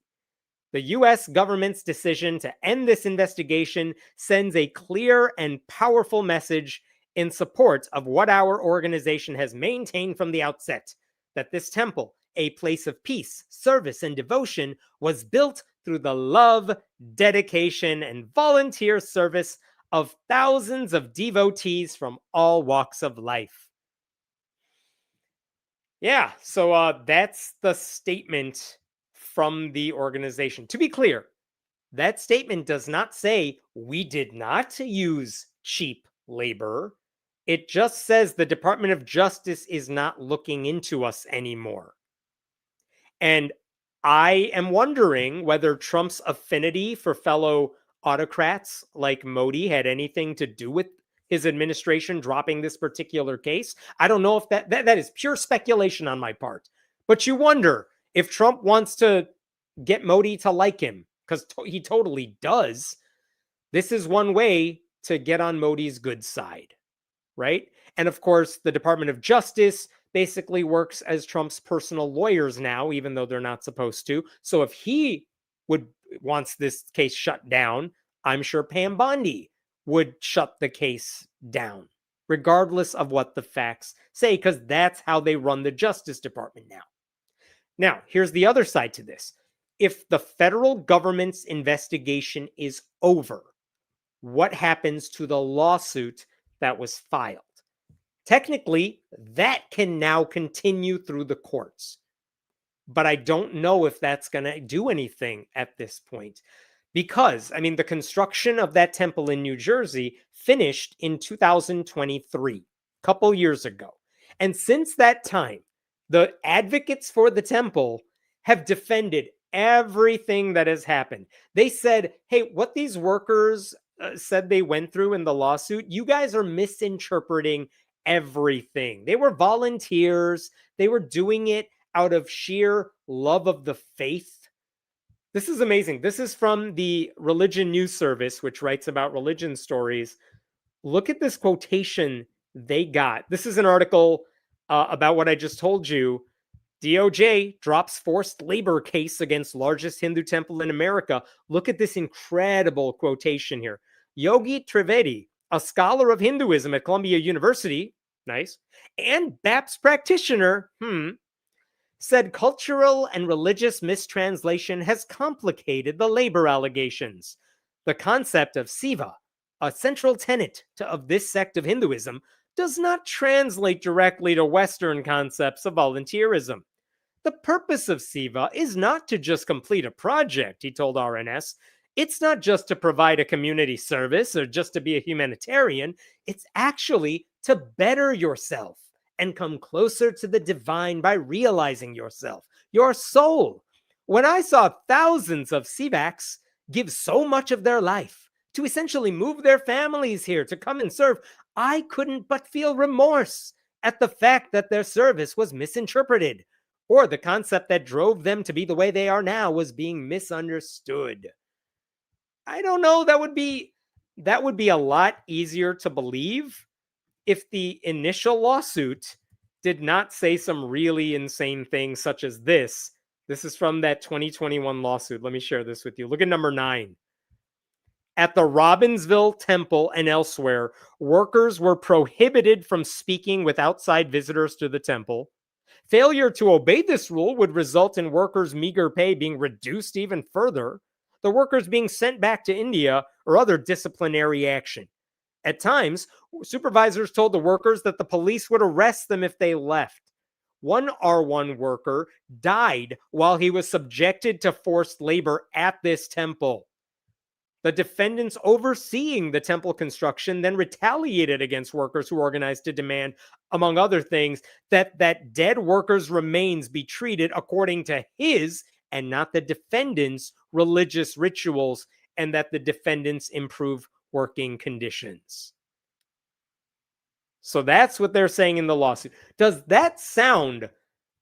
Speaker 1: The U.S. government's decision to end this investigation sends a clear and powerful message in support of what our organization has maintained from the outset, that this temple, a place of peace, service, and devotion, was built through the love, dedication, and volunteer service of thousands of devotees from all walks of life. Yeah, so that's the statement from the organization. To be clear, that statement does not say we did not use cheap labor. It just says the Department of Justice is not looking into us anymore. And I am wondering whether Trump's affinity for fellow autocrats like Modi had anything to do with his administration dropping this particular case. I don't know if that is pure speculation on my part. But you wonder if Trump wants to get Modi to like him, because he totally does. This is one way to get on Modi's good side, right? And of course, the Department of Justice basically works as Trump's personal lawyers now, even though they're not supposed to. So if he wants this case shut down, I'm sure Pam Bondi would shut the case down, regardless of what the facts say, because that's how they run the Justice Department now. Now, here's the other side to this. If the federal government's investigation is over, what happens to the lawsuit that was filed? Technically, that can now continue through the courts. But I don't know if that's going to do anything at this point. Because, I mean, the construction of that temple in New Jersey finished in 2023, a couple years ago. And since that time, the advocates for the temple have defended everything that has happened. They said, hey, what these workers said they went through in the lawsuit, you guys are misinterpreting everything. They were volunteers. They were doing it out of sheer love of the faith. This is amazing. This is from the Religion News Service, which writes about religion stories. Look at this quotation they got. This is an article about what I just told you. DOJ drops forced labor case against largest Hindu temple in America. Look at this incredible quotation here. Yogi Trivedi, a scholar of Hinduism at Columbia University, nice, and BAPS practitioner, said cultural and religious mistranslation has complicated the labor allegations. The concept of Siva, a central tenet of this sect of Hinduism, does not translate directly to Western concepts of volunteerism. The purpose of Siva is not to just complete a project, he told RNS. It's not just to provide a community service or just to be a humanitarian. It's actually to better yourself and come closer to the divine by realizing yourself, your soul. When I saw thousands of Sivaks give so much of their life to essentially move their families here to come and serve, I couldn't but feel remorse at the fact that their service was misinterpreted, or the concept that drove them to be the way they are now was being misunderstood. I don't know, that would be a lot easier to believe if the initial lawsuit did not say some really insane things such as this. This is from that 2021 lawsuit. Let me share this with you. Look at number 9. At the Robbinsville Temple and elsewhere, workers were prohibited from speaking with outside visitors to the temple. Failure to obey this rule would result in workers' meager pay being reduced even further, the workers being sent back to India or other disciplinary action. At times, supervisors told the workers that the police would arrest them if they left. One R1 worker died while he was subjected to forced labor at this temple. The defendants overseeing the temple construction then retaliated against workers who organized to demand, among other things, that dead workers' remains be treated according to his and not the defendants' religious rituals, and that the defendants improve working conditions. So that's what they're saying in the lawsuit. Does that sound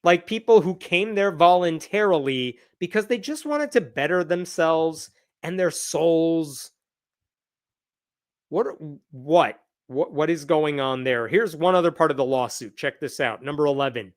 Speaker 1: like people who came there voluntarily because they just wanted to better themselves and their souls? What is going on there? Here's one other part of the lawsuit. Check this out. Number 11.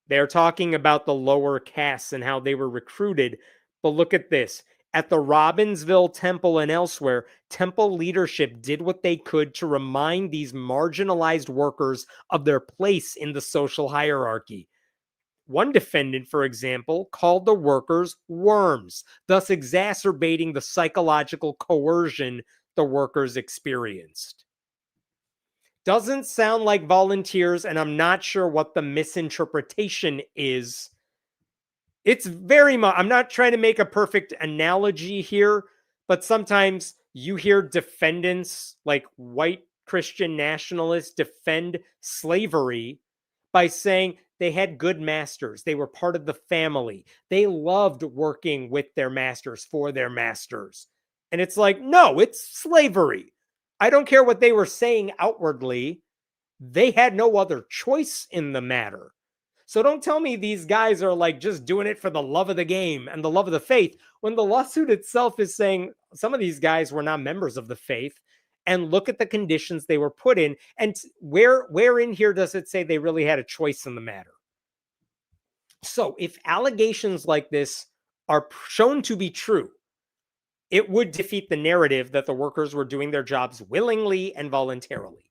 Speaker 1: They're talking about the lower castes and how they were recruited. But look at this. At the Robbinsville Temple and elsewhere, temple leadership did what they could to remind these marginalized workers of their place in the social hierarchy. One defendant, for example, called the workers worms, thus exacerbating the psychological coercion the workers experienced. Doesn't sound like volunteers, and I'm not sure what the misinterpretation is. It's very much, I'm not trying to make a perfect analogy here, but sometimes you hear defendants like white Christian nationalists defend slavery by saying they had good masters. They were part of the family. They loved working with their masters for their masters. And it's like, no, it's slavery. I don't care what they were saying outwardly. They had no other choice in the matter. So don't tell me these guys are like just doing it for the love of the game and the love of the faith, when the lawsuit itself is saying some of these guys were not members of the faith. And look at the conditions they were put in. And where in here does it say they really had a choice in the matter? So if allegations like this are shown to be true, it would defeat the narrative that the workers were doing their jobs willingly and voluntarily.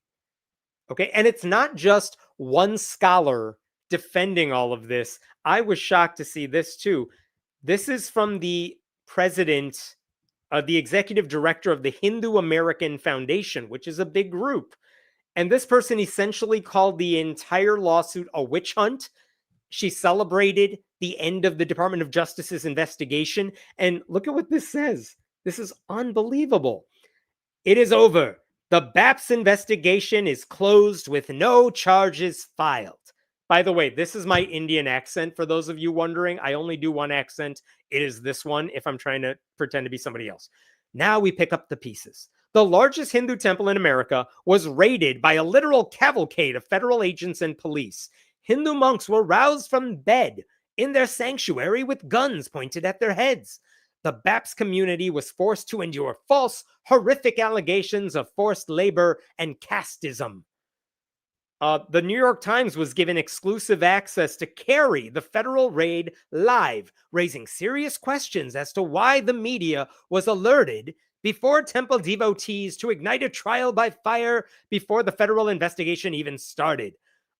Speaker 1: Okay, and it's not just one scholar defending all of this. I was shocked to see this too. This is from the president, the executive director of the Hindu American Foundation, which is a big group. And this person essentially called the entire lawsuit a witch hunt. She celebrated the end of the Department of Justice's investigation. And look at what this says. This is unbelievable. It is over. The BAPS investigation is closed with no charges filed. By the way, this is my Indian accent. For those of you wondering, I only do one accent. It is this one if I'm trying to pretend to be somebody else. Now we pick up the pieces. The largest Hindu temple in America was raided by a literal cavalcade of federal agents and police. Hindu monks were roused from bed in their sanctuary with guns pointed at their heads. The BAPS community was forced to endure false, horrific allegations of forced labor and casteism. The New York Times was given exclusive access to carry the federal raid live, raising serious questions as to why the media was alerted before temple devotees to ignite a trial by fire before the federal investigation even started.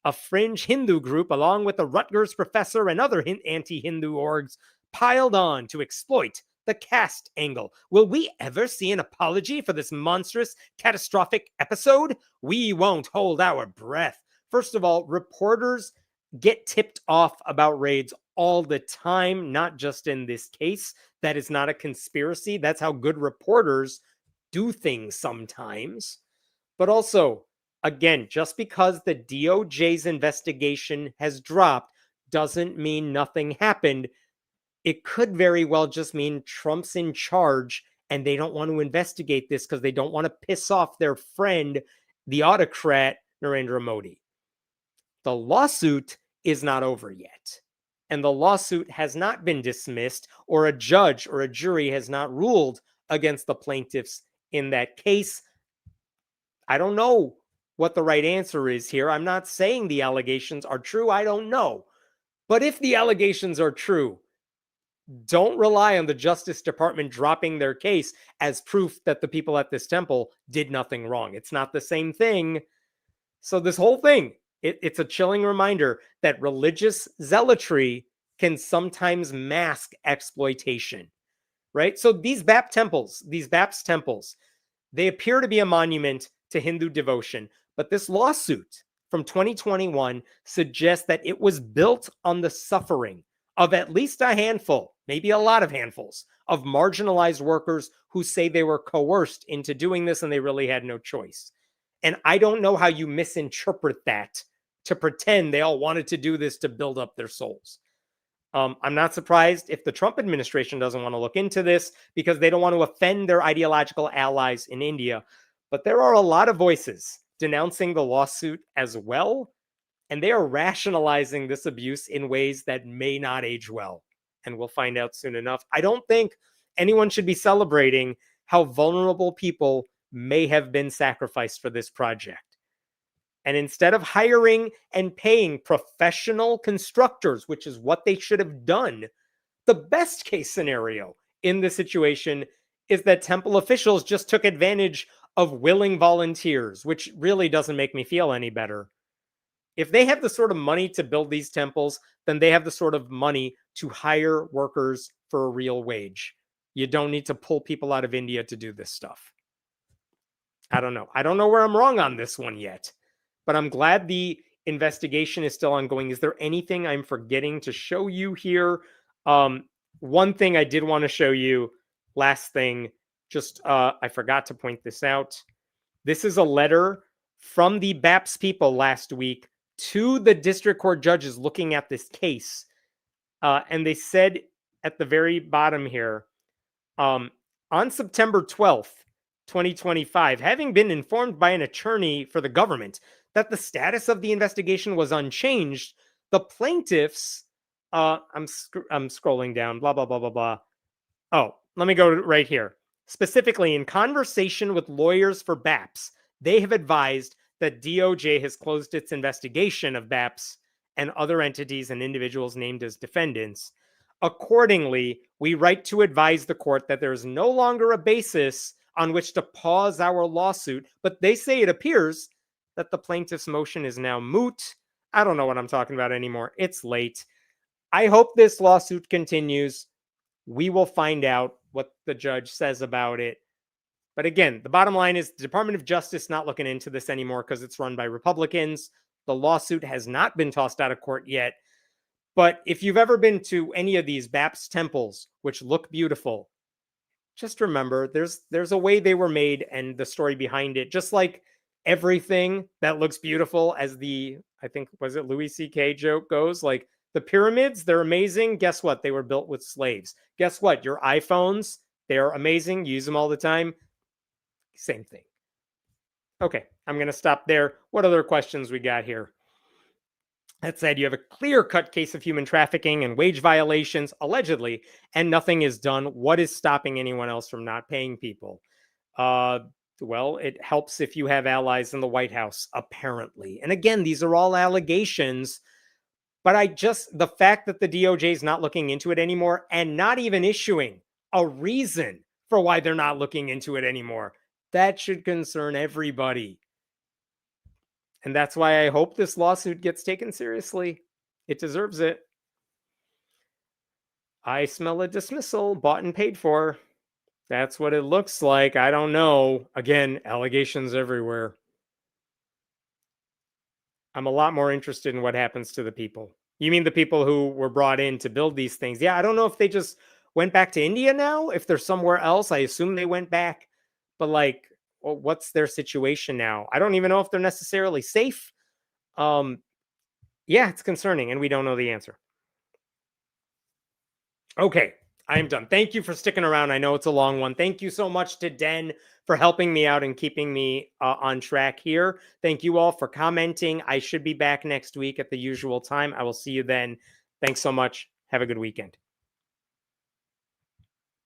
Speaker 1: A fringe Hindu group, along with a Rutgers professor and other anti-Hindu orgs, piled on to exploit the caste angle. Will we ever see an apology for this monstrous, catastrophic episode? We won't hold our breath. First of all, reporters get tipped off about raids all the time, not just in this case. That is not a conspiracy. That's how good reporters do things sometimes. But also, again, just because the DOJ's investigation has dropped doesn't mean nothing happened. It could very well just mean Trump's in charge and they don't want to investigate this because they don't want to piss off their friend, the autocrat, Narendra Modi. The lawsuit is not over yet. And the lawsuit has not been dismissed, or a judge or a jury has not ruled against the plaintiffs in that case. I don't know what the right answer is here. I'm not saying the allegations are true. I don't know. But if the allegations are true, don't rely on the Justice Department dropping their case as proof that the people at this temple did nothing wrong. It's not the same thing. So this whole thing, it's a chilling reminder that religious zealotry can sometimes mask exploitation, right? So these BAPS temples, they appear to be a monument to Hindu devotion, but this lawsuit from 2021 suggests that it was built on the suffering of at least a handful, maybe a lot of handfuls, of marginalized workers who say they were coerced into doing this and they really had no choice. And I don't know how you misinterpret that to pretend they all wanted to do this to build up their souls. I'm not surprised if the Trump administration doesn't want to look into this because they don't want to offend their ideological allies in India. But there are a lot of voices denouncing the lawsuit as well. And they are rationalizing this abuse in ways that may not age well. And we'll find out soon enough. I don't think anyone should be celebrating how vulnerable people may have been sacrificed for this project. And instead of hiring and paying professional constructors, which is what they should have done, the best case scenario in this situation is that temple officials just took advantage of willing volunteers, which really doesn't make me feel any better. If they have the sort of money to build these temples, then they have the sort of money to hire workers for a real wage. You don't need to pull people out of India to do this stuff. I don't know. I don't know where I'm wrong on this one yet, but I'm glad the investigation is still ongoing. Is there anything I'm forgetting to show you here? One thing I did want to show you, last thing, just I forgot to point this out. This is a letter from the BAPS people last week to the district court judges looking at this case. And they said at the very bottom here, on September 12th, 2025, having been informed by an attorney for the government that the status of the investigation was unchanged, the plaintiffs, I'm scrolling down, blah, blah, blah, blah, blah. Oh, let me go right here. Specifically, in conversation with lawyers for BAPS, they have advised that DOJ has closed its investigation of BAPS and other entities and individuals named as defendants. Accordingly, we write to advise the court that there is no longer a basis on which to pause our lawsuit, but they say it appears that the plaintiff's motion is now moot. I don't know what I'm talking about anymore. It's late. I hope this lawsuit continues. We will find out what the judge says about it. But again, the bottom line is the Department of Justice not looking into this anymore because it's run by Republicans. The lawsuit has not been tossed out of court yet. But if you've ever been to any of these BAPS temples, which look beautiful, just remember there's a way they were made and the story behind it. Just like everything that looks beautiful, as the, I think, was it Louis C.K. joke goes, like the pyramids, they're amazing. Guess what? They were built with slaves. Guess what? Your iPhones, they're amazing. You use them all the time. Same thing. Okay, I'm going to stop there. What other questions we got here? That said, you have a clear-cut case of human trafficking and wage violations, allegedly, and nothing is done. What is stopping anyone else from not paying people? Well, it helps if you have allies in the White House, apparently. And again, these are all allegations, but the fact that the DOJ is not looking into it anymore and not even issuing a reason for why they're not looking into it anymore, that should concern everybody. And that's why I hope this lawsuit gets taken seriously. It deserves it. I smell a dismissal, bought and paid for. That's what it looks like. I don't know. Again, allegations everywhere. I'm a lot more interested in what happens to the people. You mean the people who were brought in to build these things? Yeah, I don't know if they just went back to India now. If they're somewhere else, I assume they went back. But like, well, what's their situation now? I don't even know if they're necessarily safe. Yeah, it's concerning, and we don't know the answer. Okay, I'm done. Thank you for sticking around. I know it's a long one. Thank you so much to Den for helping me out and keeping me on track here. Thank you all for commenting. I should be back next week at the usual time. I will see you then. Thanks so much. Have a good weekend.